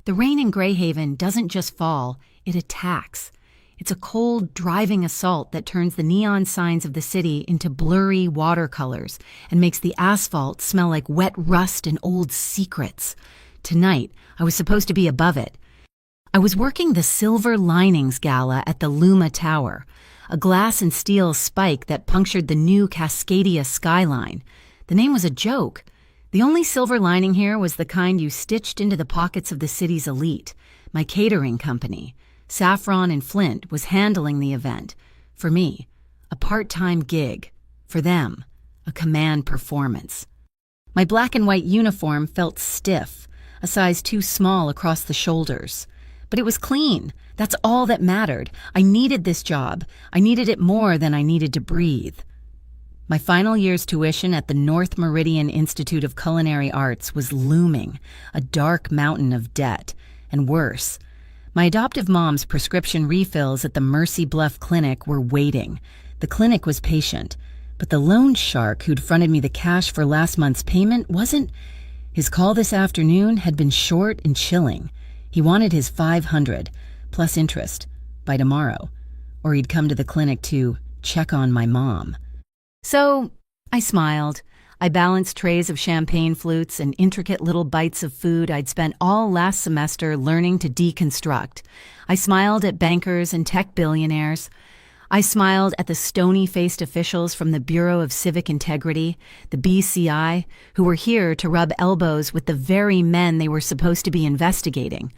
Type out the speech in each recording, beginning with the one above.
The rain in Greyhaven doesn't just fall, it attacks. It's a cold, driving assault that turns the neon signs of the city into blurry watercolors and makes the asphalt smell like wet rust and old secrets. Tonight, I was supposed to be above it. I was working the Silver Linings Gala at the Luma Tower, a glass and steel spike that punctured the new Cascadia skyline. The name was a joke. The only silver lining here was the kind you stitched into the pockets of the city's elite, my catering company. Saffron and Flint was handling the event. For me, a part-time gig. For them, a command performance. My black and white uniform felt stiff, a size too small across the shoulders. But it was clean. That's all that mattered. I needed this job. I needed it more than I needed to breathe. My final year's tuition at the North Meridian Institute of Culinary Arts was looming, a dark mountain of debt. And worse, my adoptive mom's prescription refills at the Mercy Bluff Clinic were waiting. The clinic was patient, but the loan shark who'd fronted me the cash for last month's payment wasn't. His call this afternoon had been short and chilling. He wanted his $500, plus interest, by tomorrow, or he'd come to the clinic to check on my mom. So I smiled. I balanced trays of champagne flutes and intricate little bites of food I'd spent all last semester learning to deconstruct. I smiled at bankers and tech billionaires. I smiled at the stony-faced officials from the Bureau of Civic Integrity, the BCI, who were here to rub elbows with the very men they were supposed to be investigating.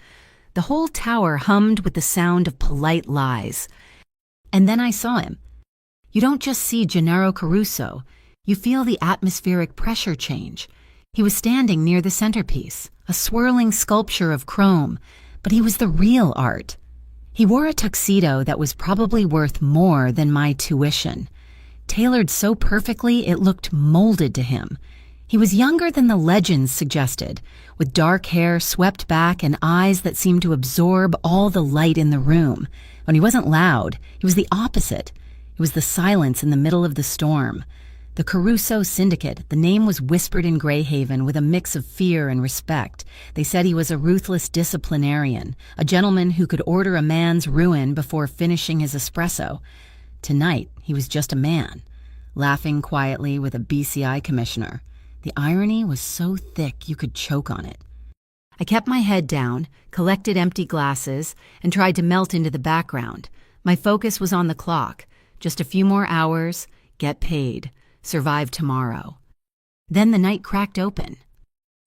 The whole tower hummed with the sound of polite lies. And then I saw him. You don't just see Gennaro Caruso. You feel the atmospheric pressure change. He was standing near the centerpiece, a swirling sculpture of chrome, but he was the real art. He wore a tuxedo that was probably worth more than my tuition. Tailored so perfectly it looked molded to him. He was younger than the legends suggested, with dark hair swept back and eyes that seemed to absorb all the light in the room. When he wasn't loud, he was the opposite. It was the silence in the middle of the storm. The Caruso Syndicate, the name was whispered in Greyhaven with a mix of fear and respect. They said he was a ruthless disciplinarian, a gentleman who could order a man's ruin before finishing his espresso. Tonight, he was just a man, laughing quietly with a BCI commissioner. The irony was so thick you could choke on it. I kept my head down, collected empty glasses, and tried to melt into the background. My focus was on the clock. Just a few more hours, get paid. Survive tomorrow. Then the night cracked open.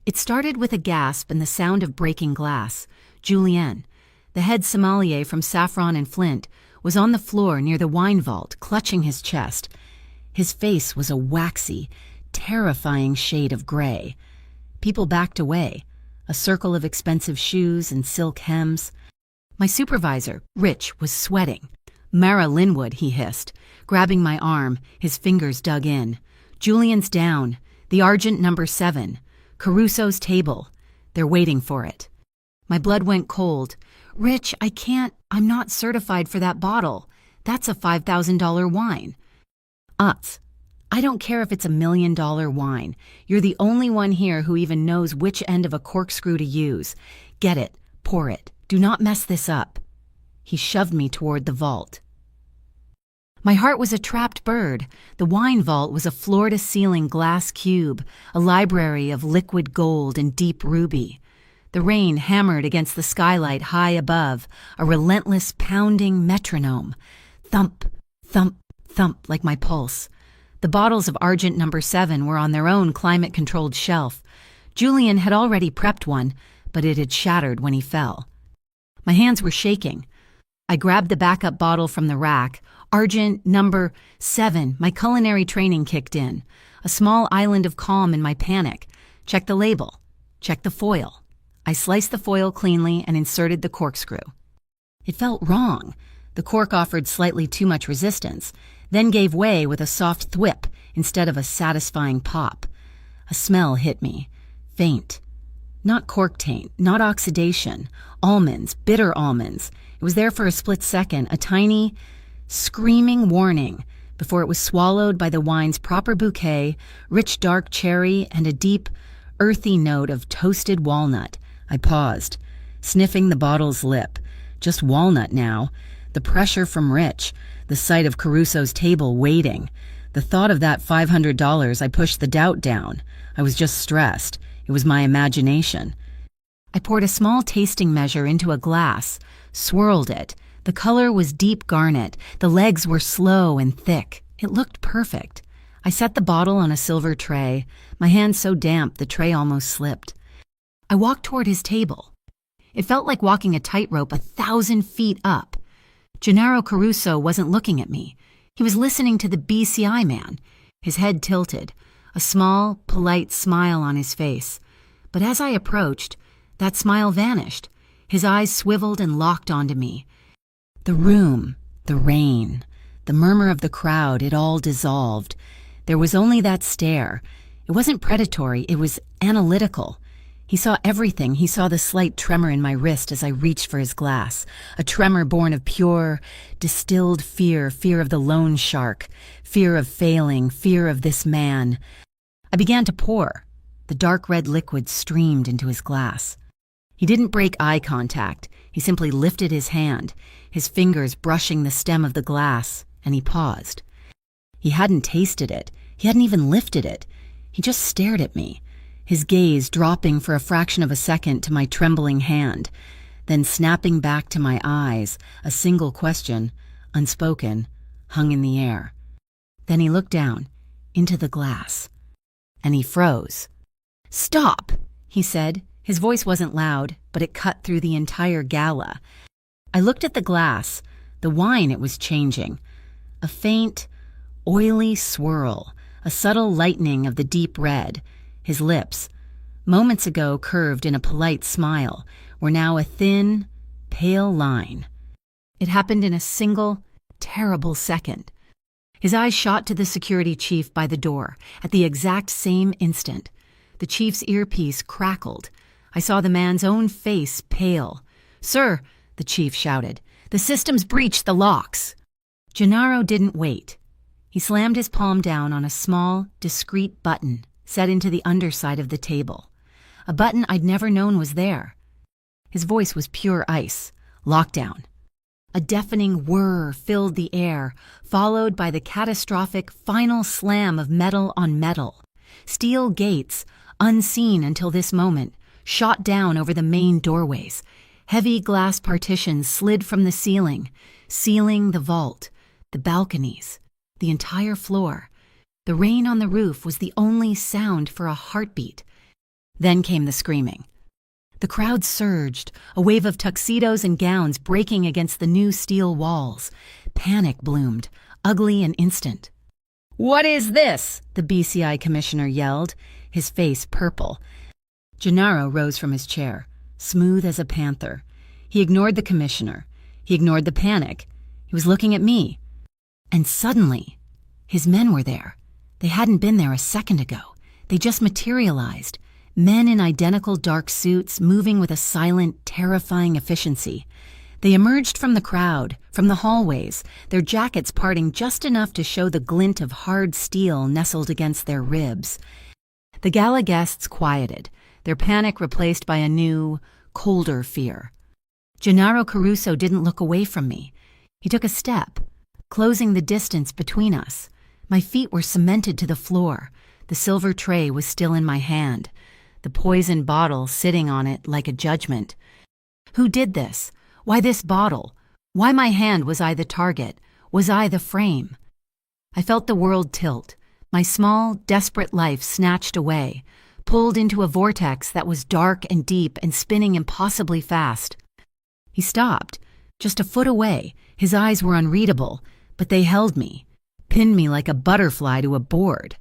It started with a gasp and the sound of breaking glass. Julien, the head sommelier from Saffron and Flint, was on the floor near the wine vault, clutching his chest. His face was a waxy, terrifying shade of gray. People backed away, a circle of expensive shoes and silk hems. My supervisor, Rich, was sweating. Mara Linwood, he hissed, grabbing my arm, his fingers dug in. Julian's down. The Argent number 7. Caruso's table. They're waiting for it. My blood went cold. Rich, I can't. I'm not certified for that bottle. That's a $5,000 wine. I don't care if it's $1 million wine. You're the only one here who even knows which end of a corkscrew to use. Get it. Pour it. Do not mess this up. He shoved me toward the vault. My heart was a trapped bird. The wine vault was a floor-to-ceiling glass cube, a library of liquid gold and deep ruby. The rain hammered against the skylight high above, a relentless pounding metronome. Thump, thump, thump like my pulse. The bottles of Argent number 7 were on their own climate-controlled shelf. Julian had already prepped one, but it had shattered when he fell. My hands were shaking. I grabbed the backup bottle from the rack. Argent number 7. My culinary training kicked in. A small island of calm in my panic. Check the label. Check the foil. I sliced the foil cleanly and inserted the corkscrew. It felt wrong. The cork offered slightly too much resistance, then gave way with a soft thwip instead of a satisfying pop. A smell hit me. Faint. Not cork taint, not oxidation. Almonds, bitter almonds. It was there for a split second, a tiny, screaming warning, before it was swallowed by the wine's proper bouquet, rich dark cherry, and a deep, earthy note of toasted walnut. I paused. sniffing the bottle's lip. Just walnut now. The pressure from Rich, the sight of Caruso's table waiting. The thought of that $500, I pushed the doubt down. I was just stressed. It was my imagination. I poured a small tasting measure into a glass, swirled it. The color was deep garnet. The legs were slow and thick. It looked perfect. I set the bottle on a silver tray, my hand so damp the tray almost slipped. I walked toward his table. It felt like walking a tightrope 1,000 feet up. Gennaro Caruso wasn't looking at me. He was listening to the BCI man, his head tilted, a small, polite smile on his face. But as I approached, that smile vanished. His eyes swiveled and locked onto me. The room, the rain, the murmur of the crowd, it all dissolved. There was only that stare. It wasn't predatory, it was analytical. He saw everything. He saw the slight tremor in my wrist as I reached for his glass, a tremor born of pure, distilled fear, fear of the loan shark, fear of failing, fear of this man. I began to pour. The dark red liquid streamed into his glass. He didn't break eye contact. He simply lifted his hand, his fingers brushing the stem of the glass, and he paused. He hadn't tasted it. He hadn't even lifted it. He just stared at me, his gaze dropping for a fraction of a second to my trembling hand, then snapping back to my eyes, a single question, unspoken, hung in the air. Then he looked down, into the glass, and he froze. "Stop," he said. His voice wasn't loud, but it cut through the entire gala. I looked at the glass. The wine, it was changing. A faint, oily swirl, a subtle lightening of the deep red. His lips, moments ago curved in a polite smile, were now a thin, pale line. It happened in a single, terrible second. His eyes shot to the security chief by the door at the exact same instant. The chief's earpiece crackled. I saw the man's own face pale. "Sir," the chief shouted, "the system's breached the locks." Gennaro didn't wait. He slammed his palm down on a small, discreet button set into the underside of the table. A button I'd never known was there. His voice was pure ice. Lockdown. A deafening whir filled the air, followed by the catastrophic final slam of metal on metal. Steel gates, unseen until this moment, shot down over the main doorways. Heavy glass partitions slid from the ceiling, sealing the vault, the balconies, the entire floor. The rain on the roof was the only sound for a heartbeat. Then came the screaming. The crowd surged, a wave of tuxedos and gowns breaking against the new steel walls. Panic bloomed, ugly and instant. "What is this?" the BCI commissioner yelled, his face purple. Gennaro rose from his chair, smooth as a panther. He ignored the commissioner. He ignored the panic. He was looking at me. And suddenly, his men were there. They hadn't been there a second ago. They just materialized. Men in identical dark suits, moving with a silent, terrifying efficiency. They emerged from the crowd, from the hallways, their jackets parting just enough to show the glint of hard steel nestled against their ribs. The gala guests quieted, their panic replaced by a new, colder fear. Gennaro Caruso didn't look away from me. He took a step, closing the distance between us. My feet were cemented to the floor. The silver tray was still in my hand, the poison bottle sitting on it like a judgment. Who did this? Why this bottle? Why my hand? Was I the target? Was I the frame? I felt the world tilt, my small, desperate life snatched away, pulled into a vortex that was dark and deep and spinning impossibly fast. He stopped, just a foot away. His eyes were unreadable, but they held me, pinned me like a butterfly to a board.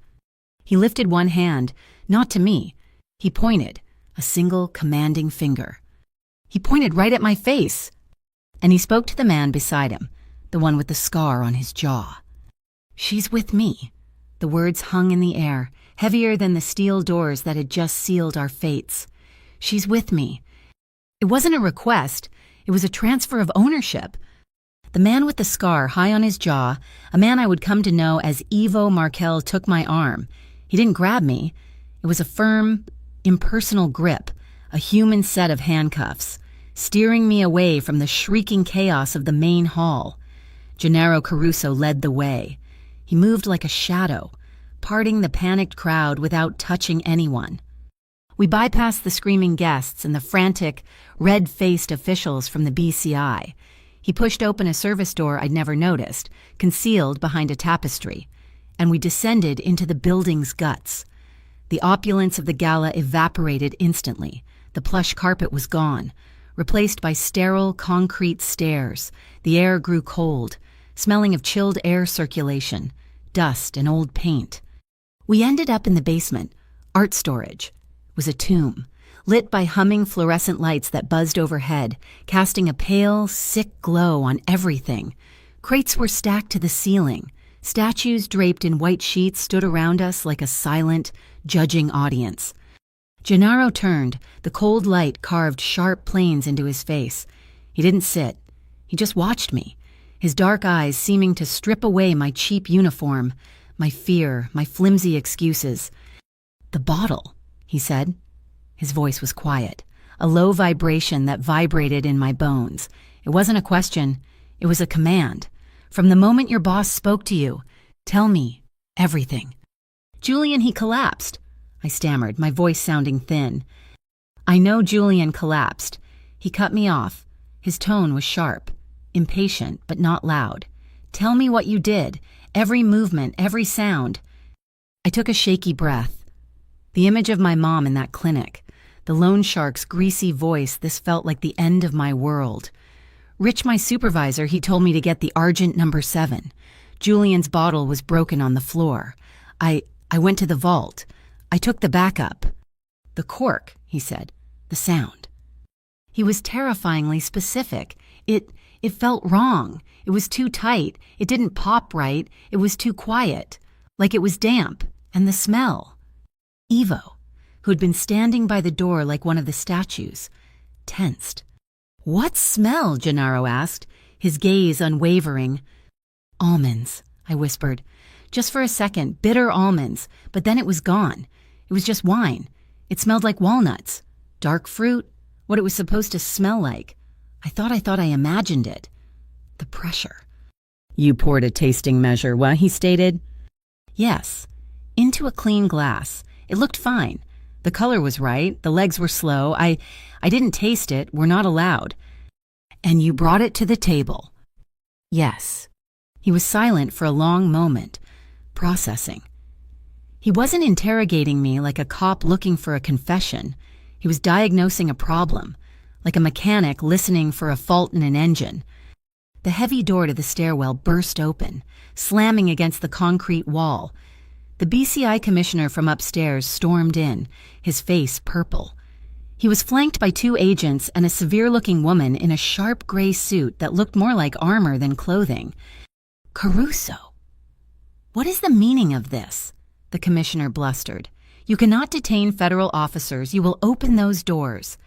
He lifted one hand, not to me. He pointed, a single commanding finger. He pointed right at my face. And he spoke to the man beside him, the one with the scar on his jaw. "She's with me." The words hung in the air, heavier than the steel doors that had just sealed our fates. "She's with me." It wasn't a request. It was a transfer of ownership. The man with the scar high on his jaw, a man I would come to know as Ivo Markel, took my arm. He didn't grab me. It was a firm, impersonal grip, a human set of handcuffs. steering me away from the shrieking chaos of the main hall. Gennaro Caruso led the way. He moved like a shadow, parting the panicked crowd without touching anyone. We bypassed the screaming guests and the frantic, red-faced officials from the BCI. He pushed open a service door I'd never noticed, concealed behind a tapestry, and we descended into the building's guts. The opulence of the gala evaporated instantly. The plush carpet was gone, replaced by sterile concrete stairs. The air grew cold, smelling of chilled air circulation, dust and old paint. We ended up in the basement. Art storage was a tomb, lit by humming fluorescent lights that buzzed overhead, casting a pale, sick glow on everything. Crates were stacked to the ceiling. Statues draped in white sheets stood around us like a silent, judging audience. Gennaro turned. The cold light carved sharp planes into his face. He didn't sit. He just watched me, his dark eyes seeming to strip away my cheap uniform, my fear, my flimsy excuses. "The bottle," he said. His voice was quiet, a low vibration that vibrated in my bones. It wasn't a question, it was a command. "From the moment your boss spoke to you, tell me everything." "Julian, he collapsed," I stammered, my voice sounding thin. "I know Julian collapsed." He cut me off. His tone was sharp, impatient, but not loud. "Tell me what you did, every movement, every sound." I took a shaky breath. The image of my mom in that clinic, the loan shark's greasy voice, this felt like the end of my world. Rich, my supervisor, he told me to get the Argent number 7. Julian's bottle was broken on the floor. I went to the vault. I took the backup. "The cork," he said. "The sound." He was terrifyingly specific. It felt wrong. It was too tight. It didn't pop right. It was too quiet. Like it was damp. And the smell. Ivo, who'd been standing by the door like one of the statues, tensed. "What smell?" Gennaro asked, his gaze unwavering. "Almonds," I whispered. "Just for a second, bitter almonds, but then it was gone. It was just wine. It smelled like walnuts. Dark fruit, what it was supposed to smell like. I thought I imagined it." The pressure. "You poured a tasting measure, what?" he stated. "Yes. Into a clean glass. It looked fine. The color was right. The legs were slow. I didn't taste it. We're not allowed." "And you brought it to the table?" "Yes." He was silent for a long moment, processing. He wasn't interrogating me like a cop looking for a confession. He was diagnosing a problem, like a mechanic listening for a fault in an engine. The heavy door to the stairwell burst open, slamming against the concrete wall. The BCI commissioner from upstairs stormed in, his face purple. He was flanked by 2 agents and a severe-looking woman in a sharp gray suit that looked more like armor than clothing. "Caruso, what is the meaning of this?" the commissioner blustered. "You cannot detain federal officers. You will open those doors."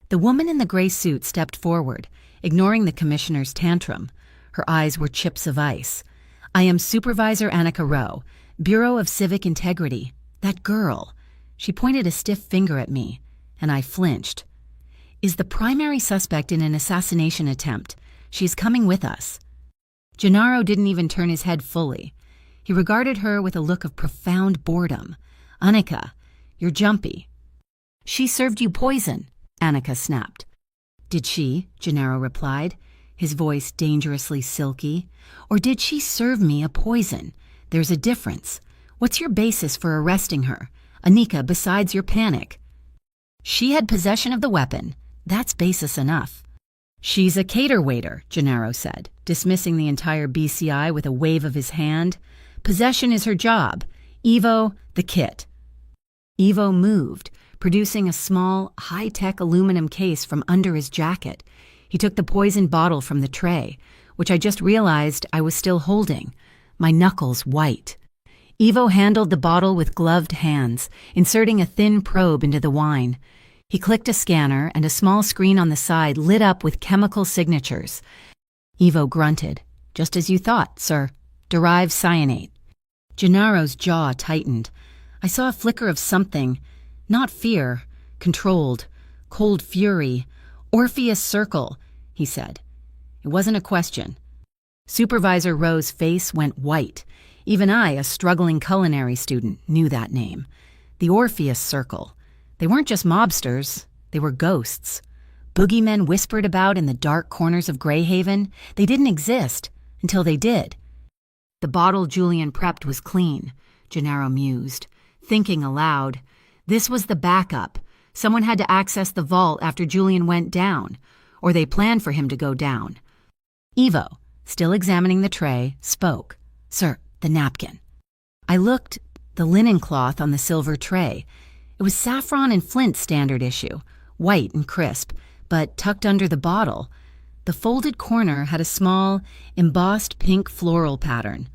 The woman in the gray suit stepped forward, ignoring the commissioner's tantrum. Her eyes were chips of ice. "I am Supervisor Annika Rowe, Bureau of Civic Integrity. That girl." She pointed a stiff finger at me, and I flinched. "Is the primary suspect in an assassination attempt. She is coming with us." Gennaro didn't even turn his head fully. He regarded her with a look of profound boredom. "Annika, you're jumpy." "She served you poison," Annika snapped. "Did she?" Gennaro replied, his voice dangerously silky. "Or did she serve me a poison? There's a difference. What's your basis for arresting her, Annika, besides your panic?" "She had possession of the weapon. That's basis enough." "She's a cater waiter," Gennaro said, dismissing the entire BCI with a wave of his hand. "Possession is her job. Ivo, the kit." Ivo moved, producing a small, high-tech aluminum case from under his jacket. He took the poison bottle from the tray, which I just realized I was still holding, my knuckles white. Ivo handled the bottle with gloved hands, inserting a thin probe into the wine. He clicked a scanner, and a small screen on the side lit up with chemical signatures. Ivo grunted. "Just as you thought, sir. Derived cyanate." Gennaro's jaw tightened. I saw a flicker of something, not fear, controlled, cold fury, "Orpheus Circle," he said. It wasn't a question. Supervisor Rowe's face went white. Even I, a struggling culinary student, knew that name. The Orpheus Circle. They weren't just mobsters, they were ghosts. Boogeymen whispered about in the dark corners of Greyhaven. They didn't exist until they did. The bottle Julian prepped was clean, Gennaro mused, thinking aloud. This was the backup. Someone had to access the vault after Julian went down, or they planned for him to go down. Ivo, still examining the tray, spoke. "Sir, the napkin." I looked. The linen cloth on the silver tray. It was saffron and flint standard issue, white and crisp, but tucked under the bottle. The folded corner had a small, embossed pink floral pattern.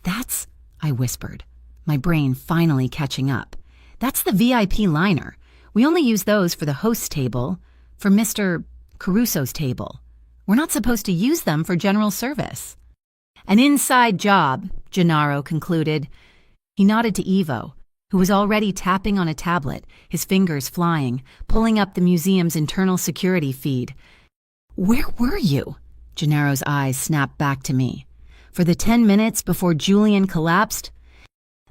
"That's," I whispered, my brain finally catching up. "That's the VIP liner. We only use those for the host's table, for Mr. Caruso's table. We're not supposed to use them for general service." "An inside job," Gennaro concluded. He nodded to Ivo, who was already tapping on a tablet, his fingers flying, pulling up the museum's internal security feed. "Where were you?" Gennaro's eyes snapped back to me. "For the 10 minutes before Julian collapsed?"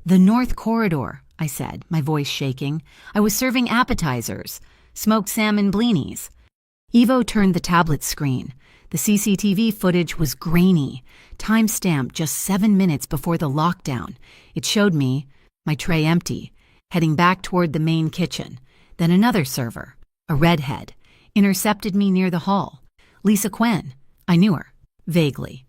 "The North Corridor," I said, my voice shaking. "I was serving appetizers, smoked salmon blinis." Ivo turned the tablet screen. The CCTV footage was grainy, time-stamped just 7 minutes before the lockdown. It showed me, my tray empty, heading back toward the main kitchen. Then another server, a redhead, intercepted me near the hall. Lisa Quinn. I knew her, vaguely.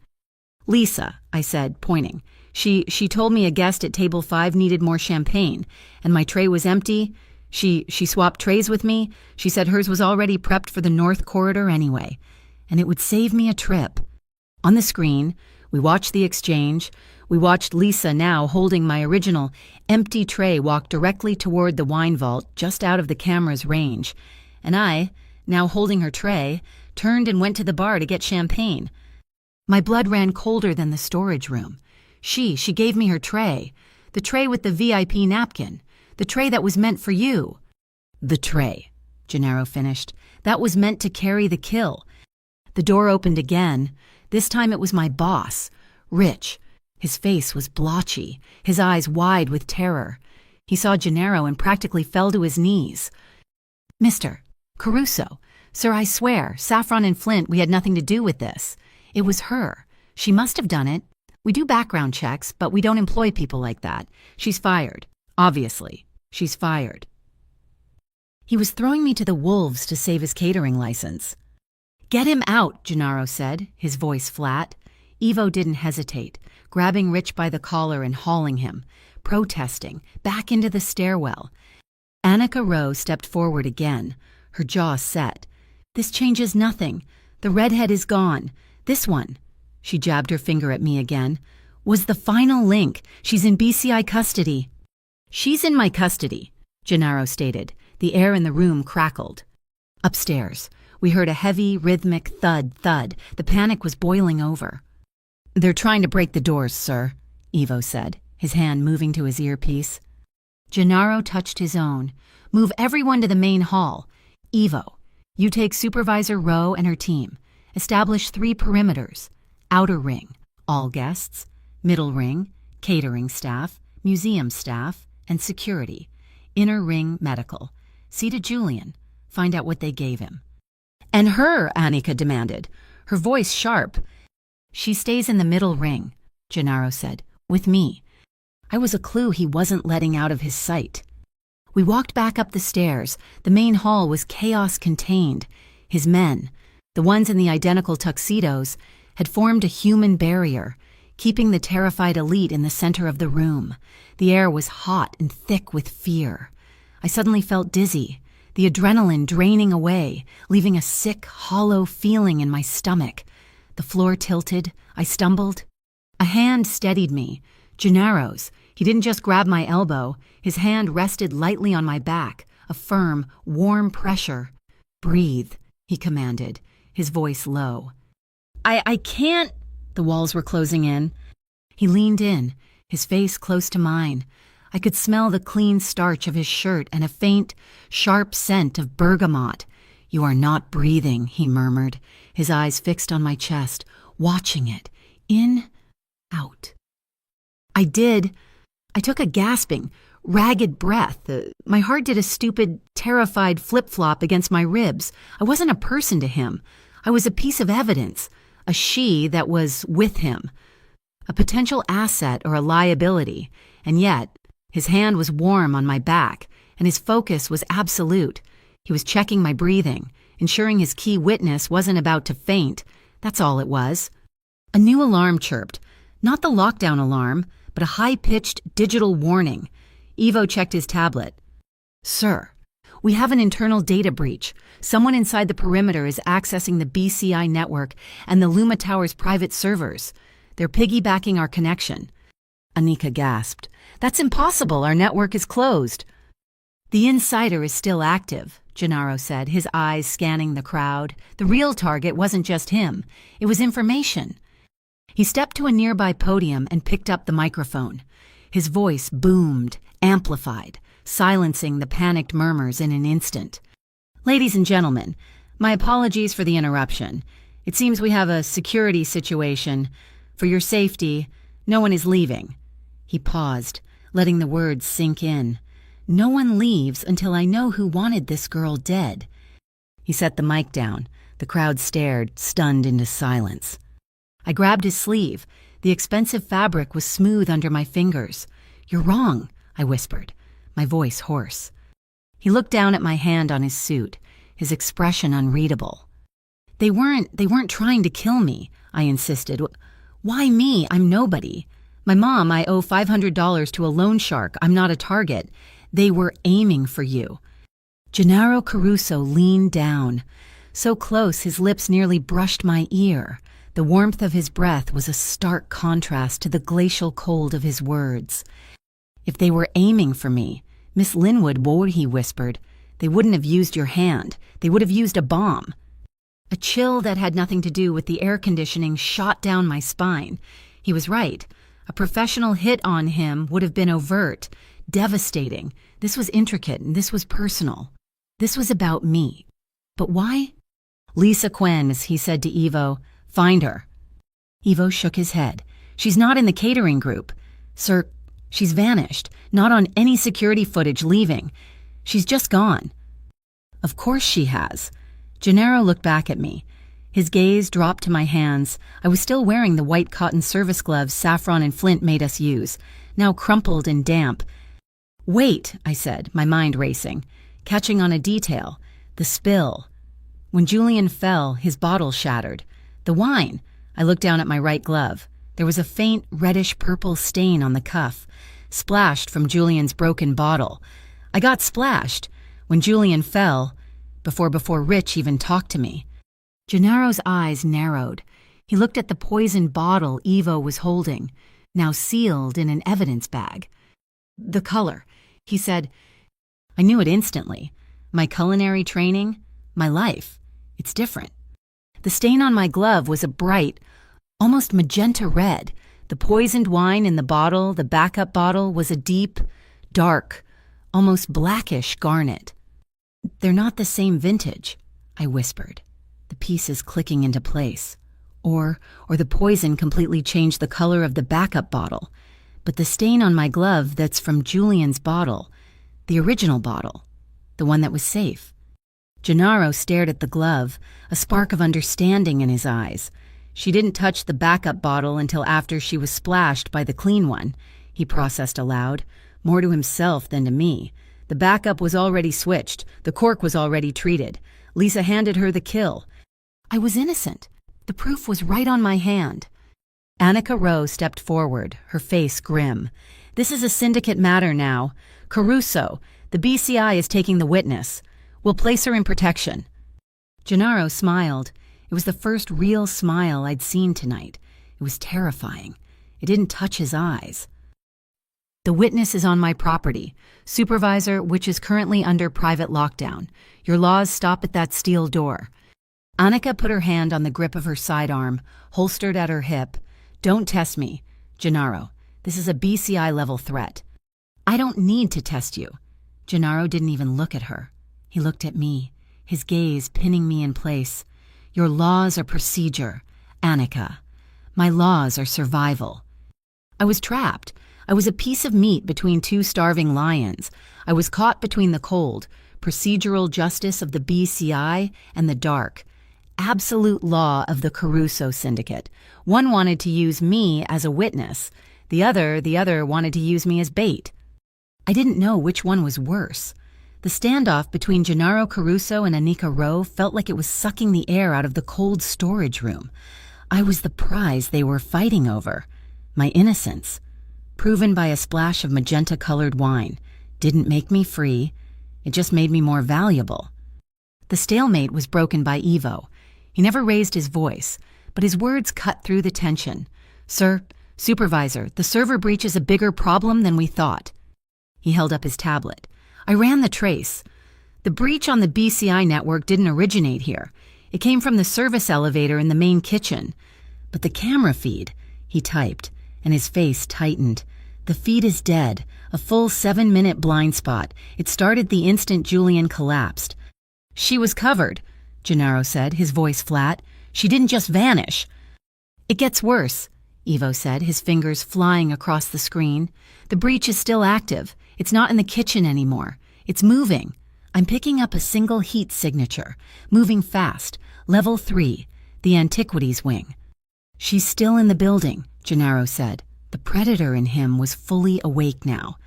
"Lisa," I said, pointing. She told me a guest at table 5 needed more champagne, and my tray was empty. She swapped trays with me. She said hers was already prepped for the North Corridor anyway, and it would save me a trip. On the screen, we watched the exchange. We watched Lisa, now holding my original empty tray, walk directly toward the wine vault just out of the camera's range. And I, now holding her tray, turned and went to the bar to get champagne. My blood ran colder than the storage room. She gave me her tray. The tray with the VIP napkin. The tray that was meant for you. "The tray," Gennaro finished. "That was meant to carry the kill." The door opened again. This time it was my boss, Rich. His face was blotchy, his eyes wide with terror. He saw Gennaro and practically fell to his knees. "Mr. Caruso, sir, I swear, Saffron and Flint, we had nothing to do with this. It was her. She must have done it. We do background checks, but we don't employ people like that. She's fired. Obviously, she's fired." He was throwing me to the wolves to save his catering license. "Get him out," Gennaro said, his voice flat. Ivo didn't hesitate, grabbing Rich by the collar and hauling him, protesting, back into the stairwell. Annika Rowe stepped forward again, her jaw set. "This changes nothing. The redhead is gone. This one," she jabbed her finger at me again, "was the final link. She's in BCI custody." "She's in my custody," Gennaro stated. The air in the room crackled. Upstairs, we heard a heavy, rhythmic thud. The panic was boiling over. "They're trying to break the doors, sir," Ivo said, his hand moving to his earpiece. Gennaro touched his own. "Move everyone to the main hall. Ivo, you take Supervisor Rowe and her team. Establish 3 perimeters. Outer ring, all guests. Middle ring, catering staff, museum staff, and security. Inner ring, medical. See to Julian. Find out what they gave him." "And her," Annika demanded, her voice sharp. "She stays in the middle ring," Gennaro said, "with me." I was a clue he wasn't letting out of his sight. We walked back up the stairs. The main hall was chaos contained. His men, the ones in the identical tuxedos, had formed a human barrier, keeping the terrified elite in the center of the room. The air was hot and thick with fear. I suddenly felt dizzy, the adrenaline draining away, leaving a sick, hollow feeling in my stomach. The floor tilted. I stumbled. A hand steadied me. Gennaro's. He didn't just grab my elbow. His hand rested lightly on my back, a firm, warm pressure. "Breathe," he commanded, his voice low. I can't." The walls were closing in. He leaned in, his face close to mine. I could smell the clean starch of his shirt and a faint, sharp scent of bergamot. "You are not breathing," he murmured, his eyes fixed on my chest, watching it. In, out. I did. I took a gasping, ragged breath. My heart did a stupid, terrified flip-flop against my ribs. I wasn't a person to him. I was a piece of evidence, a she that was with him, a potential asset or a liability. And yet, his hand was warm on my back, and his focus was absolute. He was checking my breathing, ensuring his key witness wasn't about to faint. That's all it was. A new alarm chirped, not the lockdown alarm, but a high-pitched digital warning. Ivo checked his tablet. "Sir, we have an internal data breach. Someone inside the perimeter is accessing the BCI network and the Luma Tower's private servers. They're piggybacking our connection." Anika gasped. "That's impossible. Our network is closed." "The insider is still active," Gennaro said, his eyes scanning the crowd. "The real target wasn't just him. It was information." He stepped to a nearby podium and picked up the microphone. His voice boomed, amplified, silencing the panicked murmurs in an instant. "Ladies and gentlemen, my apologies for the interruption. It seems we have a security situation. For your safety, no one is leaving." He paused, letting the words sink in. "No one leaves until I know who wanted this girl dead." He set the mic down. The crowd stared, stunned into silence. I grabbed his sleeve. The expensive fabric was smooth under my fingers. "You're wrong," I whispered, my voice hoarse. He looked down at my hand on his suit, his expression unreadable. They weren't trying to kill me," I insisted. "Why me? I'm nobody. My mom, I owe $500 to a loan shark. I'm not a target. They were aiming for you." Gennaro Caruso leaned down, so close his lips nearly brushed my ear. The warmth of his breath was a stark contrast to the glacial cold of his words. "If they were aiming for me, Miss Linwood," he whispered, "they wouldn't have used your hand. They would have used a bomb." A chill that had nothing to do with the air conditioning shot down my spine. He was right. A professional hit on him would have been overt, devastating. This was intricate, and this was personal. This was about me. But why? "Lisa Quinn," he said to Ivo. "Find her." Ivo shook his head. "She's not in the catering group. Sir, she's vanished. Not on any security footage leaving. She's just gone." "Of course she has." Gennaro looked back at me. His gaze dropped to my hands. I was still wearing the white cotton service gloves Saffron and Flint made us use, now crumpled and damp. "Wait," I said, my mind racing, catching on a detail. The spill. When Julian fell, his bottle shattered. The wine. I looked down at my right glove. There was a faint reddish-purple stain on the cuff, splashed from Julian's broken bottle. I got splashed when Julian fell, before Rich even talked to me. Gennaro's eyes narrowed. He looked at the poisoned bottle Ivo was holding, now sealed in an evidence bag. "The color," he said. I knew it instantly. My culinary training, my life. It's different. The stain on my glove was a bright, almost magenta red. The poisoned wine in the bottle, the backup bottle, was a deep, dark, almost blackish garnet. "They're not the same vintage," I whispered, the pieces clicking into place. Or the poison completely changed the color of the backup bottle. But the stain on my glove, that's from Julian's bottle, the original bottle, the one that was safe. Gennaro stared at the glove, a spark of understanding in his eyes. "She didn't touch the backup bottle until after she was splashed by the clean one," he processed aloud, more to himself than to me. "The backup was already switched. The cork was already treated. Lisa handed her the kill. I was innocent. The proof was right on my hand." Annika Rowe stepped forward, her face grim. "This is a syndicate matter now. Caruso, the BCI is taking the witness. We'll place her in protection." Gennaro smiled. It was the first real smile I'd seen tonight. It was terrifying. It didn't touch his eyes. "The witness is on my property, supervisor, which is currently under private lockdown. Your laws stop at that steel door." Annika put her hand on the grip of her sidearm, holstered at her hip. "Don't test me, Gennaro. This is a BCI-level threat." "I don't need to test you." Gennaro didn't even look at her. He looked at me, his gaze pinning me in place. "Your laws are procedure, Annika. My laws are survival." I was trapped. I was a piece of meat between two starving lions. I was caught between the cold, procedural justice of the BCI and the dark, absolute law of the Caruso Syndicate. One wanted to use me as a witness. The other wanted to use me as bait. I didn't know which one was worse. The standoff between Gennaro Caruso and Annika Rowe felt like it was sucking the air out of the cold storage room. I was the prize they were fighting over. My innocence, proven by a splash of magenta-colored wine, didn't make me free. It just made me more valuable. The stalemate was broken by Ivo. He never raised his voice, but his words cut through the tension. "Sir, Supervisor, the server breach is a bigger problem than we thought." He held up his tablet. I ran the trace. The breach on the BCI network didn't originate here. It came from the service elevator in the main kitchen. But the camera feed, he typed, and his face tightened. "The feed is dead, a full 7-minute blind spot. It started the instant Julian collapsed." "She was covered," Gennaro said, his voice flat. "She didn't just vanish." "It gets worse," Ivo said, his fingers flying across the screen. "The breach is still active. It's not in the kitchen anymore. It's moving. I'm picking up a single heat signature, moving fast, level 3, the Antiquities wing." "She's still in the building," Gennaro said. The predator in him was fully awake now.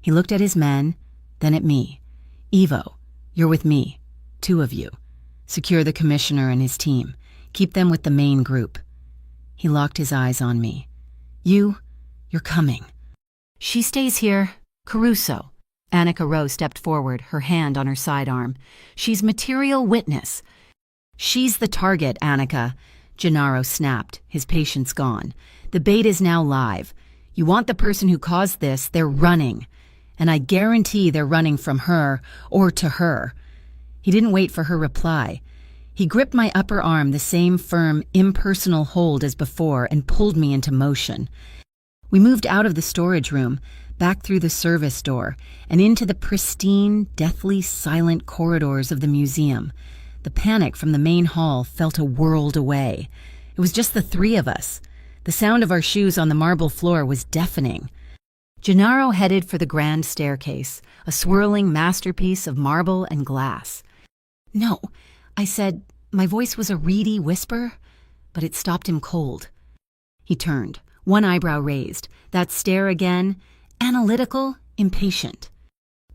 He looked at his men, then at me. "Ivo, you're with me. 2 of you. Secure the commissioner and his team. Keep them with the main group." He locked his eyes on me. You're coming." "She stays here. Caruso." Annika Rowe stepped forward, her hand on her sidearm. "She's material witness." "She's the target, Annika," Gennaro snapped, his patience gone. "The bait is now live. You want the person who caused this, they're running. And I guarantee they're running from her or to her." He didn't wait for her reply. He gripped my upper arm, the same firm, impersonal hold as before, and pulled me into motion. We moved out of the storage room, back through the service door, and into the pristine, deathly silent corridors of the museum. The panic from the main hall felt a world away. It was just the 3 of us. The sound of our shoes on the marble floor was deafening. Gennaro headed for the grand staircase, a swirling masterpiece of marble and glass. "No," I said. My voice was a reedy whisper, but it stopped him cold. He turned, one eyebrow raised, that stare again, analytical, impatient.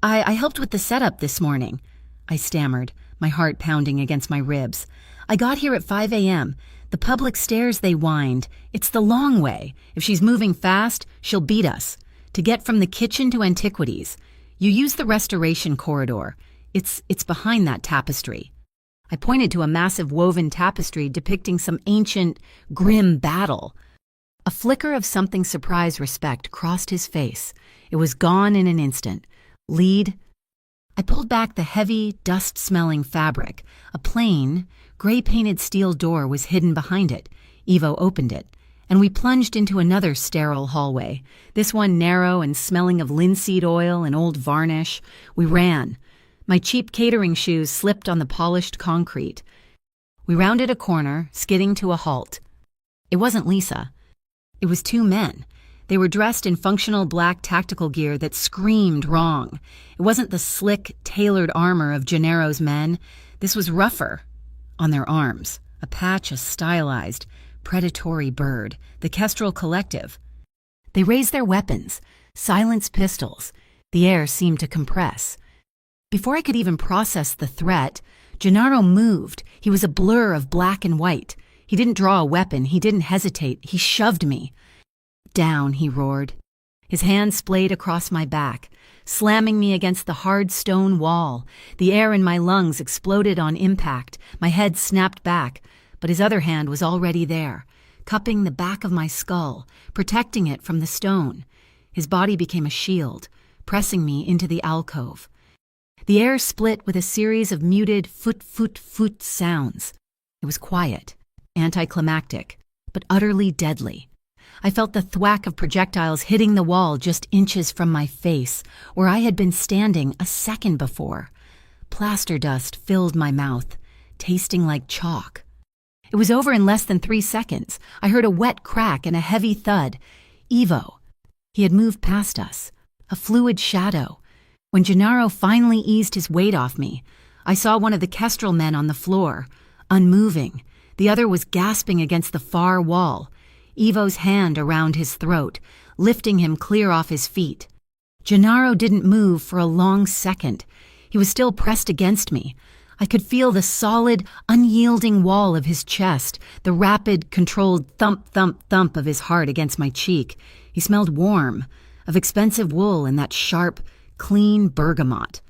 I helped with the setup this morning," I stammered, my heart pounding against my ribs. "I got here at 5 a.m. The public stairs they wind. It's the long way. If she's moving fast, she'll beat us. To get from the kitchen to Antiquities, you use the restoration corridor. It's behind that tapestry." I pointed to a massive woven tapestry depicting some ancient, grim battle. A flicker of something surprised respect crossed his face. It was gone in an instant. "Lead." I pulled back the heavy, dust-smelling fabric. A plain, gray-painted steel door was hidden behind it. Ivo opened it, and we plunged into another sterile hallway, this one narrow and smelling of linseed oil and old varnish. We ran. My cheap catering shoes slipped on the polished concrete. We rounded a corner, skidding to a halt. It wasn't Lisa. It was 2 men. They were dressed in functional black tactical gear that screamed wrong. It wasn't the slick, tailored armor of Gennaro's men. This was rougher. On their arms, a patch of stylized, predatory bird, the Kestrel Collective. They raised their weapons, silenced pistols. The air seemed to compress. Before I could even process the threat, Gennaro moved. He was a blur of black and white. He didn't draw a weapon. He didn't hesitate. He shoved me. "Down," he roared. His hand splayed across my back, slamming me against the hard stone wall. The air in my lungs exploded on impact. My head snapped back, but his other hand was already there, cupping the back of my skull, protecting it from the stone. His body became a shield, pressing me into the alcove. The air split with a series of muted foot sounds. It was quiet, anticlimactic, but utterly deadly. I felt the thwack of projectiles hitting the wall just inches from my face, where I had been standing a second before. plaster dust filled my mouth, tasting like chalk. It was over in less than 3 seconds. I heard a wet crack and a heavy thud. Ivo. He had moved past us, a fluid shadow. When Gennaro finally eased his weight off me, I saw one of the Kestrel men on the floor, unmoving. The other was gasping against the far wall, Ivo's hand around his throat, lifting him clear off his feet. Gennaro didn't move for a long second. He was still pressed against me. I could feel the solid, unyielding wall of his chest, the rapid, controlled thump, thump, thump of his heart against my cheek. He smelled warm, of expensive wool and that sharp, clean bergamot.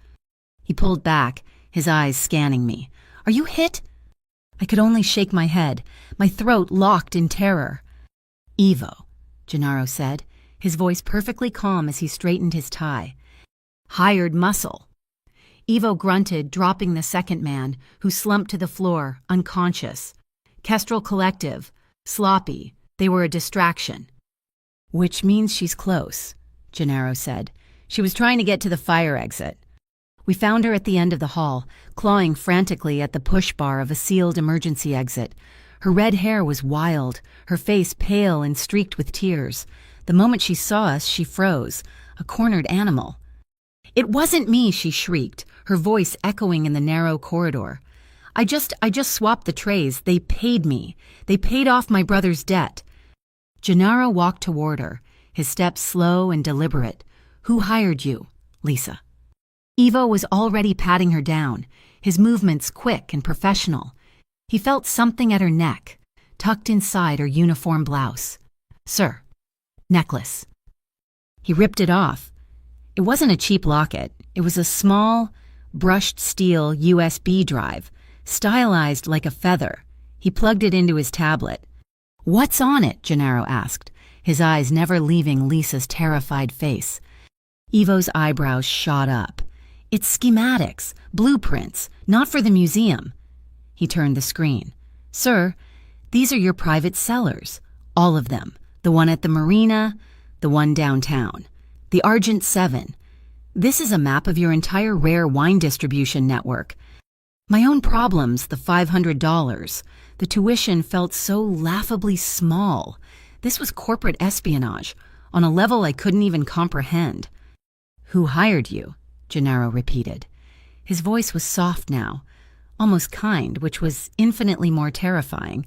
He pulled back, his eyes scanning me. "Are you hit?" I could only shake my head, my throat locked in terror. "Ivo," Gennaro said, his voice perfectly calm as he straightened his tie. "Hired muscle." Ivo grunted, dropping the second man, who slumped to the floor, unconscious. Kestrel Collective. Sloppy. They were a distraction. "Which means she's close," Gennaro said. "She was trying to get to the fire exit." We found her at the end of the hall, clawing frantically at the push bar of a sealed emergency exit. Her red hair was wild, her face pale and streaked with tears. The moment she saw us, she froze, a cornered animal. "It wasn't me," she shrieked, her voice echoing in the narrow corridor. I just swapped the trays. They paid me. They paid off my brother's debt." Gennaro walked toward her, his steps slow and deliberate. "Who hired you, Lisa?" Ivo was already patting her down, his movements quick and professional. He felt something at her neck, tucked inside her uniform blouse. "Sir." "Necklace." He ripped it off. It wasn't a cheap locket. It was a small, brushed steel USB drive, stylized like a feather. He plugged it into his tablet. "What's on it?" Gennaro asked, his eyes never leaving Lisa's terrified face. Ivo's eyebrows shot up. "It's schematics, blueprints, not for the museum." He turned the screen. "Sir, these are your private cellars. All of them. The one at the marina, the one downtown. The Argent 7. This is a map of your entire rare wine distribution network. My own problems, the $500. The tuition felt so laughably small. This was corporate espionage, on a level I couldn't even comprehend." "Who hired you?" Gennaro repeated. His voice was soft now, almost kind, which was infinitely more terrifying.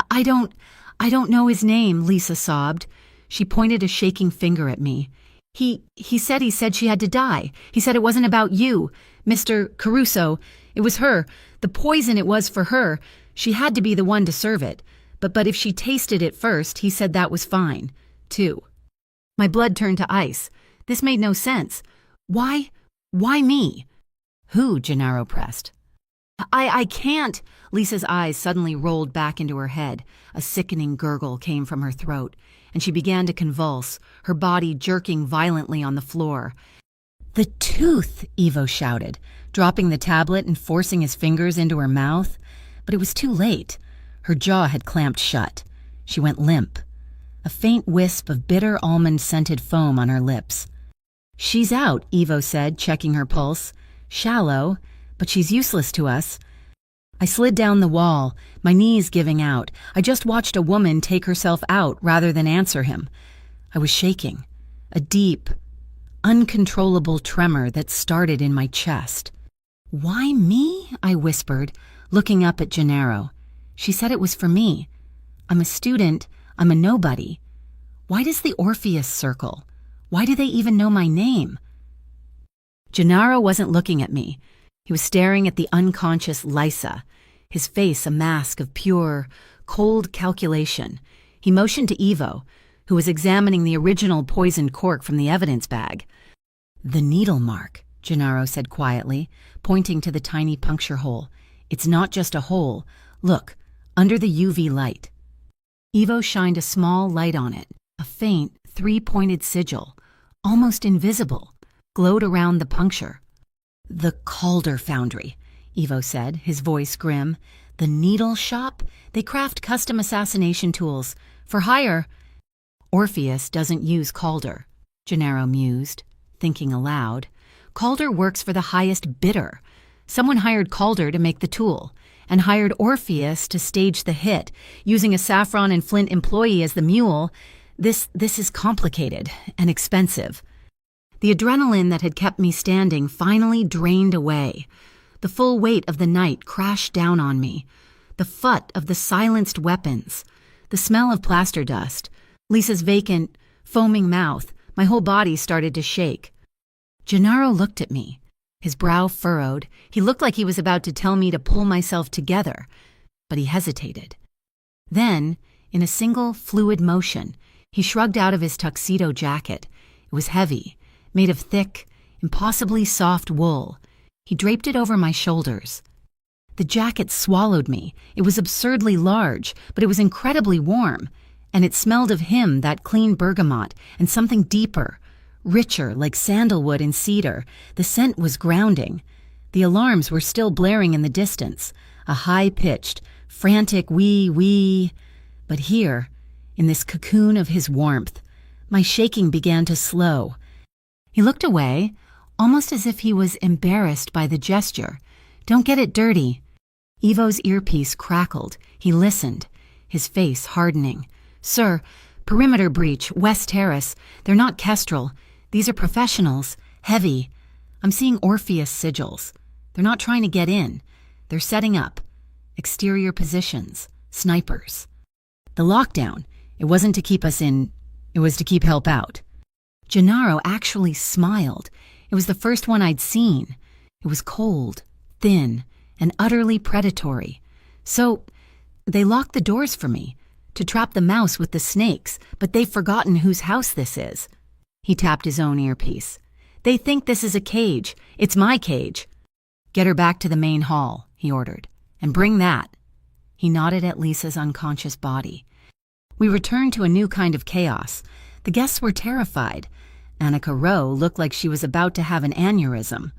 I don't know his name," Lisa sobbed. She pointed a shaking finger at me. He said she had to die. He said it wasn't about you, Mr. Caruso. It was her. The poison, it was for her. She had to be the one to serve it. But if she tasted it first, he said that was fine, too." My blood turned to ice. This made no sense. Why me?" "Who?" Gennaro pressed. I can't." Lisa's eyes suddenly rolled back into her head. A sickening gurgle came from her throat, and she began to convulse, her body jerking violently on the floor. "The tooth!" Ivo shouted, dropping the tablet and forcing his fingers into her mouth. But it was too late. Her jaw had clamped shut. She went limp, a faint wisp of bitter almond-scented foam on her lips. "She's out," Ivo said, checking her pulse. "Shallow, but she's useless to us." I slid down the wall, my knees giving out. I just watched a woman take herself out rather than answer him. I was shaking, a deep, uncontrollable tremor that started in my chest. "Why me?" I whispered, looking up at Gennaro. "She said it was for me. I'm a student. I'm a nobody. Why does the Orpheus circle? Why do they even know my name?" Gennaro wasn't looking at me. He was staring at the unconscious Lisa, his face a mask of pure, cold calculation. He motioned to Ivo, who was examining the original poisoned cork from the evidence bag. "The needle mark," Gennaro said quietly, pointing to the tiny puncture hole. "It's not just a hole. Look, under the UV light." Ivo shined a small light on it, a faint, three-pointed sigil, almost invisible, glowed around the puncture. "The Calder Foundry," Ivo said, his voice grim. "The needle shop? They craft custom assassination tools. For hire." "Orpheus doesn't use Calder," Gennaro mused, thinking aloud. "Calder works for the highest bidder. Someone hired Calder to make the tool, and hired Orpheus to stage the hit, using a Saffron and Flint employee as the mule. This is complicated and expensive. The adrenaline that had kept me standing finally drained away. The full weight of the night crashed down on me. The phut of the silenced weapons, the smell of plaster dust, Lisa's vacant, foaming mouth. My whole body started to shake. Gennaro looked at me, his brow furrowed. He looked like he was about to tell me to pull myself together, but he hesitated. Then, in a single fluid motion, he shrugged out of his tuxedo jacket. It was heavy, made of thick, impossibly soft wool. He draped it over my shoulders. The jacket swallowed me. It was absurdly large, but it was incredibly warm, and it smelled of him, that clean bergamot, and something deeper, richer, like sandalwood and cedar. The scent was grounding. The alarms were still blaring in the distance, a high-pitched, frantic wee-wee. But here, in this cocoon of his warmth, my shaking began to slow. He looked away, almost as if he was embarrassed by the gesture. "Don't get it dirty." Ivo's earpiece crackled. He listened, his face hardening. "Sir, perimeter breach, West Terrace. They're not Kestrel. These are professionals. Heavy. I'm seeing Orpheus sigils. They're not trying to get in. They're setting up. Exterior positions. Snipers. The lockdown, it wasn't to keep us in, it was to keep help out." Gennaro actually smiled. It was the first one I'd seen. It was cold, thin, and utterly predatory. "So, they locked the doors for me, to trap the mouse with the snakes, but they've forgotten whose house this is." He tapped his own earpiece. "They think this is a cage. It's my cage." "Get her back to the main hall," he ordered, "and bring that." He nodded at Lisa's unconscious body. We returned to a new kind of chaos. The guests were terrified. Annika Rowe looked like she was about to have an aneurysm.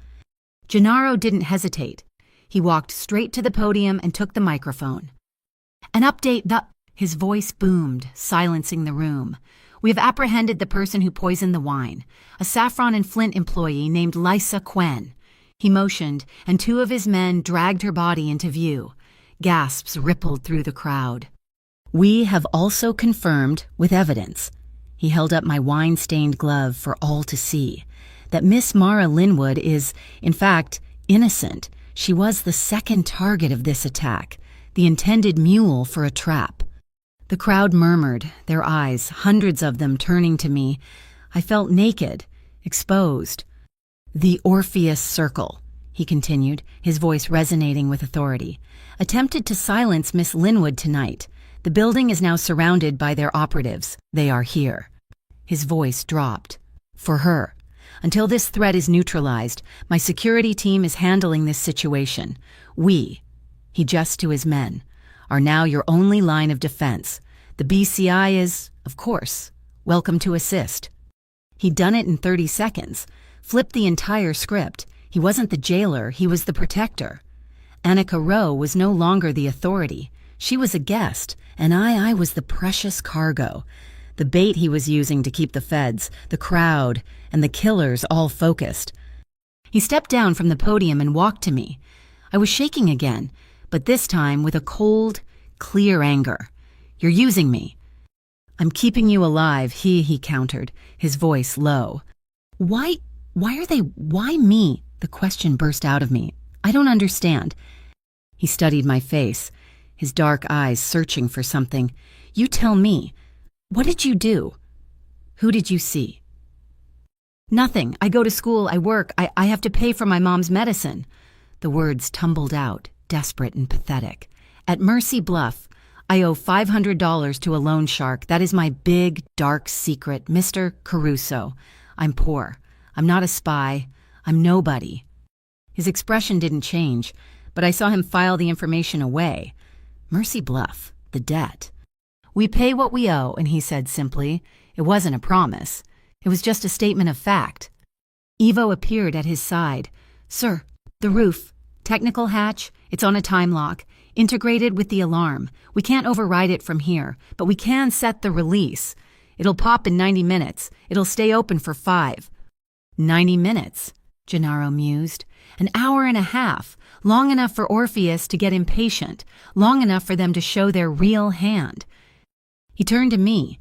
Gennaro didn't hesitate. He walked straight to the podium and took the microphone. "An update, His voice boomed, silencing the room. "We have apprehended the person who poisoned the wine, a Saffron and Flint employee named Lisa Quen." He motioned, and 2 of his men dragged her body into view. Gasps rippled through the crowd. "We have also confirmed, with evidence," he held up my wine-stained glove for all to see, "that Miss Mara Linwood is, in fact, innocent. She was the second target of this attack, the intended mule for a trap." The crowd murmured, their eyes, hundreds of them, turning to me. I felt naked, exposed. "The Orpheus Circle," he continued, his voice resonating with authority, "attempted to silence Miss Linwood tonight. The building is now surrounded by their operatives. They are here." His voice dropped. "For her. Until this threat is neutralized, my security team is handling this situation. We," he gestured to his men, "are now your only line of defense. The BCI is, of course, welcome to assist." He'd done it in 30 seconds, flipped the entire script. He wasn't the jailer, he was the protector. Annika Rowe was no longer the authority. She was a guest, and I was the precious cargo. The bait he was using to keep the feds, the crowd, and the killers all focused. He stepped down from the podium and walked to me. I was shaking again, but this time with a cold, clear anger. "You're using me." "I'm keeping you alive," he countered, his voice low. Why me?" The question burst out of me. "I don't understand." He studied my face, his dark eyes searching for something. "You tell me. What did you do? Who did you see?" "Nothing. I go to school, I work, I have to pay for my mom's medicine." The words tumbled out, desperate and pathetic. "At Mercy Bluff, I owe $500 to a loan shark. That is my big, dark secret, Mr. Caruso. I'm poor. I'm not a spy. I'm nobody." His expression didn't change, but I saw him file the information away. Mercy Bluff, the debt. "We pay what we owe," and he said simply. It wasn't a promise. It was just a statement of fact. Ivo appeared at his side. "Sir, the roof. Technical hatch. It's on a time lock. Integrated with the alarm. We can't override it from here, but we can set the release. It'll pop in 90 minutes. It'll stay open for 5. 90 minutes. Gennaro mused. An hour and a half, long enough for Orpheus to get impatient, long enough for them to show their real hand. He turned to me.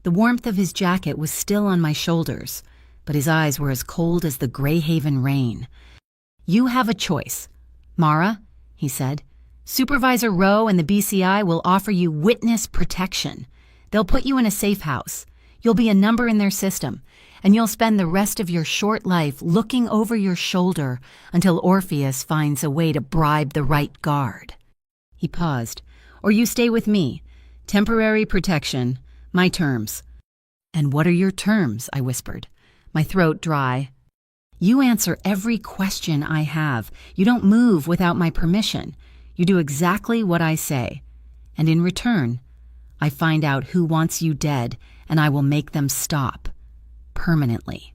The warmth of his jacket was still on my shoulders, but his eyes were as cold as the Greyhaven rain. "You have a choice. Mara," he said, "Supervisor Rowe and the BCI will offer you witness protection. They'll put you in a safe house. You'll be a number in their system, and you'll spend the rest of your short life looking over your shoulder until Orpheus finds a way to bribe the right guard." He paused. "Or you stay with me. Temporary protection. My terms." "And what are your terms?" I whispered, my throat dry. "You answer every question I have. You don't move without my permission. You do exactly what I say. And in return, I find out who wants you dead, and I will make them stop. Permanently."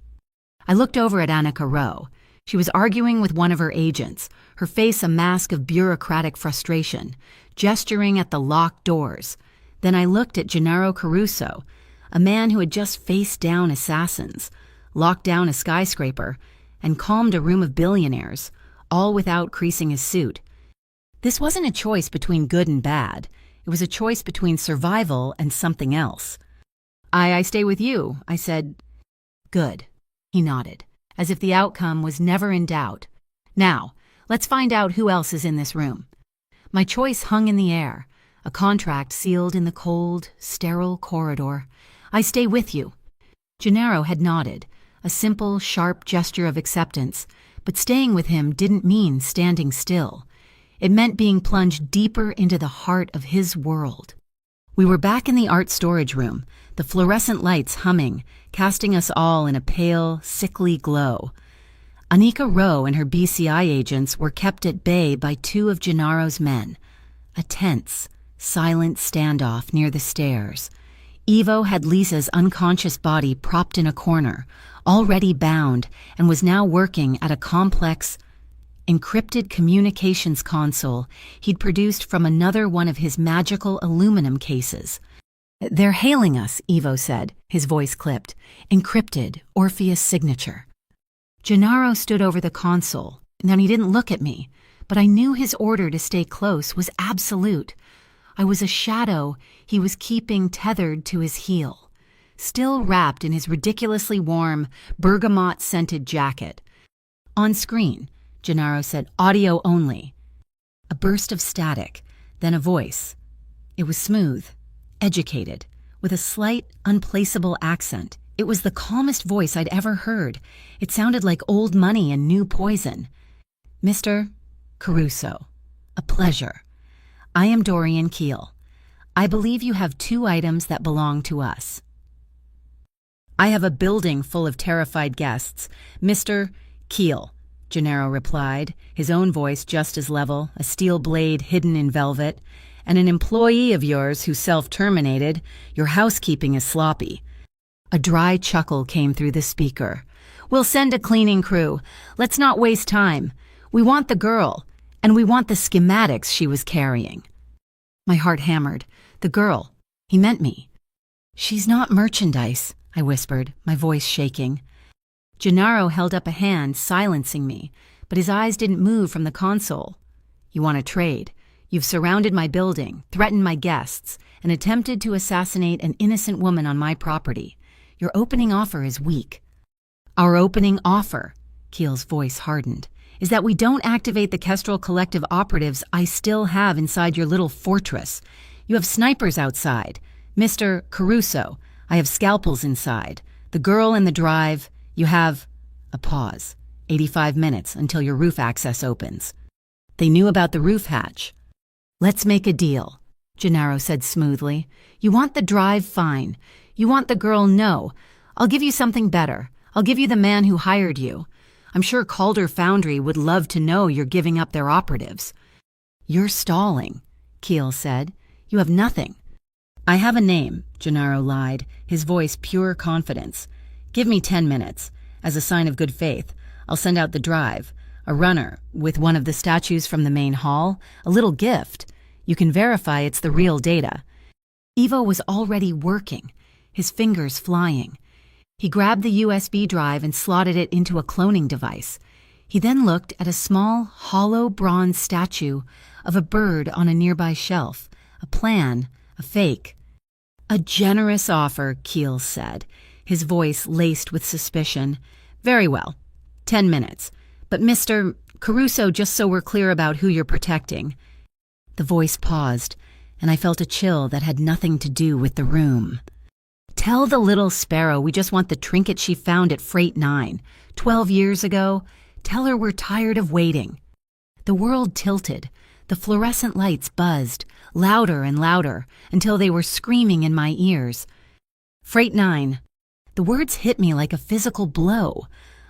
I looked over at Annika Rowe. She was arguing with one of her agents, her face a mask of bureaucratic frustration, gesturing at the locked doors. Then I looked at Gennaro Caruso, a man who had just faced down assassins, locked down a skyscraper, and calmed a room of billionaires, all without creasing his suit. This wasn't a choice between good and bad. It was a choice between survival and something else. I stay with you," I said. "Good," he nodded, as if the outcome was never in doubt. "Now, let's find out who else is in this room." My choice hung in the air, a contract sealed in the cold, sterile corridor. "I stay with you." Gennaro had nodded, a simple, sharp gesture of acceptance, but staying with him didn't mean standing still. It meant being plunged deeper into the heart of his world. We were back in the art storage room, the fluorescent lights humming, casting us all in a pale, sickly glow. Annika Rowe and her BCI agents were kept at bay by two of Gennaro's men. A tense, silent standoff near the stairs. Ivo had Lisa's unconscious body propped in a corner, already bound, and was now working at a complex, encrypted communications console he'd produced from another one of his magical aluminum cases. "They're hailing us," Ivo said, his voice clipped. "Encrypted, Orpheus signature." Gennaro stood over the console. Now he didn't look at me, but I knew his order to stay close was absolute. I was a shadow he was keeping tethered to his heel, still wrapped in his ridiculously warm, bergamot-scented jacket. On screen, Gennaro said, "Audio only." A burst of static, then a voice. It was smooth, educated, with a slight, unplaceable accent. It was the calmest voice I'd ever heard. It sounded like old money and new poison. "Mr. Caruso, a pleasure. I am Dorian Keel. I believe you have two items that belong to us." "I have a building full of terrified guests. Mr. Keel," Gennaro replied, his own voice just as level, a steel blade hidden in velvet. "And an employee of yours who self-terminated. Your housekeeping is sloppy." A dry chuckle came through the speaker. "We'll send a cleaning crew. Let's not waste time. We want the girl, and we want the schematics she was carrying." My heart hammered. The girl. He meant me. "She's not merchandise," I whispered, my voice shaking. Gennaro held up a hand, silencing me, but his eyes didn't move from the console. "You want to trade. You've surrounded my building, threatened my guests, and attempted to assassinate an innocent woman on my property. Your opening offer is weak." "Our opening offer," Keel's voice hardened, "is that we don't activate the Kestrel Collective operatives I still have inside your little fortress. You have snipers outside. Mr. Caruso, I have scalpels inside. The girl in the drive, you have—" a pause. 85 minutes until your roof access opens. They knew about the roof hatch. "Let's make a deal," Gennaro said smoothly. "You want the drive, fine. You want the girl, no. I'll give you something better. I'll give you the man who hired you. I'm sure Calder Foundry would love to know you're giving up their operatives." "You're stalling," Keel said. "You have nothing." "I have a name," Gennaro lied, his voice pure confidence. "Give me 10 minutes. As a sign of good faith, I'll send out the drive. A runner, with one of the statues from the main hall, a little gift. You can verify it's the real data." Ivo was already working, his fingers flying. He grabbed the USB drive and slotted it into a cloning device. He then looked at a small, hollow bronze statue of a bird on a nearby shelf, a plan, a fake. "A generous offer," Keel said, his voice laced with suspicion. "Very well. 10 minutes. But Mr. Caruso, just so we're clear about who you're protecting." The voice paused, and I felt a chill that had nothing to do with the room. "Tell the little sparrow we just want the trinket she found at Freight 9, 12 years ago. Tell her we're tired of waiting." The world tilted. The fluorescent lights buzzed, louder and louder, until they were screaming in my ears. Freight 9. The words hit me like a physical blow.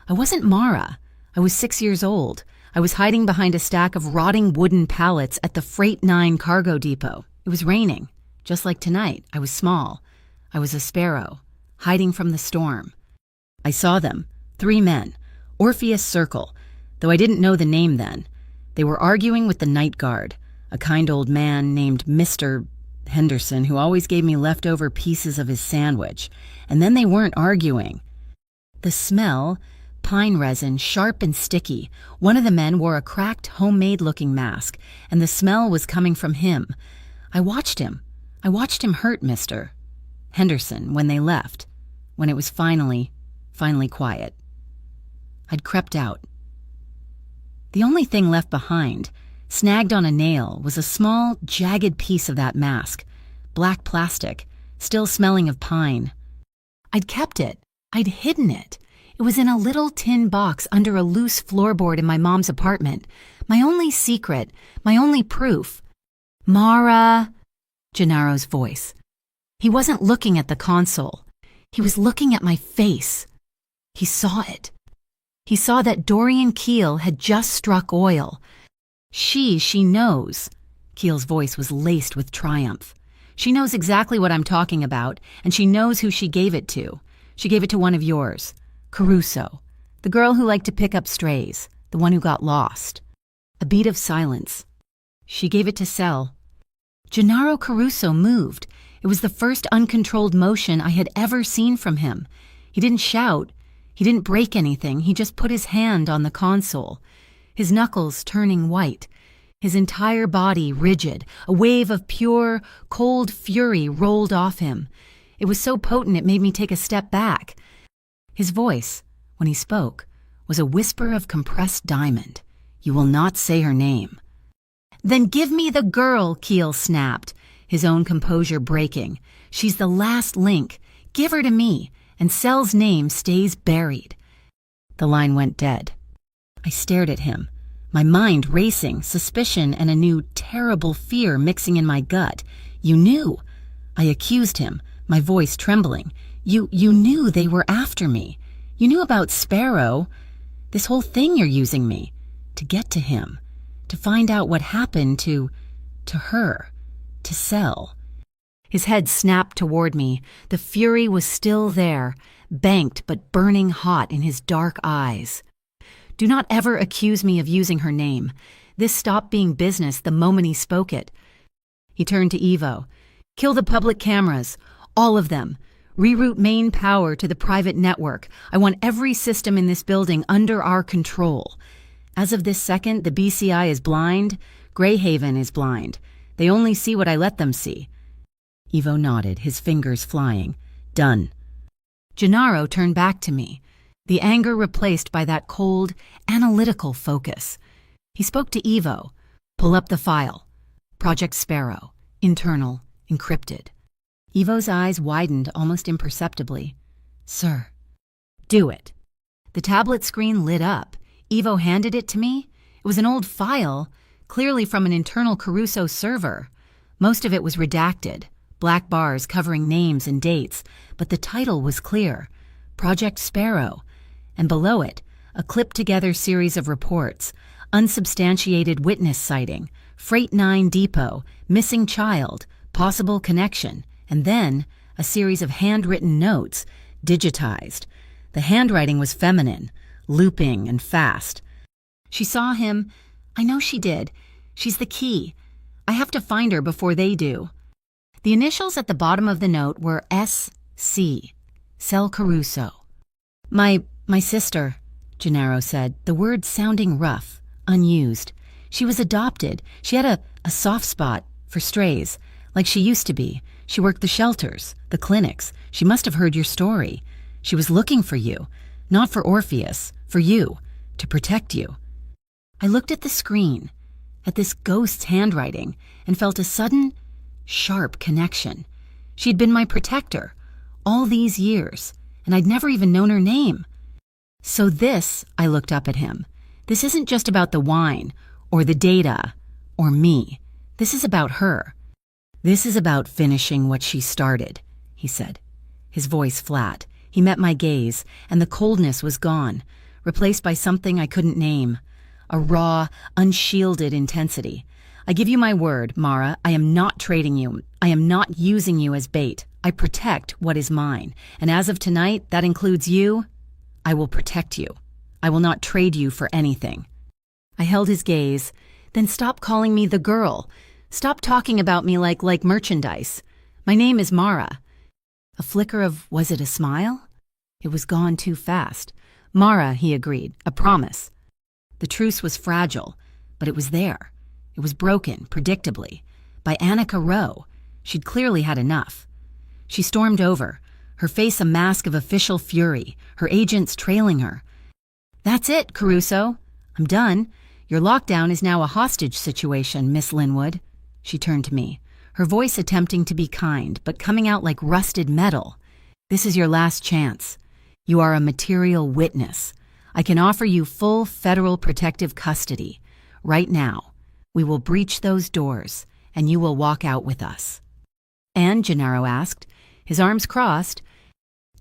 I wasn't Mara. I was 6 years old. I was hiding behind a stack of rotting wooden pallets at the Freight 9 cargo depot. It was raining. Just like tonight, I was small. I was a sparrow, hiding from the storm. I saw them, 3 men, Orpheus Circle, though I didn't know the name then. They were arguing with the night guard, a kind old man named Mr. Henderson who always gave me leftover pieces of his sandwich. And then they weren't arguing. The smell, pine resin, sharp and sticky. One of the men wore a cracked, homemade-looking mask, and the smell was coming from him. I watched him. I watched him hurt Mr. Henderson when they left, when it was finally quiet. I'd crept out. The only thing left behind, snagged on a nail, was a small, jagged piece of that mask, black plastic, still smelling of pine. I'd kept it. I'd hidden it. It was in a little tin box under a loose floorboard in my mom's apartment. My only secret, my only proof. "Mara," Gennaro's voice. He wasn't looking at the console. He was looking at my face. He saw it. He saw that Dorian Keel had just struck oil. She knows. Keel's voice was laced with triumph. "She knows exactly what I'm talking about, and she knows who she gave it to. She gave it to one of yours, Caruso, the girl who liked to pick up strays, the one who got lost." A beat of silence. "She gave it to sell." Gennaro Caruso moved. It was the first uncontrolled motion I had ever seen from him. He didn't shout. He didn't break anything. He just put his hand on the console, his knuckles turning white, his entire body rigid. A wave of pure, cold fury rolled off him. It was so potent it made me take a step back. His voice, when he spoke, was a whisper of compressed diamond. "You will not say her name." "Then give me the girl," Keel snapped, his own composure breaking. "She's the last link. Give her to me, and Cell's name stays buried." The line went dead. I stared at him, my mind racing, suspicion and a new, terrible fear mixing in my gut. "You knew." I accused him, my voice trembling. You knew they were after me. You knew about Sparrow. This whole thing you're using me. To get to him. To find out what happened to her. To Cell." His head snapped toward me. The fury was still there, banked but burning hot in his dark eyes. "Do not ever accuse me of using her name. This stopped being business the moment he spoke it." He turned to Evo. "Kill the public cameras. All of them. Reroute main power to the private network. I want every system in this building under our control. As of this second, the BCI is blind. Greyhaven is blind. They only see what I let them see." Evo nodded, his fingers flying. "Done." Gennaro turned back to me, the anger replaced by that cold, analytical focus. He spoke to Evo. "Pull up the file. Project Sparrow. Internal. Encrypted." Evo's eyes widened almost imperceptibly. "Sir." "Do it." The tablet screen lit up. Evo handed it to me. It was an old file, clearly from an internal Caruso server. Most of it was redacted, black bars covering names and dates, but the title was clear, Project Sparrow, and below it, a clipped-together series of reports, unsubstantiated witness sighting, Freight 9 depot, missing child, possible connection, and then a series of handwritten notes, digitized. The handwriting was feminine, looping and fast. "She saw him. I know she did. She's the key. I have to find her before they do." The initials at the bottom of the note were S.C., Cell Caruso. My sister," Gennaro said, the word sounding rough, unused. She was adopted. She had a soft spot for strays, like she used to be. She worked the shelters, the clinics. She must have heard your story. She was looking for you, not for Orpheus, for you, to protect you. I looked at the screen, at this ghost's handwriting, and felt a sudden, sharp connection. She'd been my protector all these years, and I'd never even known her name. So this, I looked up at him, this isn't just about the wine, or the data, or me. This is about her. This is about finishing what she started, he said. His voice flat. He met my gaze, and the coldness was gone, replaced by something I couldn't name. A raw, unshielded intensity. I give you my word, Mara, I am not trading you. I am not using you as bait. I protect what is mine. And as of tonight, that includes you. I will protect you. I will not trade you for anything. I held his gaze. Then stop calling me the girl. Stop talking about me like merchandise. My name is Mara. A flicker of, was it a smile? It was gone too fast. Mara, he agreed, a promise. The truce was fragile, but it was there. It was broken, predictably, by Annika Rowe. She'd clearly had enough. She stormed over, her face a mask of official fury, her agents trailing her. That's it, Caruso. I'm done. Your lockdown is now a hostage situation, Miss Linwood. She turned to me, her voice attempting to be kind, but coming out like rusted metal. This is your last chance. You are a material witness. I can offer you full federal protective custody. Right now, we will breach those doors, and you will walk out with us. And, Gennaro asked, his arms crossed.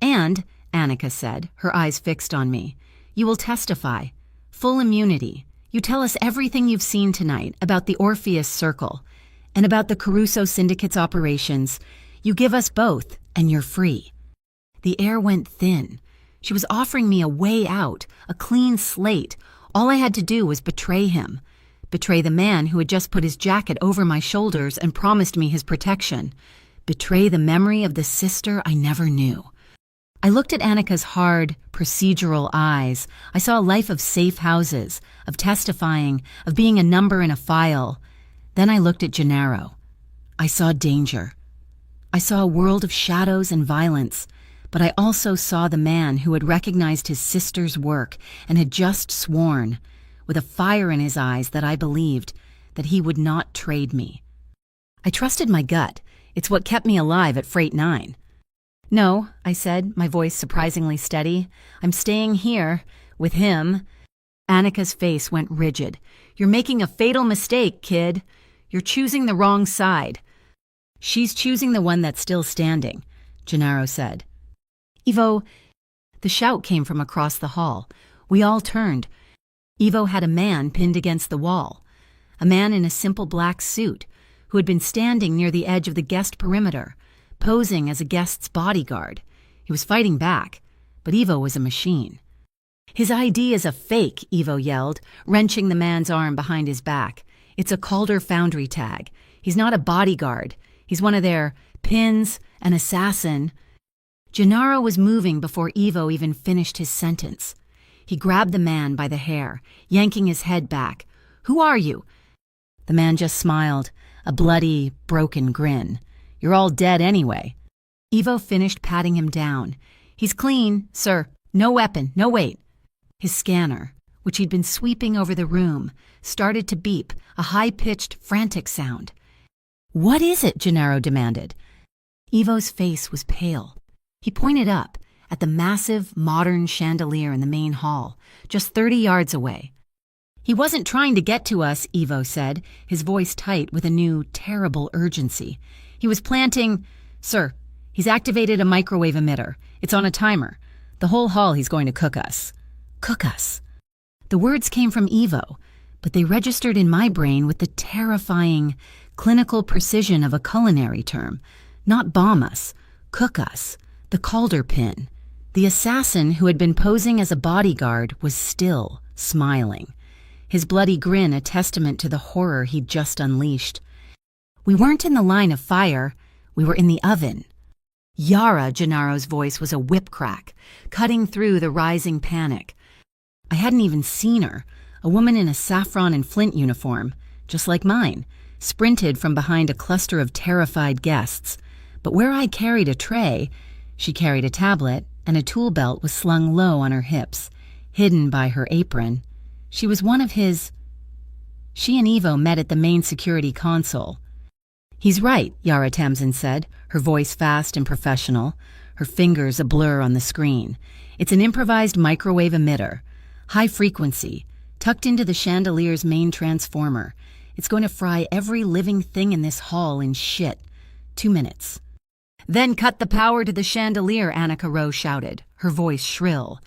And, Annika said, her eyes fixed on me, you will testify. Full immunity. You tell us everything you've seen tonight about the Orpheus Circle and about the Caruso Syndicate's operations. You give us both, and you're free. The air went thin. She was offering me a way out, a clean slate. All I had to do was betray him. Betray the man who had just put his jacket over my shoulders and promised me his protection. Betray the memory of the sister I never knew. I looked at Annika's hard, procedural eyes. I saw a life of safe houses, of testifying, of being a number in a file. Then I looked at Gennaro. I saw danger. I saw a world of shadows and violence, but I also saw the man who had recognized his sister's work and had just sworn, with a fire in his eyes, that I believed that he would not trade me. I trusted my gut. It's what kept me alive at Freight 9. No, I said, my voice surprisingly steady. I'm staying here, with him. Annika's face went rigid. You're making a fatal mistake, kid. You're choosing the wrong side. She's choosing the one that's still standing, Gennaro said. Ivo, the shout came from across the hall. We all turned. Ivo had a man pinned against the wall, a man in a simple black suit who had been standing near the edge of the guest perimeter, posing as a guest's bodyguard. He was fighting back, but Ivo was a machine. His ID is a fake, Ivo yelled, wrenching the man's arm behind his back. It's a Calder Foundry tag. He's not a bodyguard. He's one of their pins, an assassin. Gennaro was moving before Ivo even finished his sentence. He grabbed the man by the hair, yanking his head back. Who are you? The man just smiled, a bloody, broken grin. You're all dead anyway. Ivo finished patting him down. He's clean, sir. No weapon, no weight. His scanner, which he'd been sweeping over the room, started to beep, a high-pitched, frantic sound. What is it? Gennaro demanded. Ivo's face was pale. He pointed up at the massive, modern chandelier in the main hall, just 30 yards away. He wasn't trying to get to us, Ivo said, his voice tight with a new, terrible urgency. He was planting... Sir, he's activated a microwave emitter. It's on a timer. The whole hall he's going to cook us. Cook us. The words came from Ivo, but they registered in my brain with the terrifying, clinical precision of a culinary term. Not bomb us. Cook us. The Calder pin. The assassin who had been posing as a bodyguard was still smiling, his bloody grin a testament to the horror he'd just unleashed. We weren't in the line of fire. We were in the oven. Yara, Gennaro's voice was a whip crack, cutting through the rising panic. I hadn't even seen her. A woman in a saffron and flint uniform, just like mine, sprinted from behind a cluster of terrified guests. But where I carried a tray, she carried a tablet, and a tool belt was slung low on her hips, hidden by her apron. She was one of his. She and Ivo met at the main security console. "He's right," Yara Tamsin said, her voice fast and professional, her fingers a blur on the screen. "It's an improvised microwave emitter, high frequency, tucked into the chandelier's main transformer. It's going to fry every living thing in this hall in shit. 2 minutes." "Then cut the power to the chandelier," Annika Rowe shouted, her voice shrill.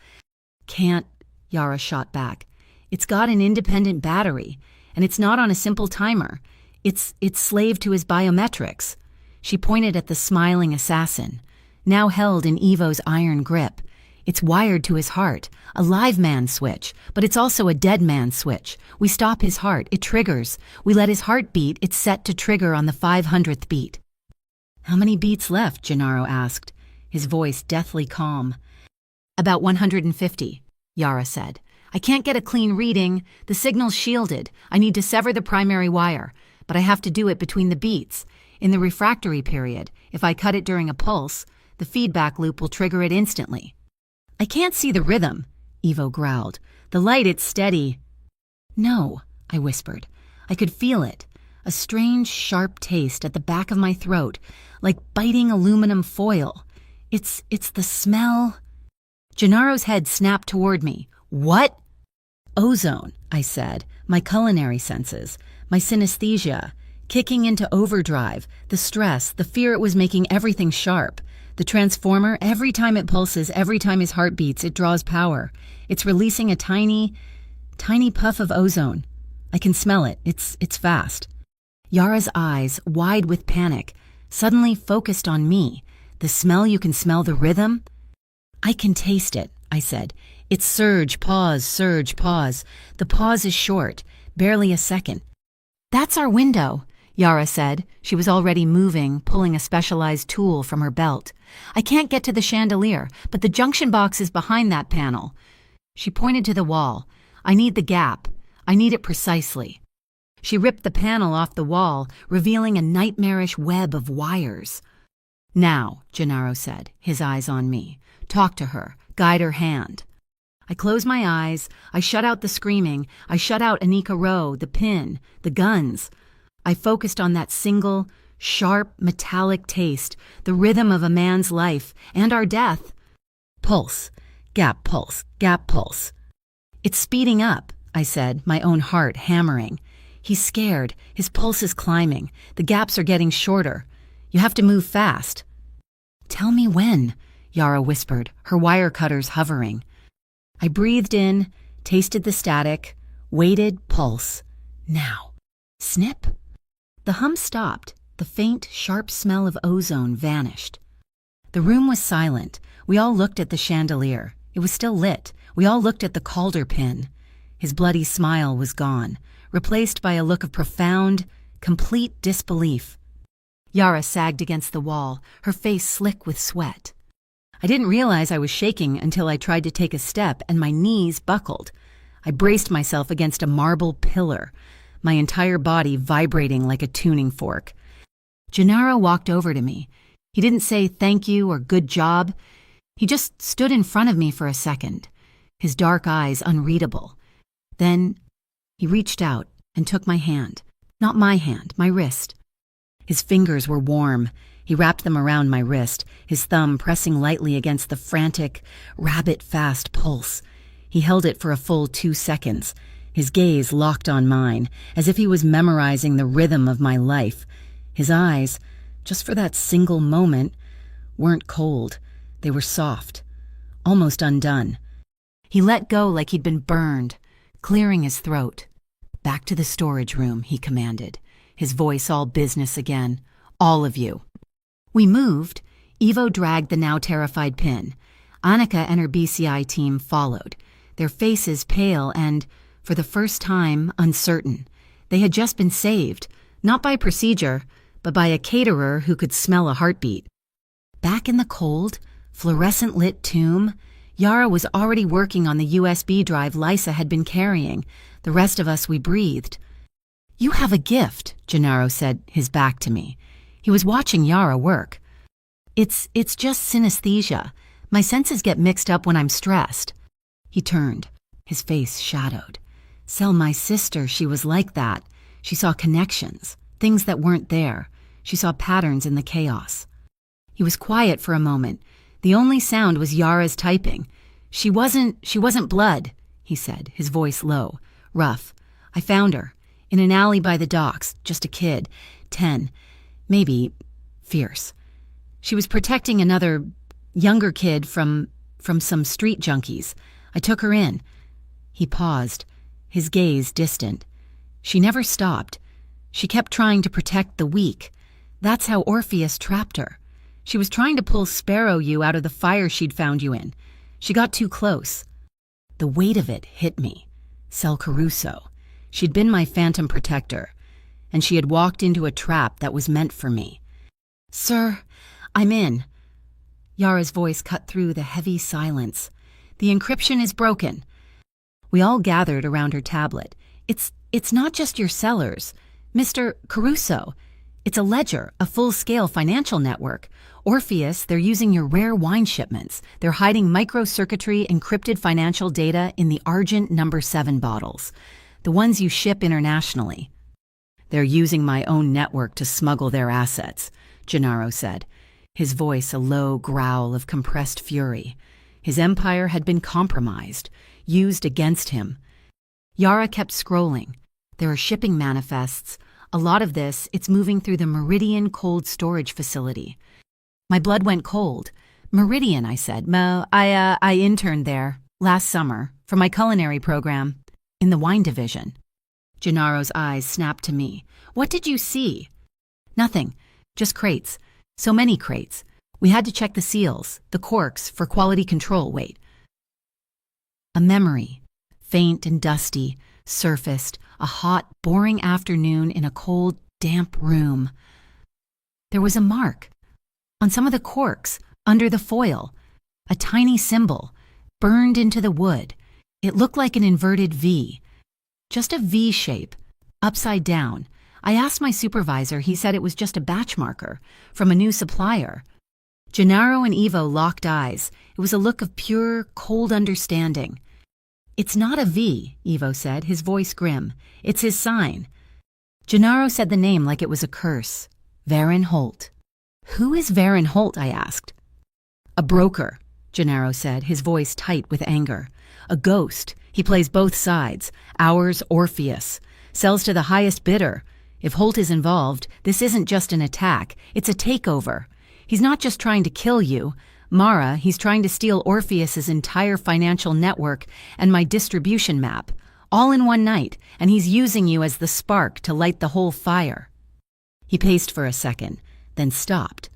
"Can't," Yara shot back. "It's got an independent battery, and it's not on a simple timer. It's slave to his biometrics." She pointed at the smiling assassin, now held in Ivo's iron grip. "It's wired to his heart, a live man switch, but it's also a dead man switch. We stop his heart, it triggers. We let his heart beat, it's set to trigger on the 500th beat." "How many beats left?" Gennaro asked, his voice deathly calm. "About 150, Yara said. "I can't get a clean reading. The signal's shielded. I need to sever the primary wire, but I have to do it between the beats. In the refractory period, if I cut it during a pulse, the feedback loop will trigger it instantly." "I can't see the rhythm," Ivo growled. "The light, it's steady." "No," I whispered. I could feel it, a strange, sharp taste at the back of my throat, like biting aluminum foil. It's the smell." Gennaro's head snapped toward me. "What?" "Ozone," I said, my culinary senses, my synesthesia, kicking into overdrive, the stress, the fear it was making everything sharp. The transformer, every time it pulses, every time his heart beats, it draws power. It's releasing a tiny, tiny puff of ozone. I can smell it. It's fast. Yara's eyes, wide with panic, suddenly focused on me. "The smell, you can smell the rhythm?" "I can taste it," I said. "It's surge, pause. The pause is short, barely a second." "That's our window," Yara said. She was already moving, pulling a specialized tool from her belt. "I can't get to the chandelier, but the junction box is behind that panel." She pointed to the wall. "I need the gap. I need it precisely." She ripped the panel off the wall, revealing a nightmarish web of wires. "Now," Gennaro said, his eyes on me. "Talk to her. Guide her hand." I closed my eyes. I shut out the screaming. I shut out Annika Rowe, the pin, the guns. I focused on that single, sharp, metallic taste, the rhythm of a man's life and our death. Pulse, gap pulse, gap pulse. "It's speeding up," I said, my own heart hammering. "He's scared. His pulse is climbing. The gaps are getting shorter. You have to move fast." "Tell me when," Yara whispered, her wire cutters hovering. I breathed in, tasted the static, waited, pulse. Now. Snip. The hum stopped. The faint, sharp smell of ozone vanished. The room was silent. We all looked at the chandelier. It was still lit. We all looked at the Calder pin. His bloody smile was gone, replaced by a look of profound, complete disbelief. Yara sagged against the wall, her face slick with sweat. I didn't realize I was shaking until I tried to take a step and my knees buckled. I braced myself against a marble pillar, my entire body vibrating like a tuning fork. Gennaro walked over to me. He didn't say thank you or good job. He just stood in front of me for a second, his dark eyes unreadable. Then he reached out and took my hand. Not my hand, my wrist. His fingers were warm. He wrapped them around my wrist, his thumb pressing lightly against the frantic, rabbit-fast pulse. He held it for a full 2 seconds, his gaze locked on mine, as if he was memorizing the rhythm of my life. His eyes, just for that single moment, weren't cold. They were soft, almost undone. He let go like he'd been burned, clearing his throat. "Back to the storage room," he commanded, his voice all business again. "All of you." We moved. Ivo dragged the now terrified pin. Annika and her BCI team followed, their faces pale and, for the first time, uncertain. They had just been saved, not by procedure, but by a caterer who could smell a heartbeat. Back in the cold, fluorescent-lit tomb, Yara was already working on the USB drive Lysa had been carrying. The rest of us, we breathed. "You have a gift," Gennaro said, his back to me. He was watching Yara work. It's just synesthesia. My senses get mixed up when I'm stressed." He turned, his face shadowed. "Sell my sister, she was like that. She saw connections, things that weren't there. She saw patterns in the chaos." He was quiet for a moment. The only sound was Yara's typing. She wasn't blood," he said, his voice low, rough. "I found her, in an alley by the docks, just a kid, 10, maybe fierce. She was protecting another, younger kid from some street junkies. I took her in." He paused, his gaze distant. "She never stopped. She kept trying to protect the weak. That's how Orpheus trapped her. She was trying to pull Sparrow you out of the fire she'd found you in. She got too close." The weight of it hit me. Cel Caruso. She'd been my phantom protector, and she had walked into a trap that was meant for me. "Sir, I'm in." Yara's voice cut through the heavy silence. "The encryption is broken." We all gathered around her tablet. It's not just your sellers. Mr. Caruso. It's a ledger, a full-scale financial network. Orpheus, they're using your rare wine shipments. They're hiding microcircuitry encrypted financial data in the Argent No. 7 bottles, the ones you ship internationally. "They're using my own network to smuggle their assets," Gennaro said, his voice a low growl of compressed fury. His empire had been compromised, used against him. Yara kept scrolling. There are shipping manifests. A lot of this, it's moving through the Meridian cold storage facility. My blood went cold. "Meridian," I said. I interned there last summer for my culinary program in the wine division." Gennaro's eyes snapped to me. "What did you see?" "Nothing. Just crates. So many crates. We had to check the seals, the corks, for quality control. Wait." A memory, faint and dusty, surfaced, a hot, boring afternoon in a cold, damp room. There was a mark on some of the corks, under the foil, a tiny symbol, burned into the wood. It looked like an inverted V. Just a V shape, upside down. I asked my supervisor, he said it was just a batch marker from a new supplier. Gennaro and Ivo locked eyes. It was a look of pure, cold understanding. "It's not a V," Ivo said, his voice grim. "It's his sign." Gennaro said the name like it was a curse. Varen Holt. "Who is Varen Holt?" I asked. "A broker," Gennaro said, his voice tight with anger. "A ghost. He plays both sides. Ours, Orpheus. Sells to the highest bidder. If Holt is involved, this isn't just an attack. It's a takeover. He's not just trying to kill you. Mara, he's trying to steal Orpheus's entire financial network and my distribution map, all in one night, and he's using you as the spark to light the whole fire." He paced for a second, then stopped.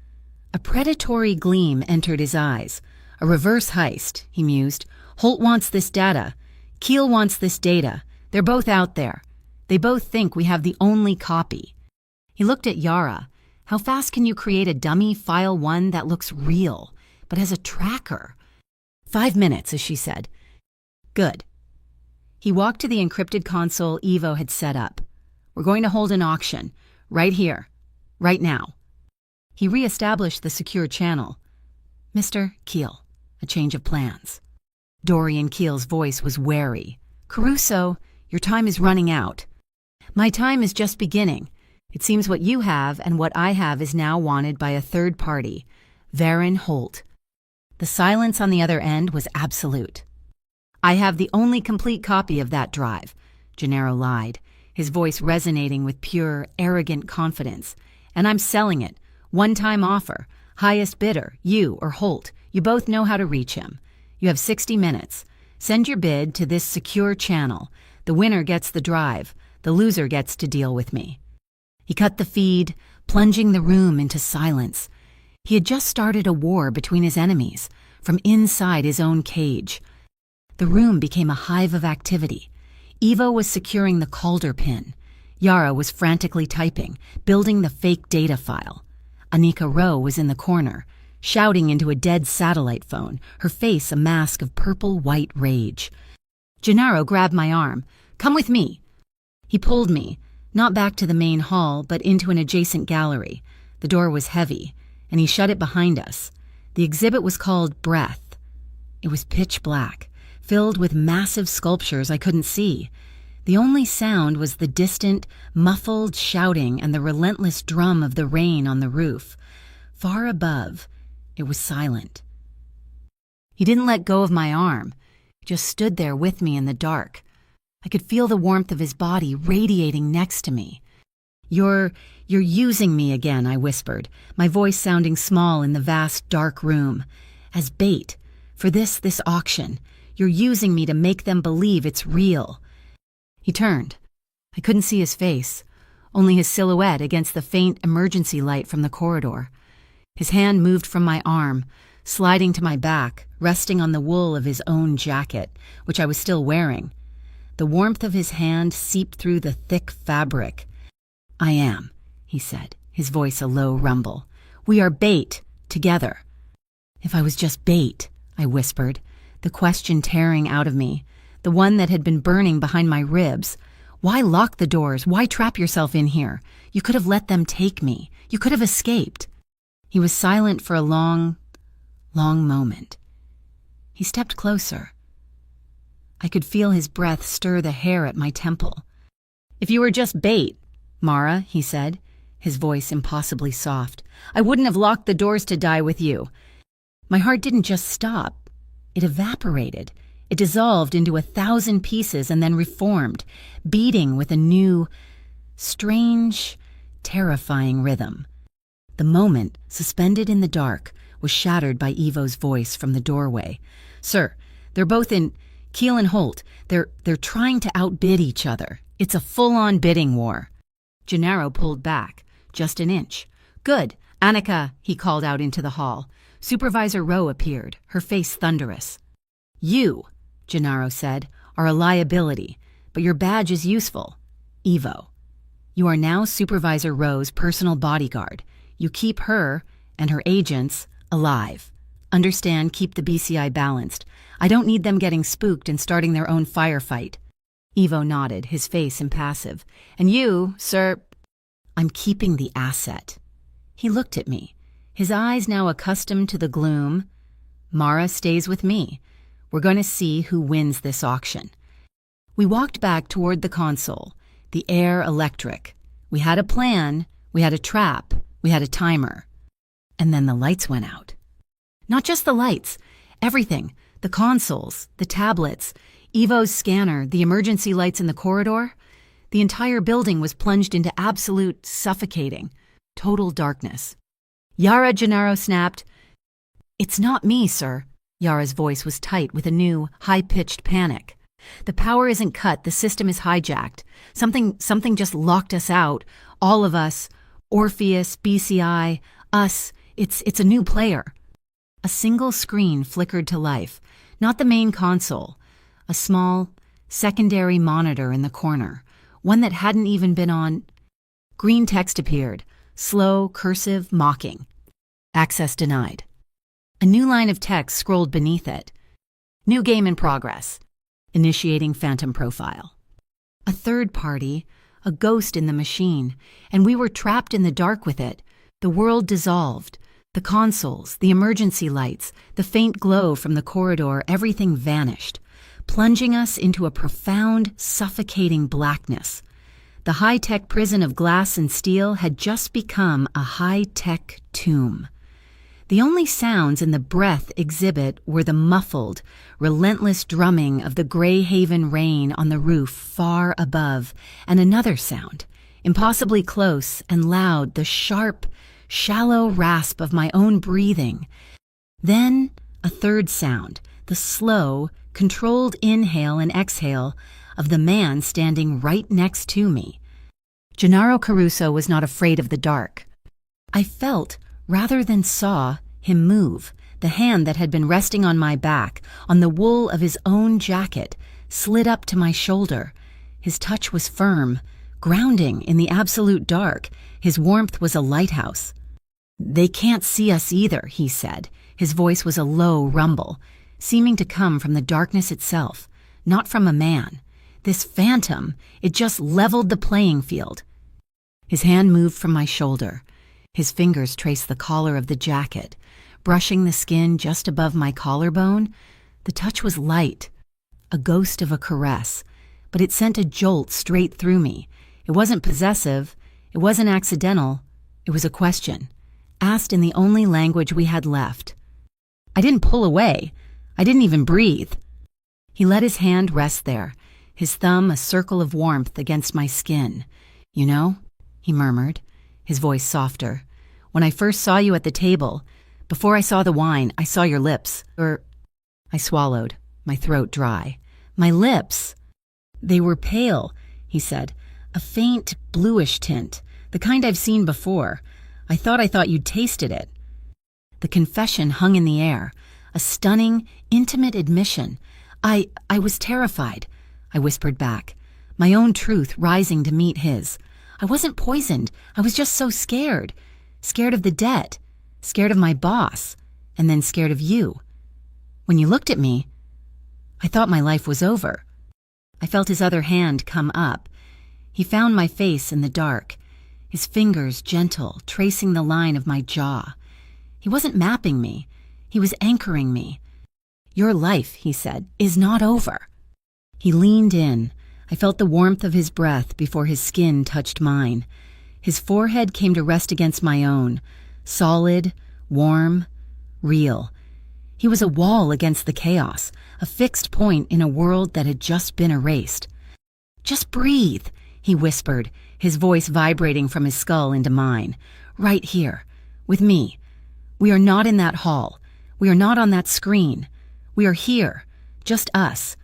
A predatory gleam entered his eyes. "A reverse heist," he mused. "Holt wants this data. Keel wants this data. They're both out there. They both think we have the only copy." He looked at Yara. "How fast can you create a dummy File 1 that looks real, but as a tracker?" 5 minutes, as she said. "Good." He walked to the encrypted console Ivo had set up. "We're going to hold an auction. Right here. Right now." He re-established the secure channel. "Mr. Keel, a change of plans." Dorian Keel's voice was wary. "Caruso, your time is running out." "My time is just beginning. It seems what you have and what I have is now wanted by a third party, Varen Holt." The silence on the other end was absolute. "I have the only complete copy of that drive," Gennaro lied, his voice resonating with pure, arrogant confidence. "And I'm selling it. One-time offer. Highest bidder, you or Holt. You both know how to reach him. You have 60 minutes. Send your bid to this secure channel. The winner gets the drive. The loser gets to deal with me." He cut the feed, plunging the room into silence. He had just started a war between his enemies, from inside his own cage. The room became a hive of activity. Ivo was securing the Calder pin. Yara was frantically typing, building the fake data file. Anika Rowe was in the corner. shouting into a dead satellite phone, her face a mask of purple-white rage. Gennaro grabbed my arm. "Come with me." He pulled me, not back to the main hall, but into an adjacent gallery. The door was heavy, and he shut it behind us. The exhibit was called Breath. It was pitch black, filled with massive sculptures I couldn't see. The only sound was the distant, muffled shouting and the relentless drum of the rain on the roof. Far above, it was silent. He didn't let go of my arm. He just stood there with me in the dark. I could feel the warmth of his body radiating next to me. You're using me again," I whispered, my voice sounding small in the vast, dark room. "As bait. For this auction. You're using me to make them believe it's real." He turned. I couldn't see his face, only his silhouette against the faint emergency light from the corridor. His hand moved from my arm, sliding to my back, resting on the wool of his own jacket, which I was still wearing. The warmth of his hand seeped through the thick fabric. "I am," he said, his voice a low rumble. "We are bait, together." If I was just bait, I whispered, the question tearing out of me, the one that had been burning behind my ribs. Why lock the doors? Why trap yourself in here? You could have let them take me. You could have escaped. He was silent for a long, long moment. He stepped closer. I could feel his breath stir the hair at my temple. "If you were just bait, Mara," he said, his voice impossibly soft, "I wouldn't have locked the doors to die with you." My heart didn't just stop. It evaporated. It dissolved into 1,000 pieces and then reformed, beating with a new, strange, terrifying rhythm. The moment, suspended in the dark, was shattered by Ivo's voice from the doorway. "Sir, they're both in Keel and Holt. They're trying to outbid each other. It's a full-on bidding war." Gennaro pulled back, just an inch. "Good. Annika," he called out into the hall. Supervisor Rowe appeared, her face thunderous. "You," Gennaro said, "are a liability, but your badge is useful. Ivo. You are now Supervisor Rowe's personal bodyguard. You keep her, and her agents, alive. Understand, keep the BCI balanced. I don't need them getting spooked and starting their own firefight." Ivo nodded, his face impassive. "And you, sir?" "I'm keeping the asset." He looked at me, his eyes now accustomed to the gloom. "Mara stays with me. We're going to see who wins this auction." We walked back toward the console, the air electric. We had a plan, we had a trap, we had a timer. And then the lights went out. Not just the lights, everything. The consoles, the tablets, Ivo's scanner, the emergency lights in the corridor. The entire building was plunged into absolute, suffocating, total darkness. "Yara," Gennaro snapped. "It's not me, sir." Yara's voice was tight with a new, high-pitched panic. "The power isn't cut, the system is hijacked. Something just locked us out. All of us. Orpheus, BCI, us. It's a new player." A single screen flickered to life, not the main console. A small, secondary monitor in the corner, one that hadn't even been on. Green text appeared, slow, cursive, mocking. "Access denied." A new line of text scrolled beneath it. "New game in progress. Initiating phantom profile." A third party, a ghost in the machine, and we were trapped in the dark with it. The world dissolved. The consoles, the emergency lights, the faint glow from the corridor, everything vanished, plunging us into a profound, suffocating blackness. The high-tech prison of glass and steel had just become a high-tech tomb. The only sounds in the Breath exhibit were the muffled, relentless drumming of the Greyhaven rain on the roof far above, and another sound, impossibly close and loud, the sharp, shallow rasp of my own breathing. Then a third sound, the slow, controlled inhale and exhale of the man standing right next to me. Gennaro Caruso was not afraid of the dark. I felt, rather than saw, him move. The hand that had been resting on my back, on the wool of his own jacket, slid up to my shoulder. His touch was firm, grounding in the absolute dark. His warmth was a lighthouse. "They can't see us either," he said. His voice was a low rumble, seeming to come from the darkness itself, not from a man. This phantom, it just leveled the playing field. His hand moved from my shoulder. His fingers traced the collar of the jacket, brushing the skin just above my collarbone. The touch was light, a ghost of a caress, but it sent a jolt straight through me. It wasn't possessive, it wasn't accidental, it was a question, asked in the only language we had left. I didn't pull away. I didn't even breathe. He let his hand rest there, his thumb a circle of warmth against my skin. "You know," he murmured, his voice softer, "when I first saw you at the table, before I saw the wine, I saw your lips." I swallowed, my throat dry. "My lips." "They were pale," he said, "a faint bluish tint, the kind I've seen before. I thought you'd tasted it." The confession hung in the air, a stunning, intimate admission. I was terrified," I whispered back, my own truth rising to meet his. "I wasn't poisoned. I was just so scared. Scared of the debt, scared of my boss, and then scared of you. When you looked at me, I thought my life was over." I felt his other hand come up. He found my face in the dark, his fingers gentle, tracing the line of my jaw. He wasn't mapping me. He was anchoring me. "Your life," he said, "is not over." He leaned in. I felt the warmth of his breath before his skin touched mine. His forehead came to rest against my own, solid, warm, real. He was a wall against the chaos, a fixed point in a world that had just been erased. "Just breathe," he whispered, his voice vibrating from his skull into mine. "Right here, with me. We are not in that hall. We are not on that screen. We are here, just us."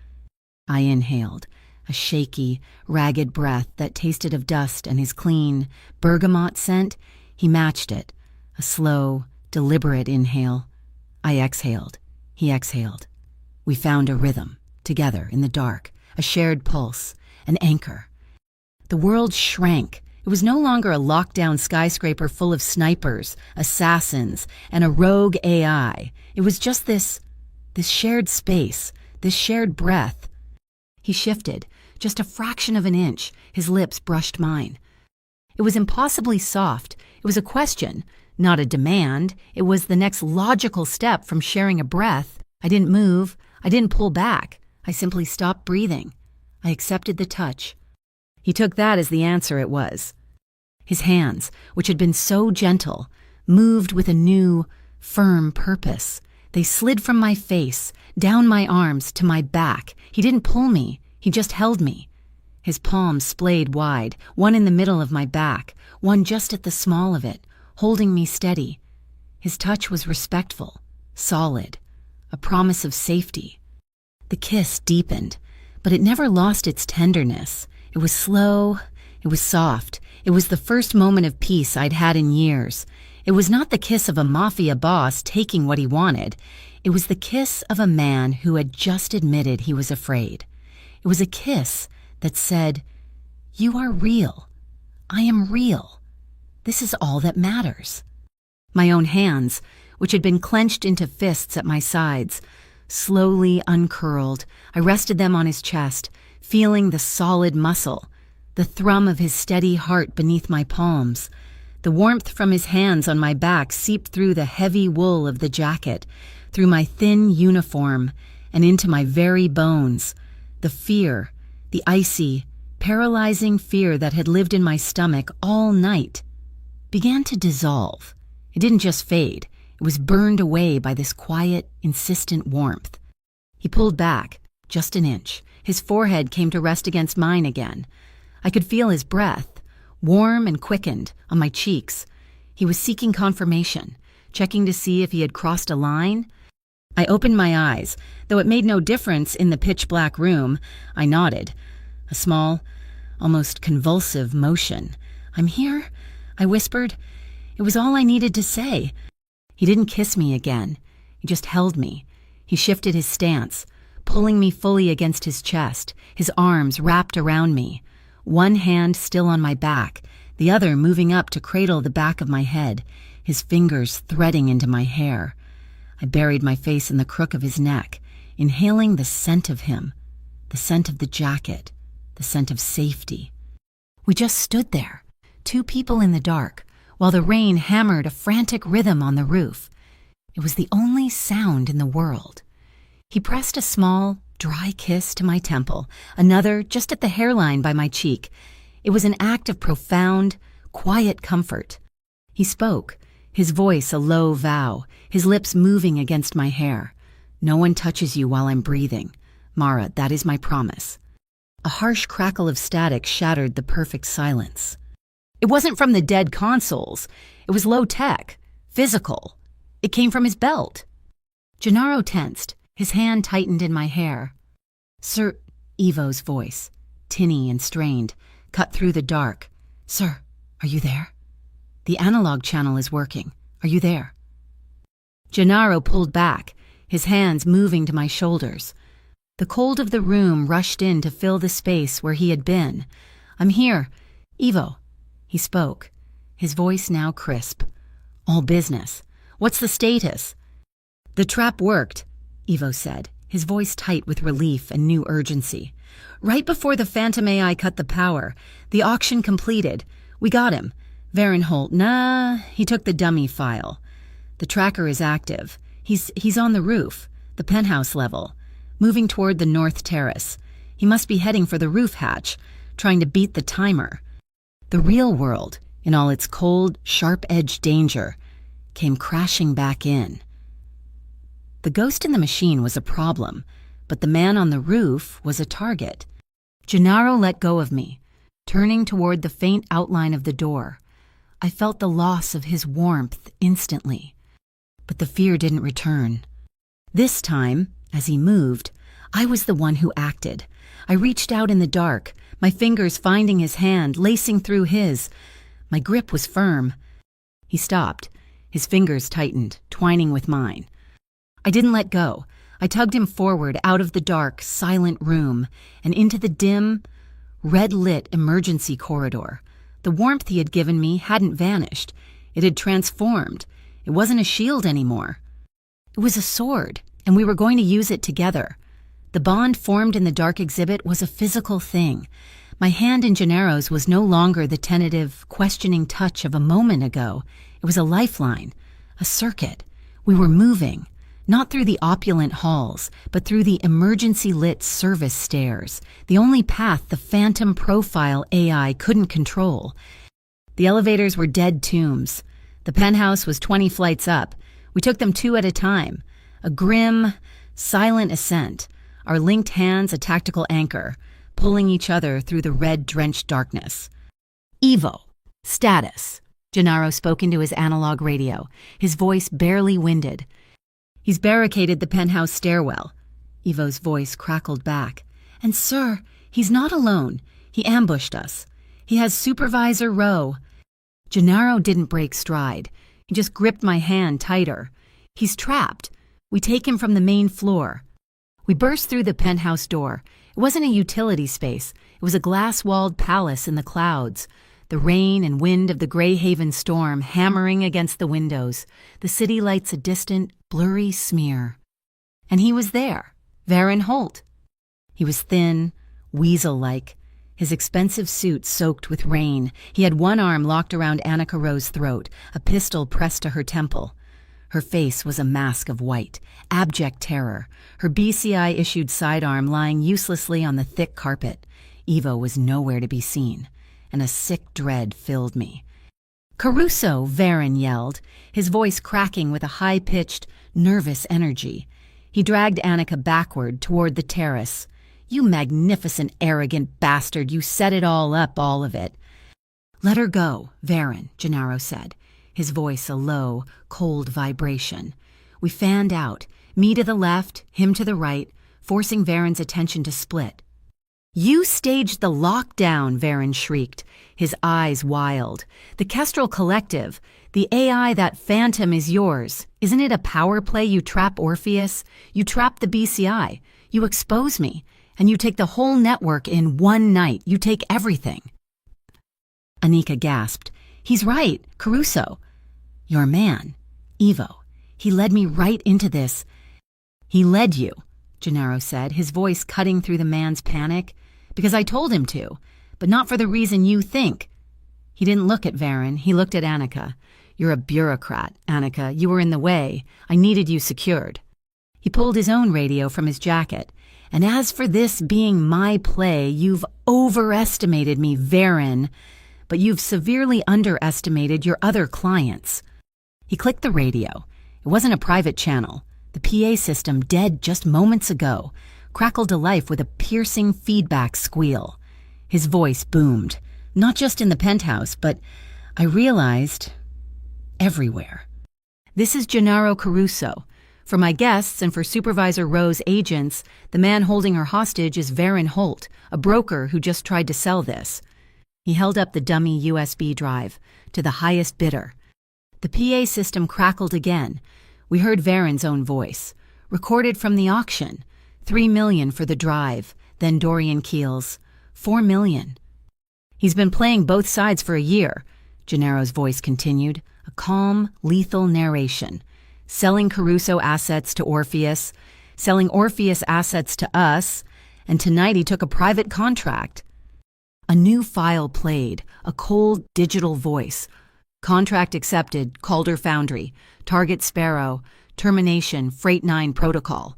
I inhaled, a shaky, ragged breath that tasted of dust, and his clean, bergamot scent, he matched it, a slow, deliberate inhale. I exhaled. He exhaled. We found a rhythm, together in the dark, a shared pulse, an anchor. The world shrank. It was no longer a lockdown skyscraper full of snipers, assassins, and a rogue AI. It was just this shared space, this shared breath. He shifted, just a fraction of an inch. His lips brushed mine. It was impossibly soft. It was a question, not a demand. It was the next logical step from sharing a breath. I didn't move. I didn't pull back. I simply stopped breathing. I accepted the touch. He took that as the answer it was. His hands, which had been so gentle, moved with a new, firm purpose. They slid from my face, down my arms, to my back. He didn't pull me. He just held me. His palms splayed wide, one in the middle of my back, one just at the small of it, holding me steady. His touch was respectful, solid, a promise of safety. The kiss deepened, but it never lost its tenderness. It was slow, it was soft. It was the first moment of peace I'd had in years. It was not the kiss of a Mafia boss taking what he wanted. It was the kiss of a man who had just admitted he was afraid. It was a kiss that said, "You are real. I am real. This is all that matters." My own hands, which had been clenched into fists at my sides, slowly uncurled. I rested them on his chest, feeling the solid muscle, the thrum of his steady heart beneath my palms. The warmth from his hands on my back seeped through the heavy wool of the jacket, through my thin uniform, and into my very bones. The fear, the icy, paralyzing fear that had lived in my stomach all night, began to dissolve. It didn't just fade. It was burned away by this quiet, insistent warmth. He pulled back, just an inch. His forehead came to rest against mine again. I could feel his breath, warm and quickened, on my cheeks. He was seeking confirmation, checking to see if he had crossed a line. I opened my eyes. Though it made no difference in the pitch-black room, I nodded. A small, almost convulsive motion. "I'm here," I whispered. It was all I needed to say. He didn't kiss me again. He just held me. He shifted his stance, pulling me fully against his chest, his arms wrapped around me, one hand still on my back, the other moving up to cradle the back of my head. his fingers threading into my hair. I buried my face in the crook of his neck, inhaling the scent of him, the scent of the jacket, the scent of safety. We just stood there, two people in the dark, while the rain hammered a frantic rhythm on the roof. It was the only sound in the world. He pressed a small, dry kiss to my temple, another just at the hairline by my cheek. It was an act of profound, quiet comfort. He spoke, his voice a low vow, his lips moving against my hair. "No one touches you while I'm breathing. Mara, that is my promise." A harsh crackle of static shattered the perfect silence. It wasn't from the dead consoles. It was low-tech, physical. It came from his belt. Gennaro tensed. His hand tightened in my hair. "Sir," Ivo's voice, tinny and strained, cut through the dark. "Sir, are you there? The analog channel is working. Are you there?" Gennaro pulled back, his hands moving to my shoulders. The cold of the room rushed in to fill the space where he had been. "I'm here. Ivo." He spoke, his voice now crisp. "All business. What's the status?" "The trap worked," Ivo said, his voice tight with relief and new urgency. "Right before the Phantom AI cut the power, the auction completed. We got him. Varenholt, nah, he took the dummy file. The tracker is active. He's on the roof, the penthouse level, moving toward the north terrace. He must be heading for the roof hatch, trying to beat the timer." The real world, in all its cold, sharp-edged danger, came crashing back in. The ghost in the machine was a problem, but the man on the roof was a target. Gennaro let go of me, turning toward the faint outline of the door. I felt the loss of his warmth instantly, but the fear didn't return. This time, as he moved, I was the one who acted. I reached out in the dark, my fingers finding his hand, lacing through his. My grip was firm. He stopped. His fingers tightened, twining with mine. I didn't let go. I tugged him forward out of the dark, silent room and into the dim, red-lit emergency corridor. The warmth he had given me hadn't vanished. It had transformed. It wasn't a shield anymore. It was a sword, and we were going to use it together. The bond formed in the dark exhibit was a physical thing. My hand in Gennaro's was no longer the tentative, questioning touch of a moment ago. It was a lifeline, a circuit. We were moving, not through the opulent halls, but through the emergency-lit service stairs, the only path the phantom profile AI couldn't control. The elevators were dead tombs. The penthouse was 20 flights up. We took them 2 at a time. A grim, silent ascent, our linked hands a tactical anchor, pulling each other through the red-drenched darkness. "Ivo, status," Gennaro spoke into his analog radio, his voice barely winded. "He's barricaded the penthouse stairwell." Ivo's voice crackled back. "And sir, he's not alone. He ambushed us. He has Supervisor Rowe." Gennaro didn't break stride. He just gripped my hand tighter. "He's trapped. We take him from the main floor." We burst through the penthouse door. It wasn't a utility space. It was a glass-walled palace in the clouds. The rain and wind of the Greyhaven storm hammering against the windows. The city lights a distant, blurry smear. And he was there, Varenholt. He was thin, weasel-like, his expensive suit soaked with rain. He had one arm locked around Annika Rowe's throat, a pistol pressed to her temple. Her face was a mask of white, abject terror, her BCI-issued sidearm lying uselessly on the thick carpet. Ivo was nowhere to be seen, and a sick dread filled me. "Caruso!" Varen yelled, his voice cracking with a high-pitched, nervous energy. He dragged Annika backward toward the terrace. "You magnificent, arrogant bastard, you set it all up, all of it." "Let her go, Varen," Gennaro said, his voice a low, cold vibration. We fanned out, me to the left, him to the right, forcing Varen's attention to split. "You staged the lockdown," Varen shrieked, his eyes wild. "The Kestrel Collective, the AI that phantom is yours. Isn't it a power play? You trap Orpheus, you trap the BCI, you expose me, and you take the whole network in one night. You take everything." Annika gasped. "He's right, Caruso." Your man, Ivo. He led me right into this. He led you, Gennaro said, his voice cutting through the man's panic. Because I told him to, but not for the reason you think. He didn't look at Varen, he looked at Annika. You're a bureaucrat, Annika. You were in the way. I needed you secured. He pulled his own radio from his jacket. And as for this being my play, you've overestimated me, Varen, but you've severely underestimated your other clients. He clicked the radio. It wasn't a private channel. The PA system, dead just moments ago, crackled to life with a piercing feedback squeal. His voice boomed, not just in the penthouse, but I realized everywhere. This is Gennaro Caruso. For my guests and for Supervisor Rowe's agents, the man holding her hostage is Varen Holt, a broker who just tried to sell this. He held up the dummy USB drive to the highest bidder. The PA system crackled again. We heard Varen's own voice, recorded from the auction. $3 million for the drive, then Dorian Keel's $4 million. He's been playing both sides for a year, Gennaro's voice continued, a calm, lethal narration. Selling Caruso assets to Orpheus, selling Orpheus assets to us, and tonight he took a private contract. A new file played, a cold digital voice. Contract accepted, Calder Foundry, Target Sparrow, termination, Freight 9 protocol.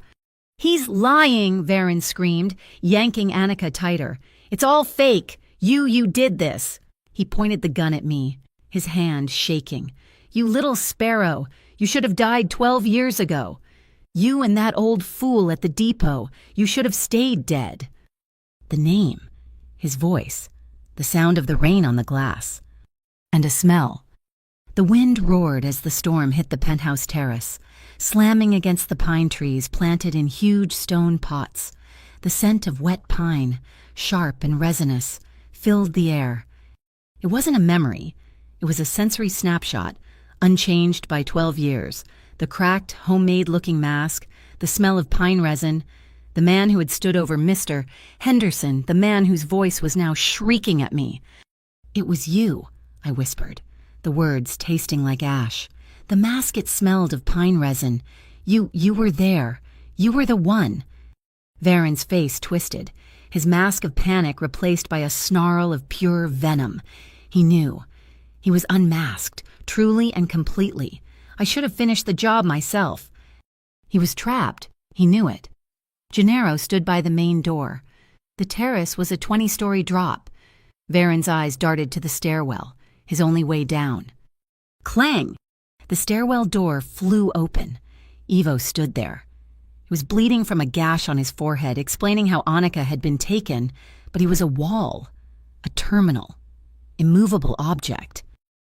He's lying, Varen screamed, yanking Annika tighter. It's all fake. You did this. He pointed the gun at me, his hand shaking. You little sparrow. You should have died 12 years ago. You and that old fool at the depot. You should have stayed dead. The name, his voice, the sound of the rain on the glass. And a smell. The wind roared as the storm hit the penthouse terrace, slamming against the pine trees planted in huge stone pots. The scent of wet pine, sharp and resinous, filled the air. It wasn't a memory. It was a sensory snapshot, unchanged by 12 years. The cracked, homemade-looking mask, the smell of pine resin, the man who had stood over Mr. Henderson, the man whose voice was now shrieking at me. It was you, I whispered, the words tasting like ash. The mask, it smelled of pine resin. You were there. You were the one. Varen's face twisted, his mask of panic replaced by a snarl of pure venom. He knew. He was unmasked, truly and completely. I should have finished the job myself. He was trapped. He knew it. Gennaro stood by the main door. The terrace was a 20-story drop. Varen's eyes darted to the stairwell, his only way down. Clang! The stairwell door flew open. Ivo stood there. He was bleeding from a gash on his forehead, explaining how Annika had been taken, but he was a wall, a terminal, immovable object.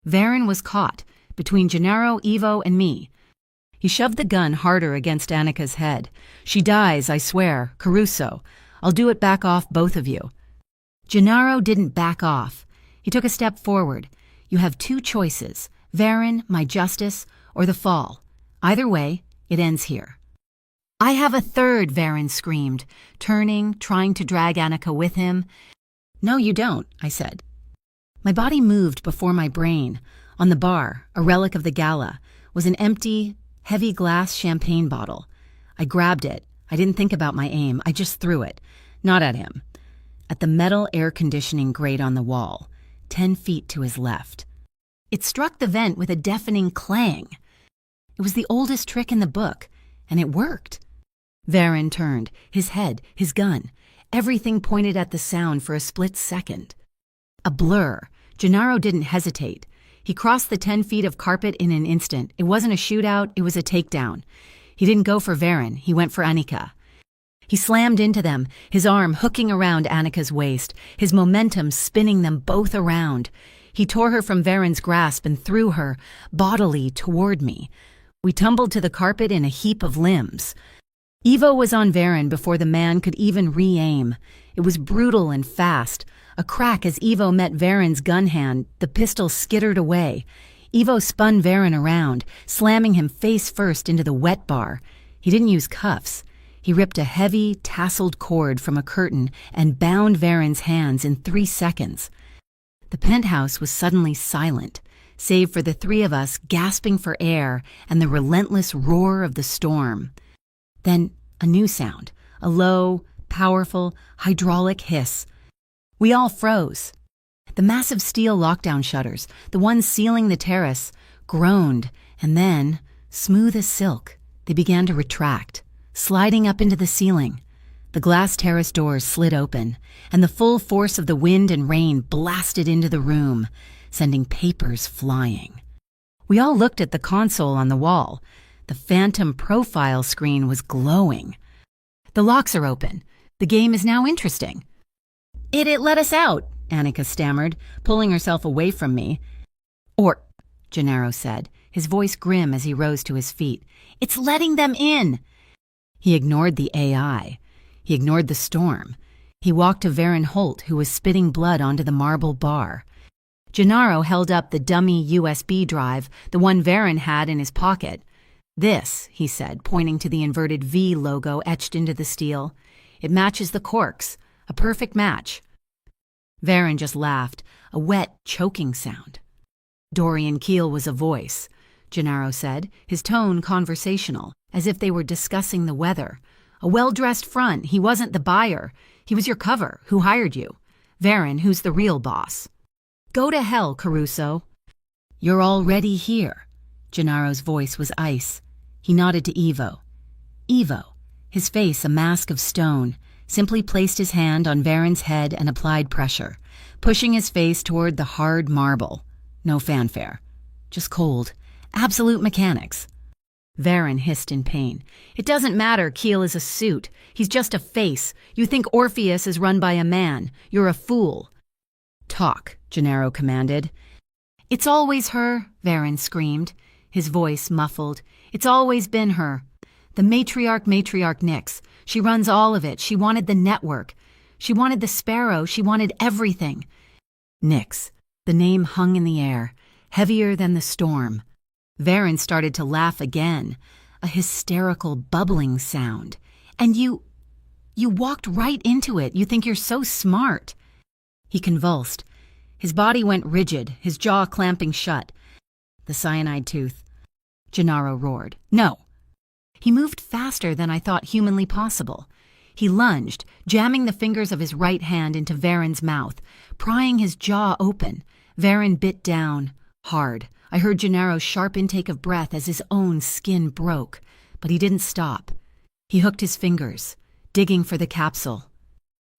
Varen was caught, between Gennaro, Ivo, and me. He shoved the gun harder against Annika's head. She dies, I swear. Caruso. I'll do it, back off, both of you. Gennaro didn't back off. He took a step forward. You have two choices. Varen, my justice, or the fall. Either way, it ends here. I have a third, Varen screamed, turning, trying to drag Annika with him. No, you don't, I said. My body moved before my brain. On the bar, a relic of the gala, was an empty, heavy glass champagne bottle. I grabbed it. I didn't think about my aim. I just threw it. Not at him. At the metal air conditioning grate on the wall, 10 feet to his left. It struck the vent with a deafening clang. It was the oldest trick in the book, and it worked. Varen turned, his head, his gun. Everything pointed at the sound for a split second. A blur. Gennaro didn't hesitate. He crossed the 10 feet of carpet in an instant. It wasn't a shootout, it was a takedown. He didn't go for Varen, he went for Annika. He slammed into them, his arm hooking around Annika's waist, his momentum spinning them both around. He tore her from Varen's grasp and threw her, bodily, toward me. We tumbled to the carpet in a heap of limbs. Ivo was on Varen before the man could even re-aim. It was brutal and fast. A crack as Ivo met Varen's gun hand, the pistol skittered away. Ivo spun Varen around, slamming him face first into the wet bar. He didn't use cuffs. He ripped a heavy, tasseled cord from a curtain and bound Varen's hands in 3 seconds. The penthouse was suddenly silent, save for the three of us gasping for air and the relentless roar of the storm. Then a new sound, a low, powerful, hydraulic hiss. We all froze. The massive steel lockdown shutters, the ones sealing the terrace, groaned, and then, smooth as silk, they began to retract, sliding up into the ceiling. The glass terrace doors slid open, and the full force of the wind and rain blasted into the room, sending papers flying. We all looked at the console on the wall. The phantom profile screen was glowing. "The locks are open. The game is now interesting." It let us out," Annika stammered, pulling herself away from me. "Or," Gennaro said, his voice grim as he rose to his feet, "it's letting them in." He ignored the AI. He ignored the storm. He walked to Varen Holt, who was spitting blood onto the marble bar. Gennaro held up the dummy USB drive, the one Varen had in his pocket. "This," he said, pointing to the inverted V logo etched into the steel. "It matches the corks. A perfect match." Varen just laughed, a wet, choking sound. "Dorian Keel was a voice," Gennaro said, his tone conversational, as if they were discussing the weather. "A well-dressed front. He wasn't the buyer. He was your cover. Who hired you? Varen, who's the real boss." "Go to hell, Caruso." "You're already here." Gennaro's voice was ice. He nodded to Ivo. Ivo, his face a mask of stone, simply placed his hand on Varen's head and applied pressure, pushing his face toward the hard marble. No fanfare. Just cold. Absolute mechanics. Varen hissed in pain. "It doesn't matter, Keel is a suit. He's just a face. You think Orpheus is run by a man. You're a fool." "Talk," Gennaro commanded. "It's always her," Varen screamed, his voice muffled. "It's always been her. The matriarch Nyx. She runs all of it. She wanted the network. She wanted the sparrow. She wanted everything." Nyx. The name hung in the air, heavier than the storm. Varen started to laugh again, a hysterical bubbling sound. "And you walked right into it. You think you're so smart." He convulsed. His body went rigid, his jaw clamping shut. "The cyanide tooth," Gennaro roared. "No." He moved faster than I thought humanly possible. He lunged, jamming the fingers of his right hand into Varen's mouth, prying his jaw open. Varen bit down, hard. I heard Gennaro's sharp intake of breath as his own skin broke, but he didn't stop. He hooked his fingers, digging for the capsule.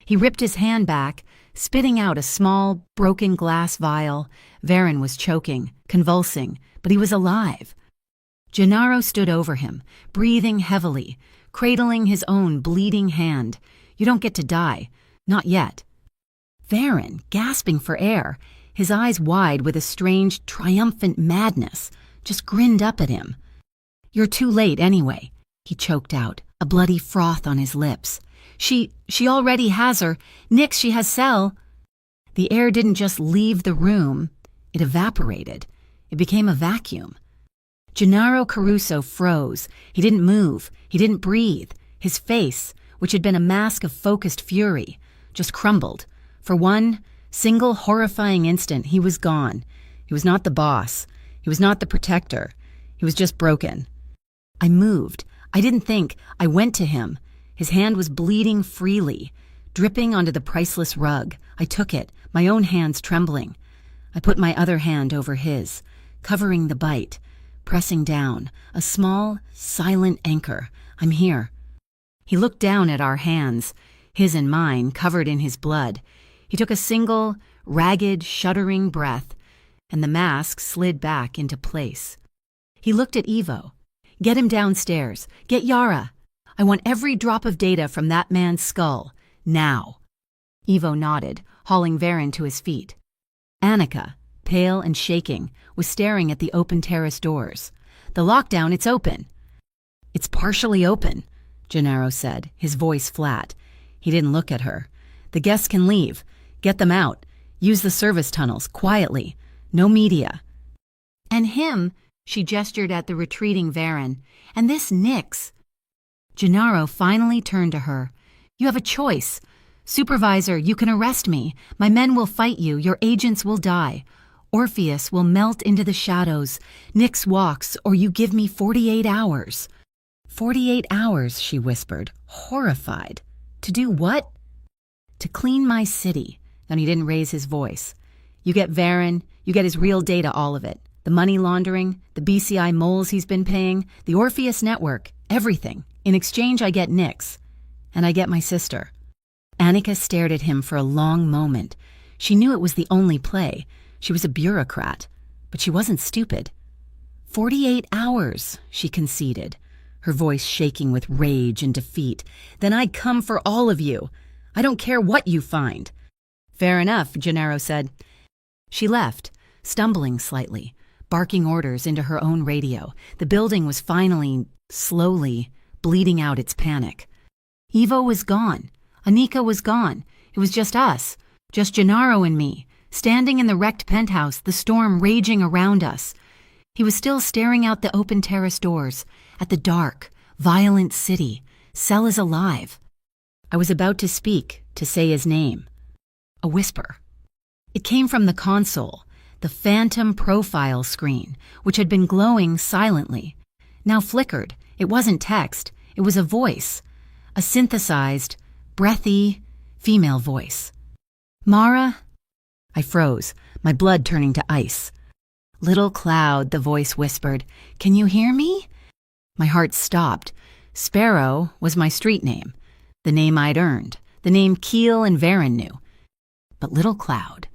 He ripped his hand back, spitting out a small, broken glass vial. Varen was choking, convulsing, but he was alive. Gennaro stood over him, breathing heavily, cradling his own bleeding hand. "You don't get to die. Not yet." Varen, gasping for air, his eyes wide with a strange, triumphant madness, just grinned up at him. "You're too late anyway," he choked out, a bloody froth on his lips. She already has her. Nyx, she has Cell." The air didn't just leave the room. It evaporated. It became a vacuum. Gennaro Caruso froze. He didn't move. He didn't breathe. His face, which had been a mask of focused fury, just crumbled. For one single horrifying instant, he was gone. He was not the boss. He was not the protector. He was just broken. I moved. I didn't think. I went to him. His hand was bleeding freely, dripping onto the priceless rug. I took it, my own hands trembling. I put my other hand over his, covering the bite, pressing down, a small, silent anchor. "I'm here." He looked down at our hands, his and mine covered in his blood. He took a single, ragged, shuddering breath, and the mask slid back into place. He looked at Ivo. "Get him downstairs. Get Yara. I want every drop of data from that man's skull. Now." Ivo nodded, hauling Varen to his feet. Annika, pale and shaking, was staring at the open terrace doors. "The lockdown, it's open." "It's partially open," Gennaro said, his voice flat. He didn't look at her. "The guests can leave. Get them out. Use the service tunnels, quietly. No media." "And him," she gestured at the retreating Varen, "and this Nyx." Gennaro finally turned to her. "You have a choice. Supervisor, you can arrest me. My men will fight you. Your agents will die. Orpheus will melt into the shadows. Nyx walks, or you give me 48 hours. 48 hours, she whispered, horrified. To do what? To clean my city. Then he didn't raise his voice. You get Varen, you get his real data, all of it. The money laundering, the BCI moles he's been paying, the Orpheus network, everything. In exchange, I get Nyx. And I get my sister. Annika stared at him for a long moment. She knew it was the only play. She was a bureaucrat, but she wasn't stupid. 48 hours, she conceded, her voice shaking with rage and defeat. Then I'd come for all of you. I don't care what you find. Fair enough, Gennaro said. She left, stumbling slightly, barking orders into her own radio. The building was finally, slowly, bleeding out its panic. Ivo was gone. Annika was gone. It was just us, just Gennaro and me, standing in the wrecked penthouse, the storm raging around us. He was still staring out the open terrace doors, at the dark, violent city. Cell is alive. I was about to speak, to say his name. A whisper. It came from the console, the phantom profile screen, which had been glowing silently. Now flickered. It wasn't text. It was a voice. A synthesized, breathy, female voice. Mara? I froze, my blood turning to ice. Little Cloud, the voice whispered. Can you hear me? My heart stopped. Sparrow was my street name, the name I'd earned, the name Keel and Varen knew. But Little Cloud,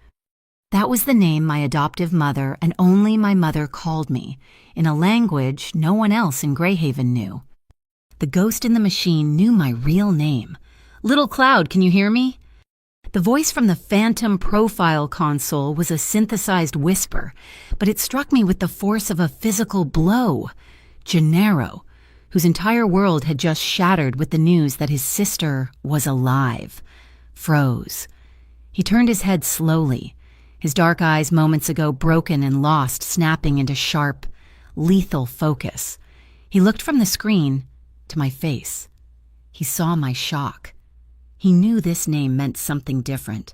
that was the name my adoptive mother and only my mother called me, in a language no one else in Greyhaven knew. The ghost in the machine knew my real name. Little Cloud, can you hear me? The voice from the phantom profile console was a synthesized whisper, but it struck me with the force of a physical blow. Gennaro, whose entire world had just shattered with the news that his sister was alive, froze. He turned his head slowly, his dark eyes moments ago broken and lost, snapping into sharp, lethal focus. He looked from the screen to my face. He saw my shock. He knew this name meant something different.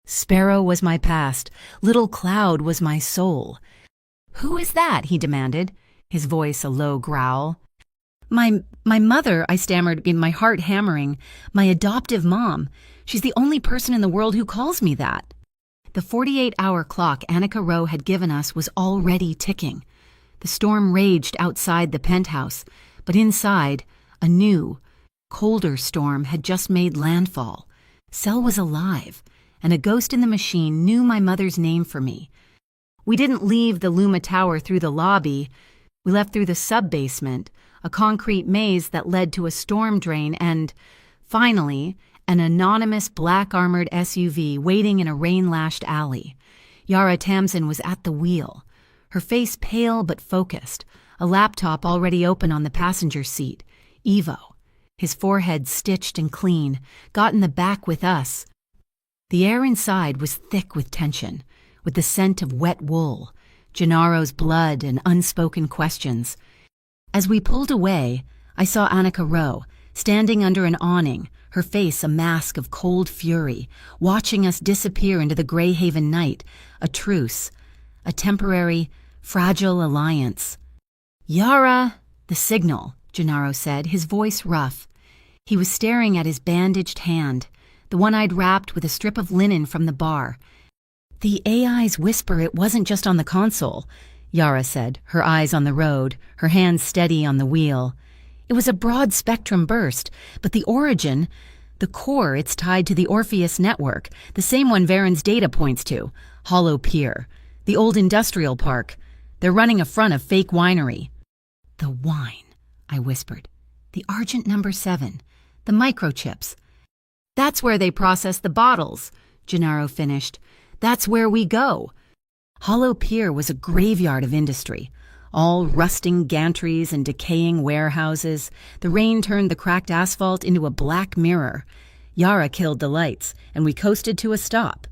Sparrow was my past. Little Cloud was my soul. Who is that? He demanded, his voice a low growl. My mother, I stammered, in my heart hammering. My adoptive mom. She's the only person in the world who calls me that. The 48-hour clock Annika Rowe had given us was already ticking. The storm raged outside the penthouse, but inside, a new, colder storm had just made landfall. Cell was alive, and a ghost in the machine knew my mother's name for me. We didn't leave the Luma Tower through the lobby. We left through the sub-basement, a concrete maze that led to a storm drain and, finally, an anonymous black-armored SUV waiting in a rain-lashed alley. Yara Tamsin was at the wheel, her face pale but focused, a laptop already open on the passenger seat. Ivo, his forehead stitched and clean, got in the back with us. The air inside was thick with tension, with the scent of wet wool, Gennaro's blood and unspoken questions. As we pulled away, I saw Annika Rowe, standing under an awning, her face a mask of cold fury, watching us disappear into the Greyhaven night, a truce, a temporary, fragile alliance. Yara, the signal, Gennaro said, his voice rough. He was staring at his bandaged hand, the one I'd wrapped with a strip of linen from the bar. The AI's whisper, it wasn't just on the console, Yara said, her eyes on the road, her hands steady on the wheel. It was a broad-spectrum burst, but the origin, the core, it's tied to the Orpheus network, the same one Varen's data points to, Hollow Pier, the old industrial park. They're running a front of fake winery. The wine, I whispered. The Argent number 7, the microchips. That's where they process the bottles, Gennaro finished. That's where we go. Hollow Pier was a graveyard of industry. All rusting gantries and decaying warehouses. The rain turned the cracked asphalt into a black mirror. Yara killed the lights, and we coasted to a stop.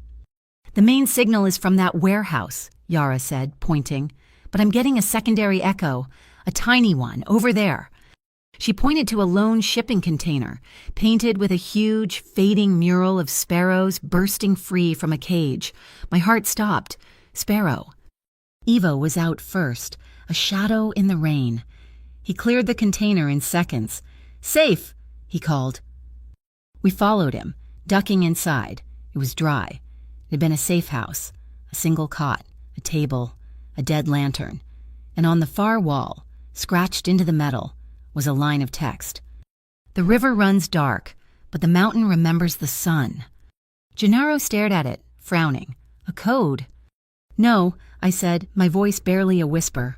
The main signal is from that warehouse, Yara said, pointing. But I'm getting a secondary echo, a tiny one, over there. She pointed to a lone shipping container, painted with a huge, fading mural of sparrows bursting free from a cage. My heart stopped. Sparrow. Evo was out first, a shadow in the rain. He cleared the container in seconds. "Safe!" he called. We followed him, ducking inside. It was dry. It had been a safe house, a single cot, a table, a dead lantern. And on the far wall, scratched into the metal, was a line of text. "The river runs dark, but the mountain remembers the sun." Gennaro stared at it, frowning. "A code?" "No," I said, my voice barely a whisper.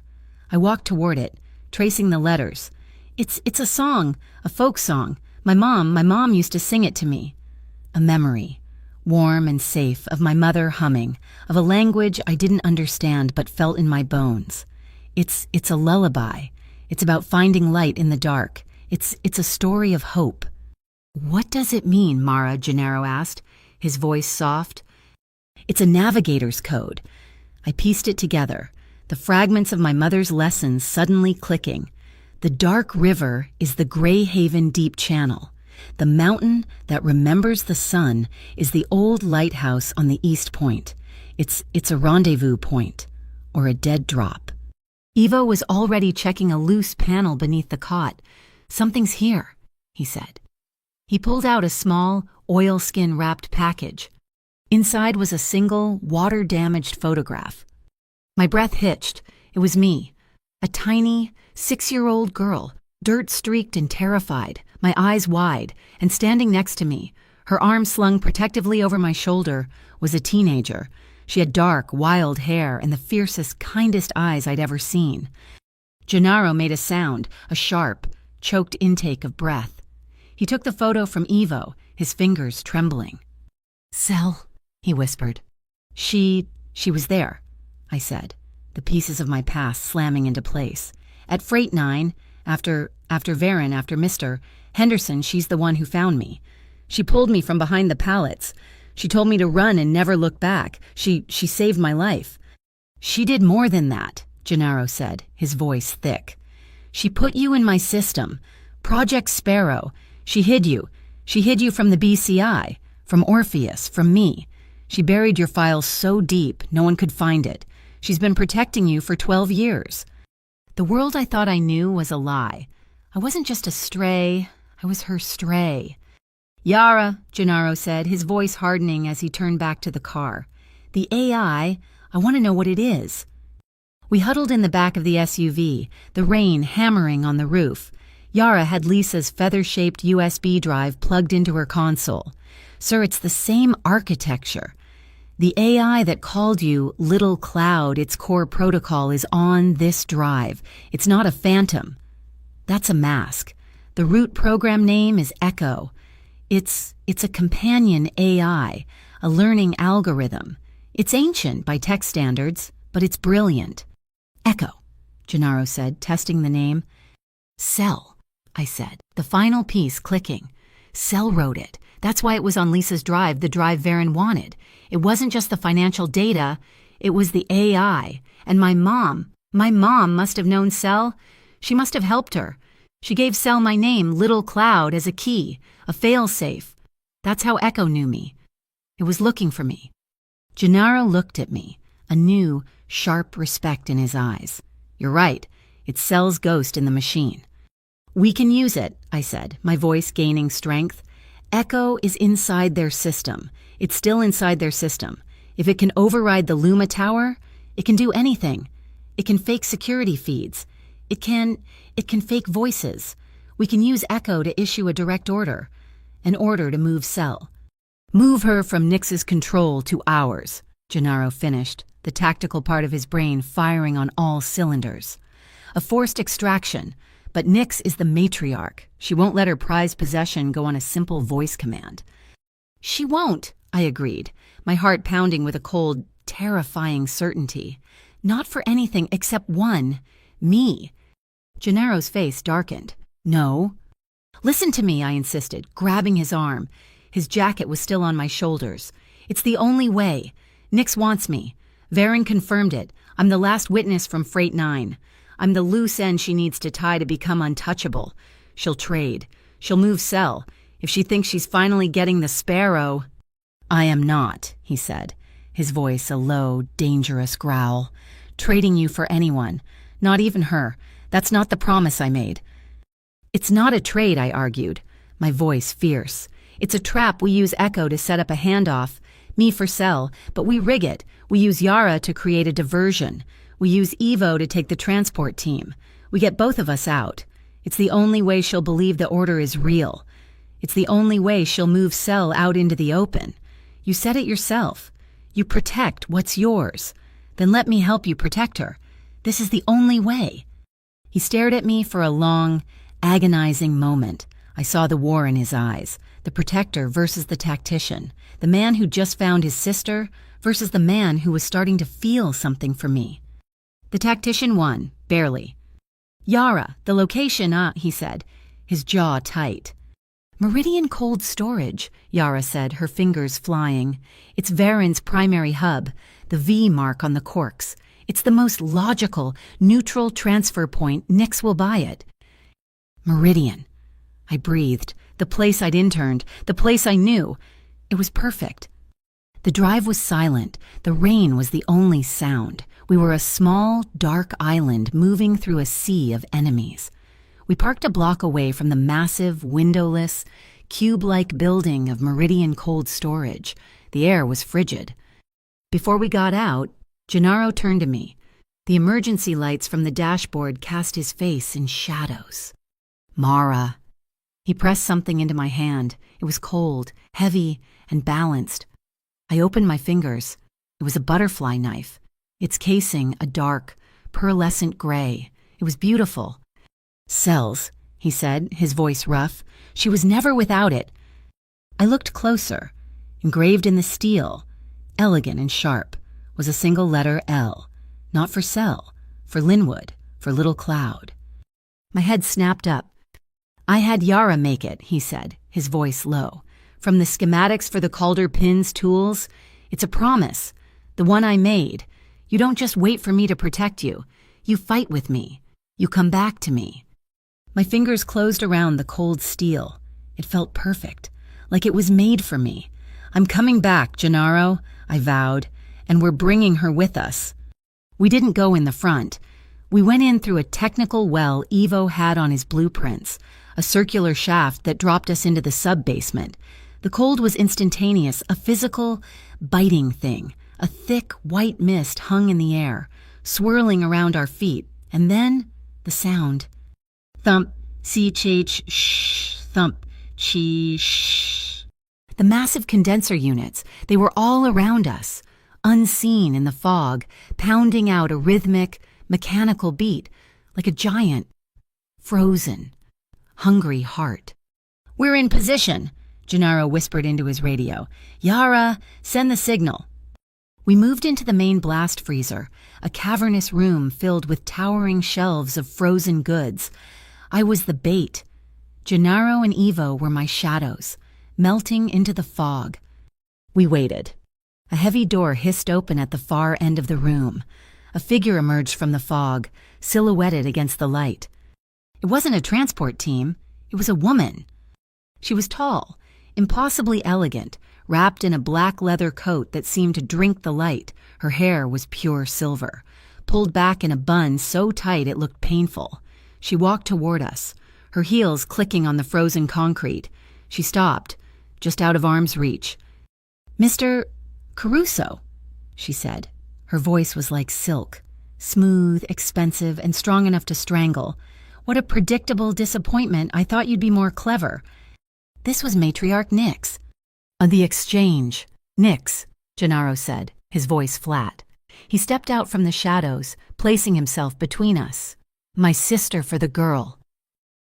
I walked toward it, tracing the letters. It's a song, a folk song. My mom used to sing it to me." A memory, warm and safe, of my mother humming, of a language I didn't understand but felt in my bones. It's a lullaby. It's about finding light in the dark. It's a story of hope. "What does it mean, Mara?" Gennaro asked, his voice soft. "It's a navigator's code." I pieced it together, the fragments of my mother's lessons suddenly clicking. The dark river is the Greyhaven Deep Channel. The mountain that remembers the sun is the old lighthouse on the East Point. It's a rendezvous point, or a dead drop. Evo was already checking a loose panel beneath the cot. "Something's here," he said. He pulled out a small, oilskin-wrapped package. Inside was a single, water-damaged photograph. My breath hitched. It was me, a tiny, 6-year-old girl, dirt-streaked and terrified, my eyes wide, and standing next to me, her arm slung protectively over my shoulder, was a teenager. She had dark, wild hair and the fiercest, kindest eyes I'd ever seen. Gennaro made a sound, a sharp, choked intake of breath. He took the photo from Evo, his fingers trembling. "Cell," he whispered. She was there," I said, the pieces of my past slamming into place. "At Freight 9, after Varen, after Mr. Henderson, she's the one who found me. She pulled me from behind the pallets. She told me to run and never look back. She saved my life." "She did more than that," Gennaro said, his voice thick. "She put you in my system. Project Sparrow. She hid you. She hid you from the BCI, from Orpheus, from me. She buried your files so deep no one could find it. She's been protecting you for 12 years. The world I thought I knew was a lie. I wasn't just a stray, I was her stray." "Yara," Gennaro said, his voice hardening as he turned back to the car. "The AI, I want to know what it is." We huddled in the back of the SUV, the rain hammering on the roof. Yara had Lisa's feather-shaped USB drive plugged into her console. "Sir, it's the same architecture. The AI that called you Little Cloud, its core protocol, is on this drive. It's not a phantom. That's a mask. The root program name is Echo. It's a companion AI, a learning algorithm. It's ancient by tech standards, but it's brilliant." "Echo," Gennaro said, testing the name. "Cell," I said, the final piece clicking. Cell wrote it. That's why it was on Lisa's drive, the drive Varen wanted. It wasn't just the financial data, it was the AI. And my mom must have known Cell. She must have helped her. She gave Cell my name, Little Cloud, as a key, a fail-safe. That's how Echo knew me. It was looking for me. Gennaro looked at me, a new, sharp respect in his eyes. "You're right. It's Cell's ghost in the machine." "We can use it," I said, my voice gaining strength. "Echo is inside their system. It's still inside their system. If it can override the Luma Tower, it can do anything. It can fake security feeds. It can fake voices. We can use Echo to issue a direct order, an order to move Cell. Move her from Nyx's control to ours," Gennaro finished, the tactical part of his brain firing on all cylinders. "A forced extraction, but Nyx is the matriarch. She won't let her prized possession go on a simple voice command." "She won't," I agreed, my heart pounding with a cold, terrifying certainty. "Not for anything except one, me." Gennaro's face darkened. "No." "Listen to me," I insisted, grabbing his arm. His jacket was still on my shoulders. "It's the only way. Nyx wants me. Varen confirmed it. I'm the last witness from Freight 9. I'm the loose end she needs to tie to become untouchable. She'll trade. She'll move Cell. If she thinks she's finally getting the Sparrow—" "I am not," he said, his voice a low, dangerous growl. "Trading you for anyone. Not even her. That's not the promise I made." "It's not a trade," I argued, my voice fierce. "It's a trap we use Echo to set up a handoff. Me for Cell, but we rig it. We use Yara to create a diversion. We use Evo to take the transport team. We get both of us out. It's the only way she'll believe the order is real. It's the only way she'll move Cell out into the open. You said it yourself. You protect what's yours. Then let me help you protect her. This is the only way." He stared at me for a long, agonizing moment. I saw the war in his eyes, the protector versus the tactician, the man who just found his sister versus the man who was starting to feel something for me. The tactician won, barely. "Yara, the location, he said, his jaw tight. "Meridian Cold Storage," Yara said, her fingers flying. "It's Varen's primary hub, the V mark on the corks. It's the most logical, neutral transfer point. Nyx will buy it." Meridian. I breathed. The place I'd interned, the place I knew. It was perfect. The drive was silent. The rain was the only sound. We were a small, dark island moving through a sea of enemies. We parked a block away from the massive, windowless, cube-like building of Meridian Cold Storage. The air was frigid. Before we got out, Gennaro turned to me. The emergency lights from the dashboard cast his face in shadows. "Mara." He pressed something into my hand. It was cold, heavy, and balanced. I opened my fingers. It was a butterfly knife, its casing a dark, pearlescent gray. It was beautiful. "Cells," he said, his voice rough. "She was never without it." I looked closer. Engraved in the steel, elegant and sharp, was a single letter L. Not for Cell, for Linwood, for Little Cloud. My head snapped up. "I had Yara make it," he said, his voice low. "From the schematics for the Calder Pins tools. It's a promise, the one I made. You don't just wait for me to protect you. You fight with me. You come back to me." My fingers closed around the cold steel. It felt perfect, like it was made for me. "I'm coming back, Gennaro," I vowed, "and we're bringing her with us." We didn't go in the front. We went in through a technical well Evo had on his blueprints, a circular shaft that dropped us into the sub-basement. The cold was instantaneous, a physical, biting thing. A thick, white mist hung in the air, swirling around our feet, and then the sound. Thump, see-cheech, shh, thump, chee, shh. The massive condenser units, they were all around us, unseen in the fog, pounding out a rhythmic, mechanical beat, like a giant, frozen, hungry heart. "We're in position," Gennaro whispered into his radio. "Yara, send the signal." We moved into the main blast freezer, a cavernous room filled with towering shelves of frozen goods. I was the bait. Gennaro and Evo were my shadows, melting into the fog. We waited. A heavy door hissed open at the far end of the room. A figure emerged from the fog, silhouetted against the light. It wasn't a transport team. It was a woman. She was tall, impossibly elegant, wrapped in a black leather coat that seemed to drink the light. Her hair was pure silver, pulled back in a bun so tight it looked painful. She walked toward us, her heels clicking on the frozen concrete. She stopped, just out of arm's reach. "Mr. Caruso," she said. Her voice was like silk, smooth, expensive, and strong enough to strangle. "What a predictable disappointment. I thought you'd be more clever." This was Matriarch Nyx. "The exchange. Nyx," Gennaro said, his voice flat. He stepped out from the shadows, placing himself between us. "My sister for the girl."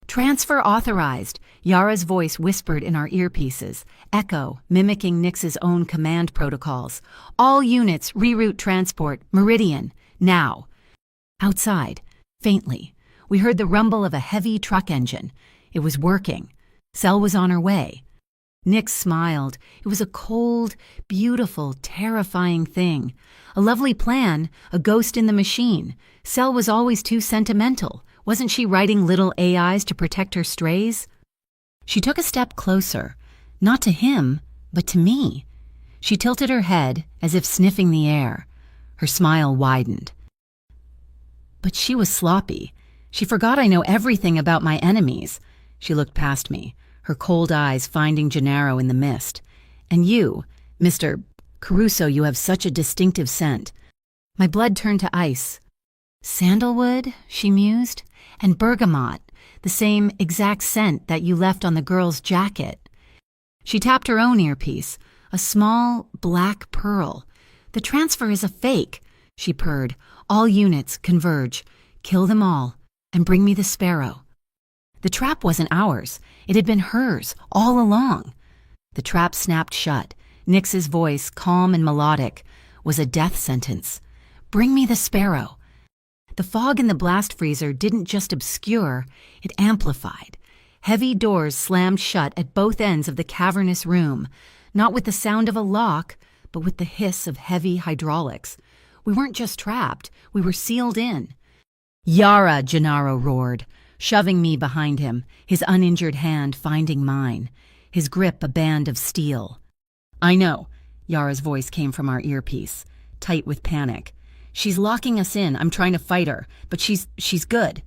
"Transfer authorized," Yara's voice whispered in our earpieces, echo, mimicking Nyx's own command protocols. "All units reroute transport, Meridian, now." Outside, faintly, we heard the rumble of a heavy truck engine. It was working. Cell was on her way. Nyx smiled. It was a cold, beautiful, terrifying thing. A lovely plan, a ghost in the machine. Cell was always too sentimental. Wasn't she writing little AIs to protect her strays? She took a step closer, not to him, but to me. She tilted her head as if sniffing the air. Her smile widened. But she was sloppy. She forgot I know everything about my enemies. She looked past me, her cold eyes finding Gennaro in the mist. And you, Mr. Caruso, you have such a distinctive scent. My blood turned to ice. Sandalwood, she mused, and bergamot, the same exact scent that you left on the girl's jacket. She tapped her own earpiece, a small black pearl. The transfer is a fake, she purred. All units converge. Kill them all, and bring me the sparrow. The trap wasn't ours. It had been hers all along. The trap snapped shut. Nix's voice, calm and melodic, was a death sentence. Bring me the sparrow. The fog in the blast freezer didn't just obscure, it amplified. Heavy doors slammed shut at both ends of the cavernous room, not with the sound of a lock, but with the hiss of heavy hydraulics. We weren't just trapped, we were sealed in. Yara, Gennaro roared, shoving me behind him, his uninjured hand finding mine, his grip a band of steel. I know, Yara's voice came from our earpiece, tight with panic. She's locking us in. I'm trying to fight her, but she's good.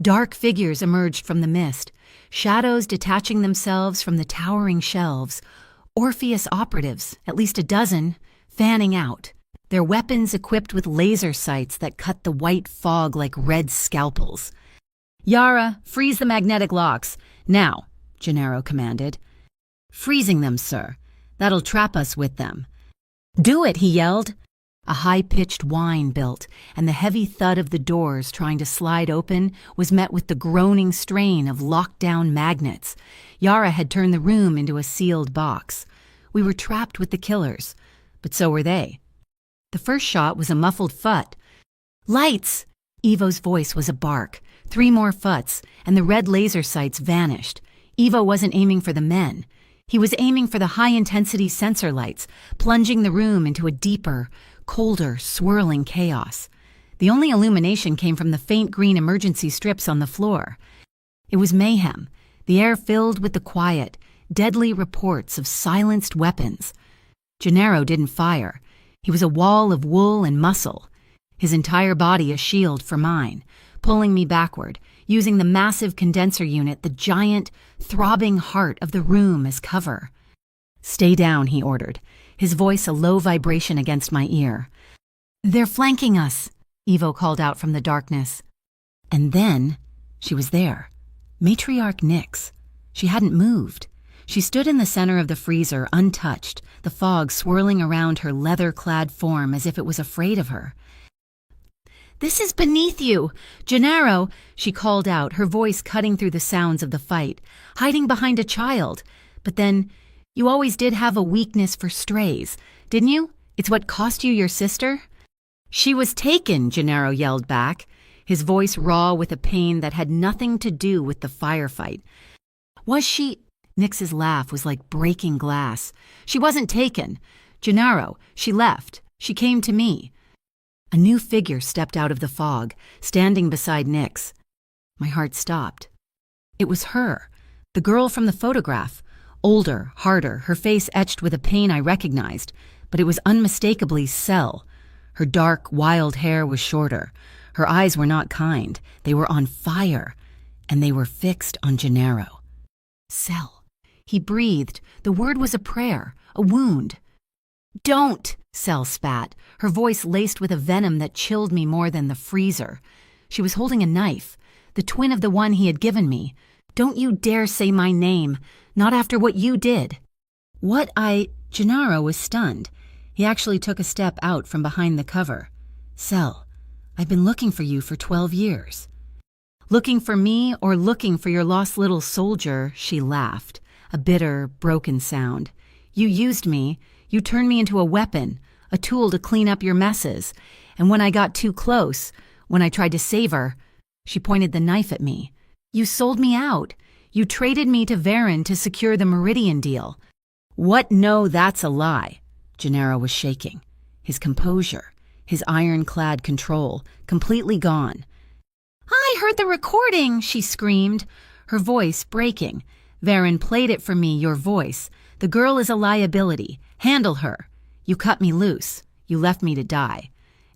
Dark figures emerged from the mist, shadows detaching themselves from the towering shelves. Orpheus operatives, at least a dozen, fanning out, their weapons equipped with laser sights that cut the white fog like red scalpels. Yara, freeze the magnetic locks. Now, Gennaro commanded. Freezing them, sir. That'll trap us with them. Do it, he yelled. A high-pitched whine built, and the heavy thud of the doors trying to slide open was met with the groaning strain of locked-down magnets. Yara had turned the room into a sealed box. We were trapped with the killers, but so were they. The first shot was a muffled phut. Lights! Evo's voice was a bark. 3 more phuts, and the red laser sights vanished. Evo wasn't aiming for the men. He was aiming for the high-intensity sensor lights, plunging the room into a deeper, colder, swirling chaos. The only illumination came from the faint green emergency strips on the floor. It was mayhem, the air filled with the quiet, deadly reports of silenced weapons. Gennaro didn't fire. He was a wall of wool and muscle, his entire body a shield for mine, pulling me backward, using the massive condenser unit, the giant, throbbing heart of the room as cover. Stay down, he ordered, his voice a low vibration against my ear. They're flanking us, Evo called out from the darkness. And then, she was there. Matriarch Nix. She hadn't moved. She stood in the center of the freezer, untouched, the fog swirling around her leather-clad form as if it was afraid of her. This is beneath you! Gennaro, she called out, her voice cutting through the sounds of the fight, hiding behind a child. But then, you always did have a weakness for strays, didn't you? It's what cost you your sister? She was taken, Gennaro yelled back, his voice raw with a pain that had nothing to do with the firefight. Was she? Nix's laugh was like breaking glass. She wasn't taken. Gennaro, she left. She came to me. A new figure stepped out of the fog, standing beside Nix. My heart stopped. It was her, the girl from the photograph. Older, harder, her face etched with a pain I recognized, but it was unmistakably Cell. Her dark, wild hair was shorter. Her eyes were not kind. They were on fire, and they were fixed on Gennaro. Cell. He breathed. The word was a prayer, a wound. Don't, Cell spat, her voice laced with a venom that chilled me more than the freezer. She was holding a knife, the twin of the one he had given me. Don't you dare say my name, not after what you did. Gennaro was stunned. He actually took a step out from behind the cover. Cell, I've been looking for you for 12 years. Looking for me or looking for your lost little soldier, she laughed, a bitter, broken sound. You used me. You turned me into a weapon, a tool to clean up your messes. And when I got too close, when I tried to save her, she pointed the knife at me. You sold me out. You traded me to Varen to secure the Meridian deal. What? No, that's a lie. Gennaro was shaking. His composure, his ironclad control, completely gone. I heard the recording, she screamed, her voice breaking. Varen played it for me, your voice. The girl is a liability. Handle her. You cut me loose. You left me to die.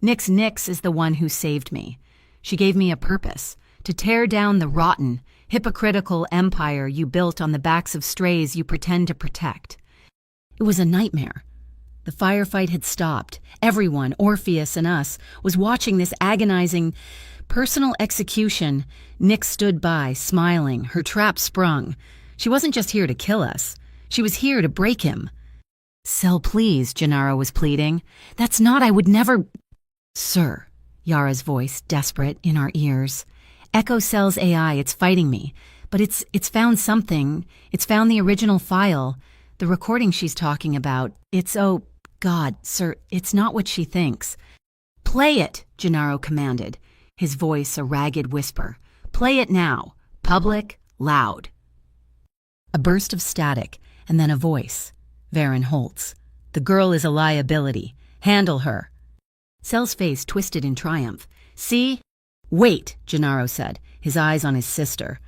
Nyx is the one who saved me. She gave me a purpose, to tear down the rotten, hypocritical empire you built on the backs of strays you pretend to protect. It was a nightmare. The firefight had stopped. Everyone, Orpheus and us, was watching this agonizing, personal execution. Nyx stood by, smiling, her trap sprung. She wasn't just here to kill us. She was here to break him. Sel, please, Gennaro was pleading. That's not, I would never... Sir, Yara's voice, desperate, in our ears. Echo Sel's AI, it's fighting me. But it's found something. It's found the original file. The recording she's talking about. It's, oh, God, sir, it's not what she thinks. Play it, Gennaro commanded, his voice a ragged whisper. Play it now. Public, loud. A burst of static, and then a voice. Varen Holtz. The girl is a liability. Handle her. Sel's face twisted in triumph. See? Wait, Gennaro said, his eyes on his sister.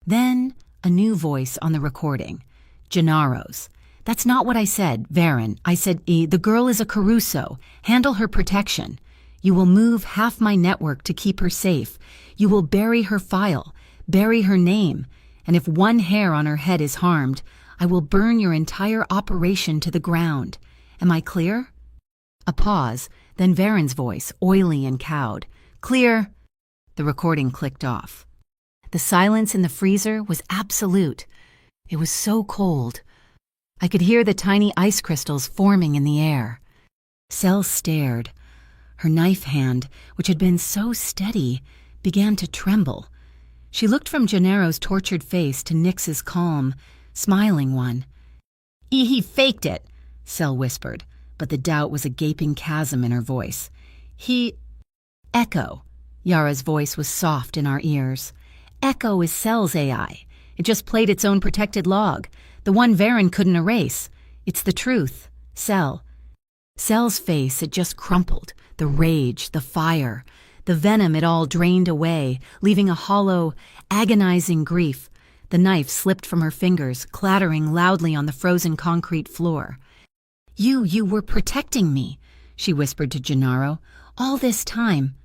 Then a new voice on the recording. Gennaro's. That's not what I said, Varen. I said, the girl is a Caruso. Handle her protection. You will move half my network to keep her safe. You will bury her file, bury her name, and if one hair on her head is harmed, I will burn your entire operation to the ground. Am I clear? A pause, then Varen's voice, oily and cowed. Clear. The recording clicked off. The silence in the freezer was absolute. It was so cold. I could hear the tiny ice crystals forming in the air. Sel stared. Her knife hand, which had been so steady, began to tremble. She looked from Gennaro's tortured face to Nyx's calm, smiling one. He faked it, Sel whispered, but the doubt was a gaping chasm in her voice. Echo. Yara's voice was soft in our ears. Echo is Sel's AI. It just played its own protected log, the one Varen couldn't erase. It's the truth. Sel. Sel's face had just crumpled, the rage, the fire, the venom it all drained away, leaving a hollow, agonizing grief. The knife slipped from her fingers, clattering loudly on the frozen concrete floor. You were protecting me, she whispered to Gennaro. All this time.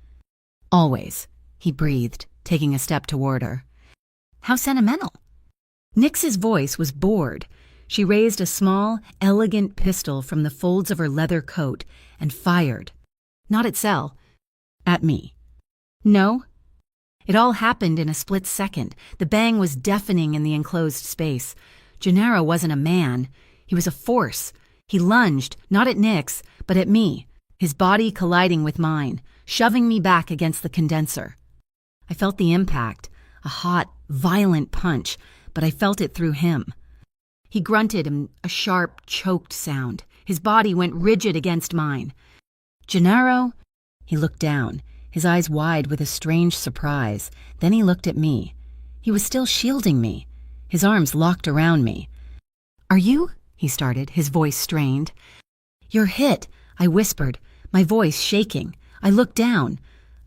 Always, he breathed, taking a step toward her. How sentimental. Nyx's voice was bored. She raised a small, elegant pistol from the folds of her leather coat and fired. Not at Sel. At me. No? It all happened in a split second. The bang was deafening in the enclosed space. Gennaro wasn't a man. He was a force. He lunged, not at Nyx, but at me, his body colliding with mine, shoving me back against the condenser. I felt the impact, a hot, violent punch, but I felt it through him. He grunted a sharp, choked sound. His body went rigid against mine. Gennaro? He looked down, his eyes wide with a strange surprise. Then he looked at me. He was still shielding me, his arms locked around me. Are you? He started, his voice strained. You're hit, I whispered, my voice shaking. I looked down.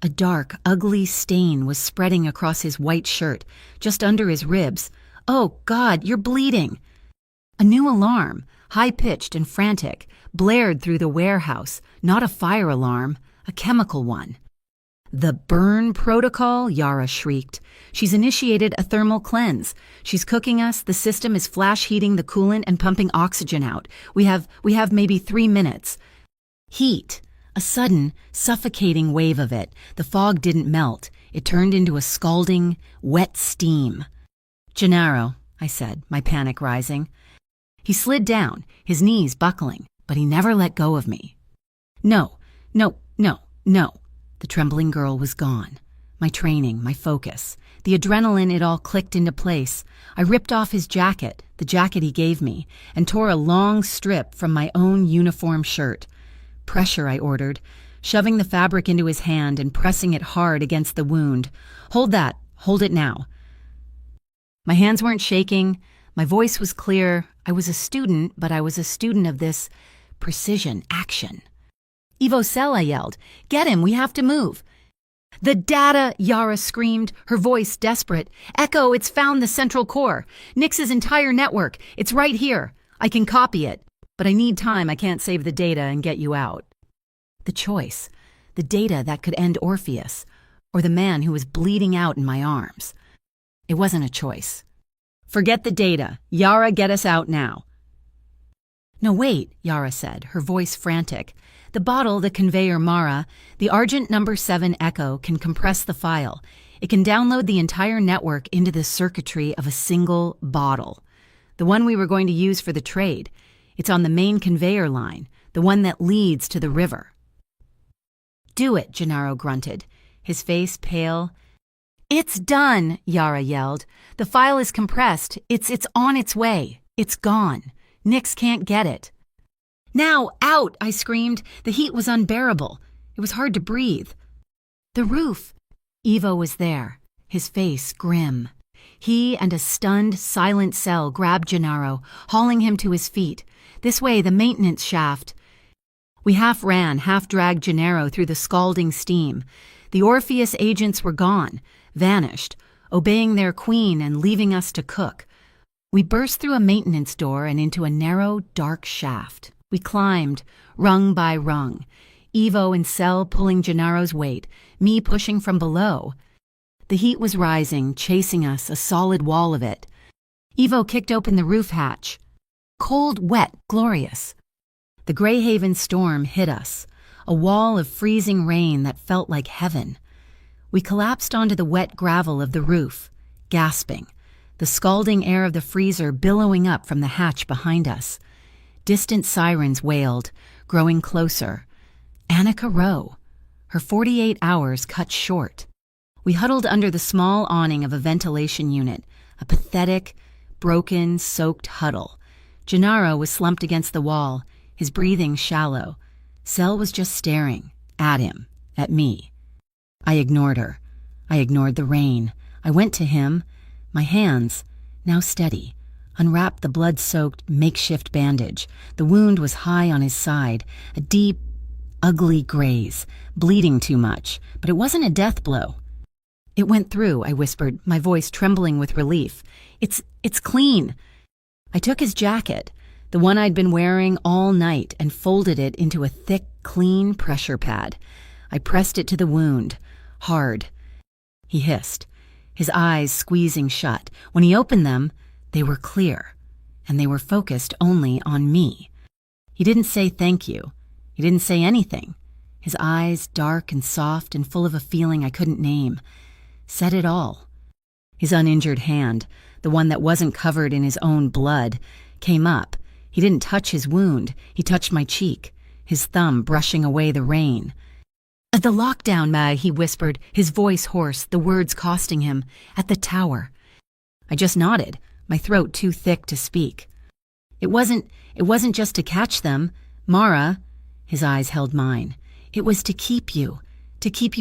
A dark, ugly stain was spreading across his white shirt, just under his ribs. Oh, God, you're bleeding. A new alarm, high-pitched and frantic, blared through the warehouse, not a fire alarm, a chemical one. The burn protocol, Yara shrieked. She's initiated a thermal cleanse. She's cooking us, the system is flash heating the coolant and pumping oxygen out. We have maybe 3 minutes. Heat. A sudden, suffocating wave of it. The fog didn't melt. It turned into a scalding, wet steam. Gennaro, I said, my panic rising. He slid down, his knees buckling, but he never let go of me. No. The trembling girl was gone. My training, my focus, the adrenaline, it all clicked into place. I ripped off his jacket, the jacket he gave me, and tore a long strip from my own uniform shirt. Pressure, I ordered, shoving the fabric into his hand and pressing it hard against the wound. Hold that. Hold it now. My hands weren't shaking. My voice was clear. I was a student, but I was a student of this precision, action. Evo Sel, I yelled. Get him, we have to move. The data, Yara screamed, her voice desperate. Echo, it's found the central core. Nix's entire network. It's right here. I can copy it. But I need time. I can't save the data and get you out. The choice. The data that could end Orpheus. Or the man who was bleeding out in my arms. It wasn't a choice. Forget the data. Yara, get us out now. No, wait, Yara said, her voice frantic. The bottle, the conveyor Mara, the Argent number 7 Echo can compress the file. It can download the entire network into the circuitry of a single bottle. The one we were going to use for the trade. It's on the main conveyor line, the one that leads to the river. Do it, Gennaro grunted, his face pale. It's done, Yara yelled. The file is compressed. It's on its way. It's gone. Nix can't get it. Now, out, I screamed. The heat was unbearable. It was hard to breathe. The roof. Ivo was there, his face grim. He and a stunned, silent Cell grabbed Gennaro, hauling him to his feet. This way, the maintenance shaft. We half ran, half dragged Gennaro through the scalding steam. The Orpheus agents were gone, vanished, obeying their queen and leaving us to cook. We burst through a maintenance door and into a narrow, dark shaft. We climbed, rung by rung. Ivo and Cell pulling Gennaro's weight, me pushing from below. The heat was rising, chasing us, a solid wall of it. Ivo kicked open the roof hatch. Cold, wet, glorious. The Greyhaven storm hit us, a wall of freezing rain that felt like heaven. We collapsed onto the wet gravel of the roof, gasping, the scalding air of the freezer billowing up from the hatch behind us. Distant sirens wailed, growing closer. Annika Rowe. Her 48 hours cut short. We huddled under the small awning of a ventilation unit, a pathetic, broken, soaked huddle. Gennaro was slumped against the wall, his breathing shallow. Cell was just staring, at him, at me. I ignored her. I ignored the rain. I went to him. My hands, now steady, unwrapped the blood-soaked makeshift bandage. The wound was high on his side, a deep, ugly graze, bleeding too much, but it wasn't a death blow. It went through, I whispered, my voice trembling with relief. It's clean. I took his jacket, the one I'd been wearing all night, and folded it into a thick, clean pressure pad. I pressed it to the wound, hard. He hissed, his eyes squeezing shut. When he opened them, they were clear, and they were focused only on me. He didn't say thank you. He didn't say anything. His eyes, dark and soft and full of a feeling I couldn't name, said it all. His uninjured hand, the one that wasn't covered in his own blood, came up. He didn't touch his wound. He touched my cheek, his thumb brushing away the rain. At the lockdown, Mag, he whispered, his voice hoarse, the words costing him. At the tower. I just nodded, my throat too thick to speak. It wasn't just to catch them, Mara. His eyes held mine. It was to keep you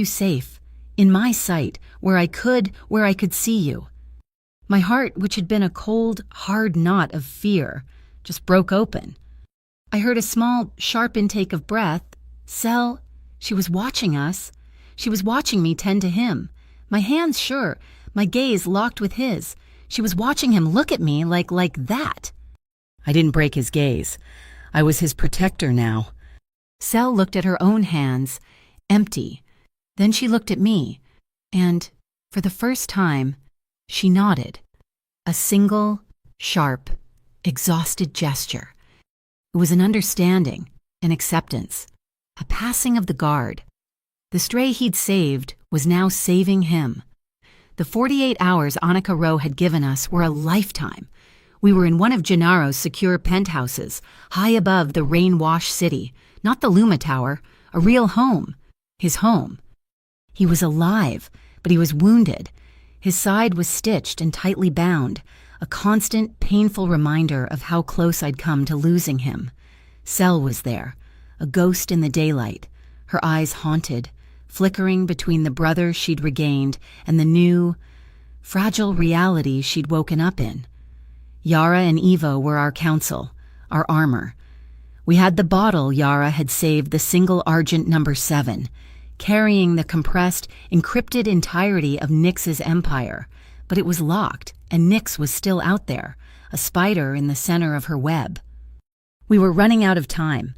safe, in my sight, where I could see you. My heart, which had been a cold, hard knot of fear, just broke open. I heard a small, sharp intake of breath. Cell, she was watching us. She was watching me tend to him. My hands sure, my gaze locked with his. She was watching him look at me like that. I didn't break his gaze. I was his protector now. Cell looked at her own hands, empty. Then she looked at me, and, for the first time, she nodded. A single, sharp, exhausted gesture. It was an understanding, an acceptance, a passing of the guard. The stray he'd saved was now saving him. The 48 hours Annika Rowe had given us were a lifetime. We were in one of Gennaro's secure penthouses, high above the rain-washed city, not the Luma Tower, a real home, his home. He was alive, but he was wounded. His side was stitched and tightly bound, a constant, painful reminder of how close I'd come to losing him. Cell was there, a ghost in the daylight, her eyes haunted, flickering between the brother she'd regained and the new, fragile reality she'd woken up in. Yara and Ivo were our counsel, our armor. We had the bottle Yara had saved the single Argent number 7, carrying the compressed, encrypted entirety of Nyx's empire. But it was locked, and Nyx was still out there, a spider in the center of her web. We were running out of time.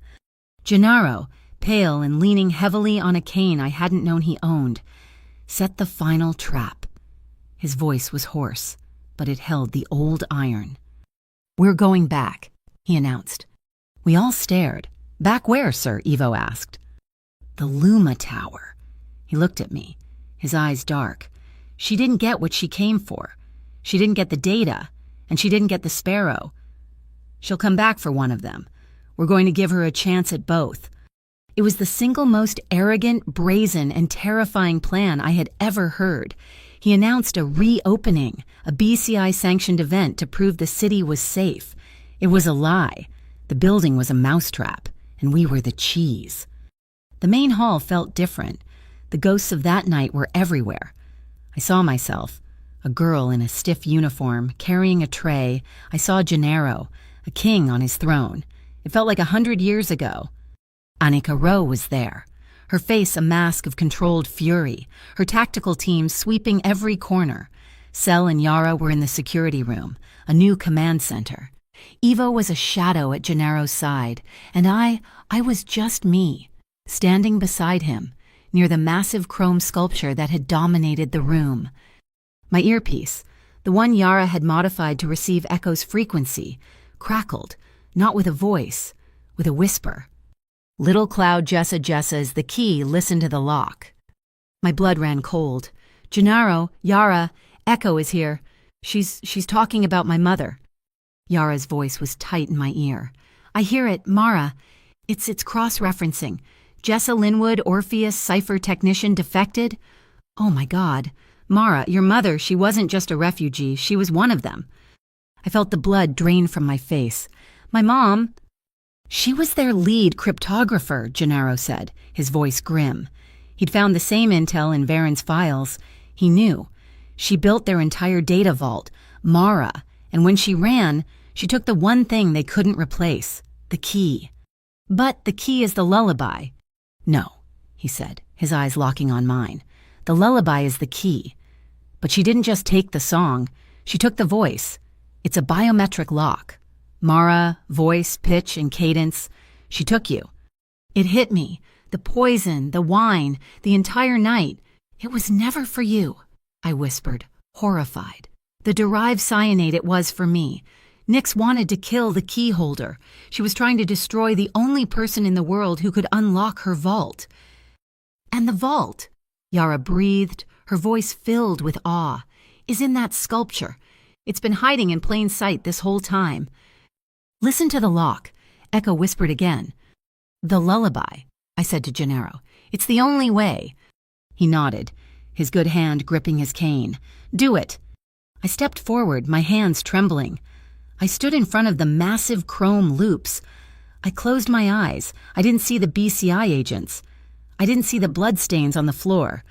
Gennaro, pale and leaning heavily on a cane I hadn't known he owned, set the final trap. His voice was hoarse, but it held the old iron. "We're going back," he announced. We all stared. "Back where, sir?" Ivo asked. "The Luma Tower." He looked at me, his eyes dark. She didn't get what she came for. She didn't get the data, and she didn't get the sparrow. She'll come back for one of them. We're going to give her a chance at both. It was the single most arrogant, brazen, and terrifying plan I had ever heard. He announced a reopening, a BCI-sanctioned event to prove the city was safe. It was a lie. The building was a mousetrap, and we were the cheese. The main hall felt different. The ghosts of that night were everywhere. I saw myself, a girl in a stiff uniform, carrying a tray. I saw Gennaro, a king on his throne. It felt like 100 years ago. Annika Rowe was there, her face a mask of controlled fury, her tactical team sweeping every corner. Sel and Yara were in the security room, a new command center. Ivo was a shadow at Gennaro's side, and I was just me, standing beside him, near the massive chrome sculpture that had dominated the room. My earpiece, the one Yara had modified to receive Echo's frequency, crackled, not with a voice, with a whisper. "Little Cloud Jessa is the key, listen to the lock." My blood ran cold. "Gennaro, Yara, Echo is here. She's talking about my mother." Yara's voice was tight in my ear. "I hear it, Mara. It's cross-referencing. Jessa Linwood, Orpheus, Cipher Technician defected? Oh my God. Mara, your mother, she wasn't just a refugee, she was one of them." I felt the blood drain from my face. "My mom..." "She was their lead cryptographer," Gennaro said, his voice grim. He'd found the same intel in Varen's files. He knew. She built their entire data vault, Mara, and when she ran, she took the one thing they couldn't replace, the key. "But the key is the lullaby." "No," he said, his eyes locking on mine. "The lullaby is the key. But she didn't just take the song, she took the voice. It's a biometric lock. Mara, voice, pitch, and cadence. She took you. It hit me. The poison, the wine, the entire night. It was never for you," I whispered, horrified. "The derived cyanate it was for me. Nyx wanted to kill the key holder. She was trying to destroy the only person in the world who could unlock her vault." "And the vault," Yara breathed, her voice filled with awe, "is in that sculpture. It's been hiding in plain sight this whole time." "Listen to the lock," Echo whispered again. "The lullaby," I said to Gennaro. "It's the only way." He nodded, his good hand gripping his cane. "Do it." I stepped forward, my hands trembling. I stood in front of the massive chrome loops. I closed my eyes. I didn't see the BCI agents. I didn't see the bloodstains on the floor.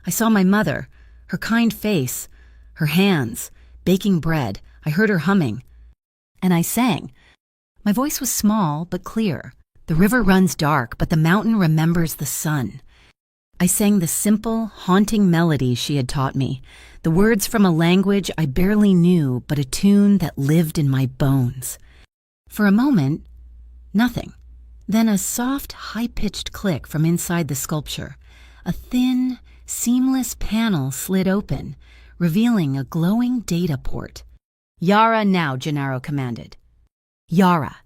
I saw my mother, her kind face, her hands, baking bread. I heard her humming. And I sang. My voice was small but clear. "The river runs dark, but the mountain remembers the sun." I sang the simple, haunting melody she had taught me, the words from a language I barely knew, but a tune that lived in my bones. For a moment, nothing. Then a soft, high-pitched click from inside the sculpture. A thin, seamless panel slid open, revealing a glowing data port. "Yara now," Gennaro commanded. "Yara."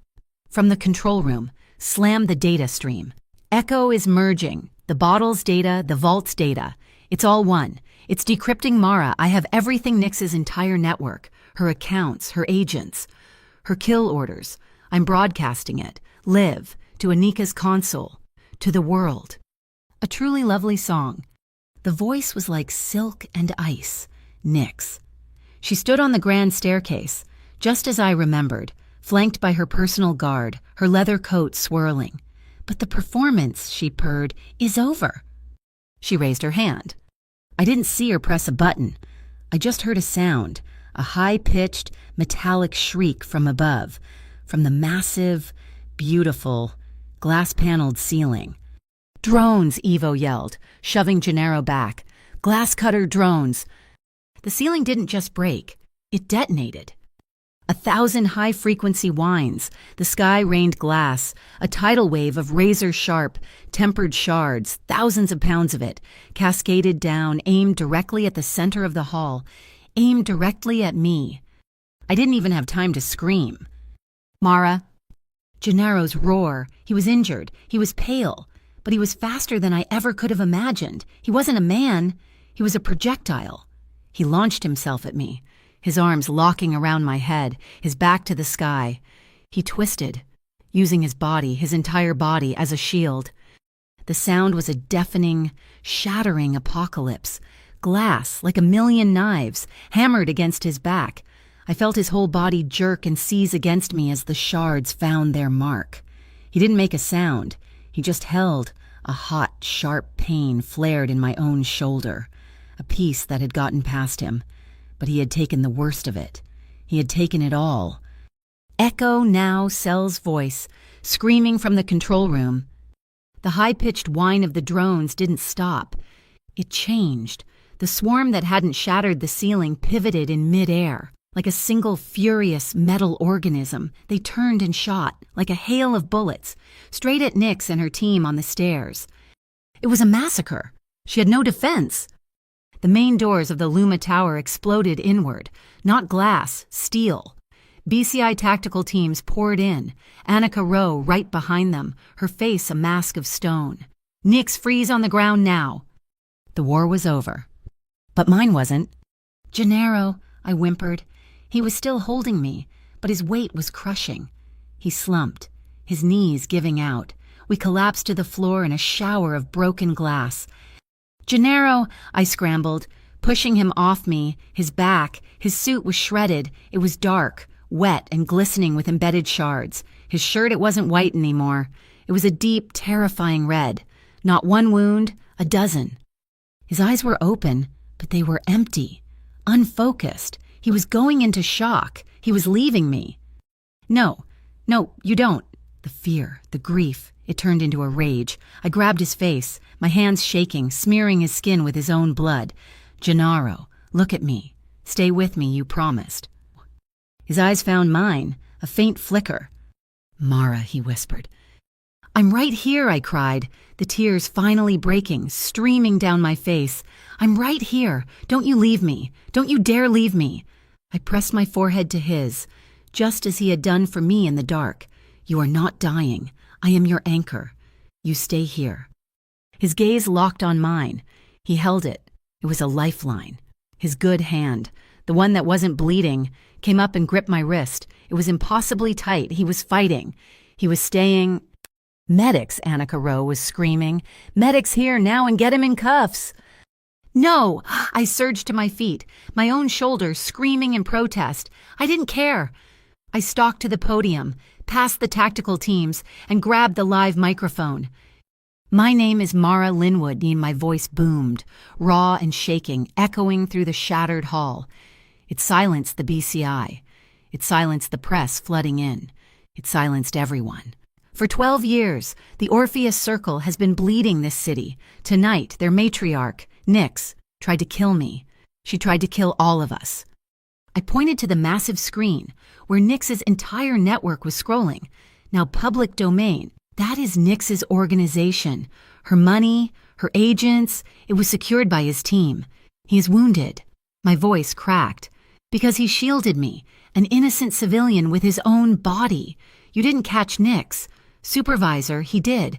From the control room, slam the data stream. "Echo is merging. The bottle's data, the vault's data. It's all one. It's decrypting Mara. I have everything Nyx's entire network, her accounts, her agents, her kill orders. I'm broadcasting it, live, to Anika's console, to the world." A truly lovely song. The voice was like silk and ice. Nyx. She stood on the grand staircase, just as I remembered, flanked by her personal guard, her leather coat swirling. "But the performance," she purred, "is over." She raised her hand. I didn't see her press a button. I just heard a sound, a high-pitched, metallic shriek from above, from the massive, beautiful, glass-paneled ceiling. Drones, Evo yelled, shoving Gennaro back. Glass cutter drones. The ceiling didn't just break, it detonated. 1,000 high-frequency whines, the sky rained glass, a tidal wave of razor-sharp, tempered shards, thousands of pounds of it, cascaded down, aimed directly at the center of the hall, aimed directly at me. I didn't even have time to scream. Mara. Gennaro's roar. He was injured. He was pale. But he was faster than I ever could have imagined. He wasn't a man. He was a projectile. He launched himself at me, his arms locking around my head, his back to the sky. He twisted, using his body, his entire body, as a shield. The sound was a deafening, shattering apocalypse. Glass, like a million knives, hammered against his back. I felt his whole body jerk and seize against me as the shards found their mark. He didn't make a sound. He just held. A hot, sharp pain flared in my own shoulder. A piece that had gotten past him. But he had taken the worst of it. He had taken it all. Echo now Cell's voice, screaming from the control room. The high-pitched whine of the drones didn't stop. It changed. The swarm that hadn't shattered the ceiling pivoted in mid-air. Like a single furious metal organism, they turned and shot, like a hail of bullets, straight at Nyx and her team on the stairs. It was a massacre. She had no defense. The main doors of the Luma Tower exploded inward, not glass, steel. BCI tactical teams poured in, Annika Rowe right behind them, her face a mask of stone. Nyx, freeze on the ground now. The war was over. But mine wasn't. Gennaro, I whimpered. He was still holding me, but his weight was crushing. He slumped, his knees giving out. We collapsed to the floor in a shower of broken glass. Gennaro, I scrambled, pushing him off me, his back. His suit was shredded. It was dark, wet and glistening with embedded shards. His shirt, it wasn't white anymore. It was a deep, terrifying red. Not one wound, a dozen. His eyes were open, but they were empty, unfocused. He was going into shock. He was leaving me. No, you don't. The fear, the grief, it turned into a rage. I grabbed his face, my hands shaking, smearing his skin with his own blood. Gennaro, look at me. Stay with me, you promised. His eyes found mine, a faint flicker. Mara, he whispered. I'm right here, I cried, the tears finally breaking, streaming down my face. I'm right here. Don't you leave me. Don't you dare leave me. I pressed my forehead to his, just as he had done for me in the dark. You are not dying. I am your anchor. You stay here. His gaze locked on mine. He held it. It was a lifeline. His good hand, the one that wasn't bleeding, came up and gripped my wrist. It was impossibly tight. He was fighting. He was staying... Medics, Annika Rowe was screaming. Medics here now and get him in cuffs. No! I surged to my feet, my own shoulders screaming in protest. I didn't care. I stalked to the podium, past the tactical teams, and grabbed the live microphone. My name is Mara Linwood, and my voice boomed, raw and shaking, echoing through the shattered hall. It silenced the BCI. It silenced the press flooding in. It silenced everyone. For 12 years, the Orpheus Circle has been bleeding this city. Tonight, their matriarch, Nyx, tried to kill me. She tried to kill all of us. I pointed to the massive screen where Nyx's entire network was scrolling. Now public domain. That is Nyx's organization. Her money, her agents, it was secured by his team. He is wounded. My voice cracked. Because he shielded me, an innocent civilian with his own body. You didn't catch Nyx. Supervisor, he did.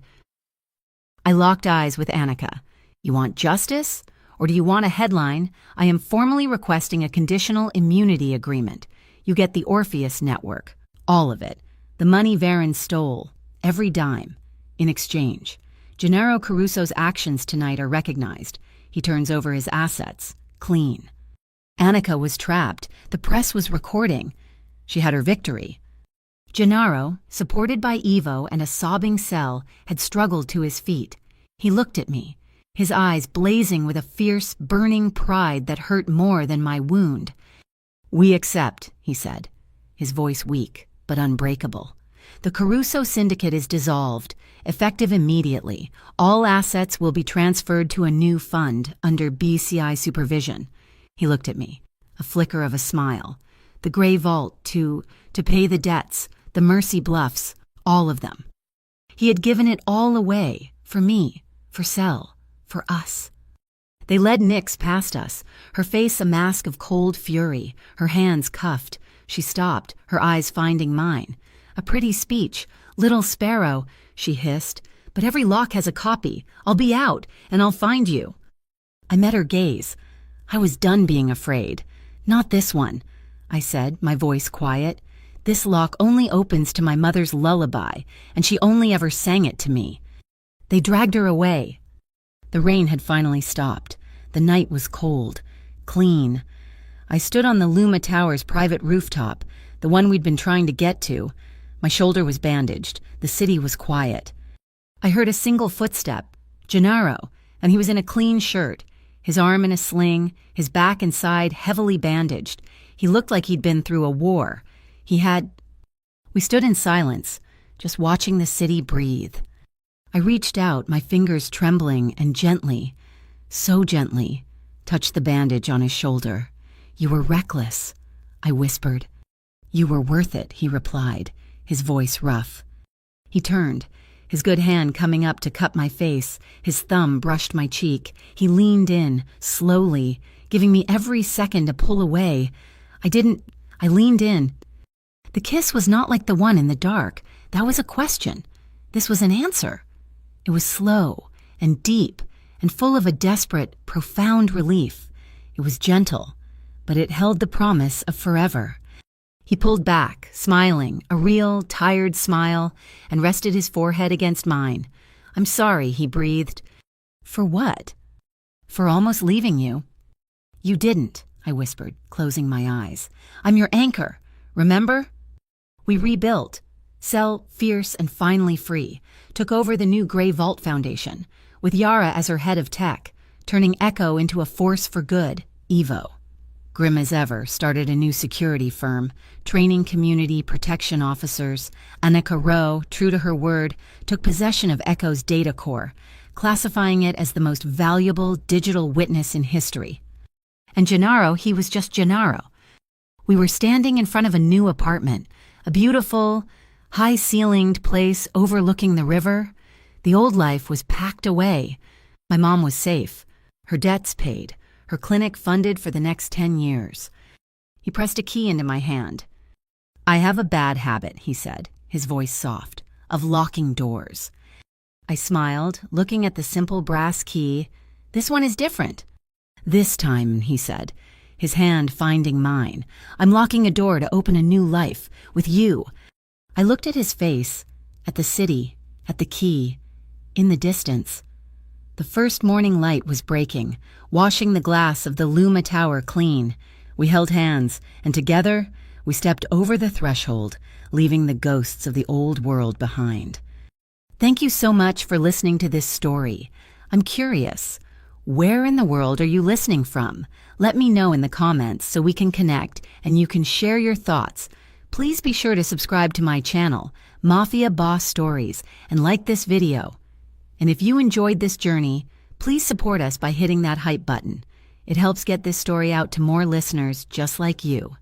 I locked eyes with Annika. You want justice? Or do you want a headline? I am formally requesting a conditional immunity agreement. You get the Orpheus network. All of it. The money Varen stole. Every dime. In exchange. Gennaro Caruso's actions tonight are recognized. He turns over his assets. Clean. Annika was trapped. The press was recording. She had her victory. Gennaro, supported by Evo and a sobbing Cell, had struggled to his feet. He looked at me, his eyes blazing with a fierce, burning pride that hurt more than my wound. We accept, he said, his voice weak but unbreakable. The Caruso Syndicate is dissolved, effective immediately. All assets will be transferred to a new fund under BCI supervision. He looked at me, a flicker of a smile. The gray vault to pay the debts, the mercy bluffs, all of them. He had given it all away, for me, for Cell, for us. They led Nyx past us, her face a mask of cold fury, her hands cuffed. She stopped, her eyes finding mine. A pretty speech, little sparrow, she hissed, but every lock has a copy. I'll be out, and I'll find you. I met her gaze. I was done being afraid. Not this one, I said, my voice quiet. This lock only opens to my mother's lullaby, and she only ever sang it to me. They dragged her away. The rain had finally stopped. The night was cold, clean. I stood on the Luma Tower's private rooftop, the one we'd been trying to get to. My shoulder was bandaged. The city was quiet. I heard a single footstep, Gennaro, and he was in a clean shirt, his arm in a sling, his back and side heavily bandaged. He looked like he'd been through a war. We stood in silence, just watching the city breathe. I reached out, my fingers trembling, and gently, so gently, touched the bandage on his shoulder. You were reckless, I whispered. You were worth it, he replied, his voice rough. He turned, his good hand coming up to cup my face. His thumb brushed my cheek. He leaned in, slowly, giving me every second to pull away. I leaned in. The kiss was not like the one in the dark. That was a question. This was an answer. It was slow and deep and full of a desperate, profound relief. It was gentle, but it held the promise of forever. He pulled back, smiling, a real, tired smile, and rested his forehead against mine. I'm sorry, he breathed. For what? For almost leaving you. You didn't, I whispered, closing my eyes. I'm your anchor, remember? We rebuilt. Cell, fierce and finally free, took over the new Grey Vault Foundation, with Yara as her head of tech, turning Echo into a force for good, Evo. Grim as ever, started a new security firm, training community protection officers. Annika Rowe, true to her word, took possession of Echo's data core, classifying it as the most valuable digital witness in history. And Gennaro, he was just Gennaro. We were standing in front of a new apartment, a beautiful, high-ceilinged place overlooking the river. The old life was packed away. My mom was safe, her debts paid, her clinic funded for the next 10 years. He pressed a key into my hand. I have a bad habit, he said, his voice soft, of locking doors. I smiled, looking at the simple brass key. This one is different. This time, he said, his hand finding mine. I'm locking a door to open a new life, with you. I looked at his face, at the city, at the key, in the distance. The first morning light was breaking, washing the glass of the Luma Tower clean. We held hands, and together, we stepped over the threshold, leaving the ghosts of the old world behind. Thank you so much for listening to this story. I'm curious, where in the world are you listening from? Let me know in the comments so we can connect and you can share your thoughts. Please be sure to subscribe to my channel, Mafia Boss Stories, and like this video. And if you enjoyed this journey, please support us by hitting that hype button. It helps get this story out to more listeners just like you.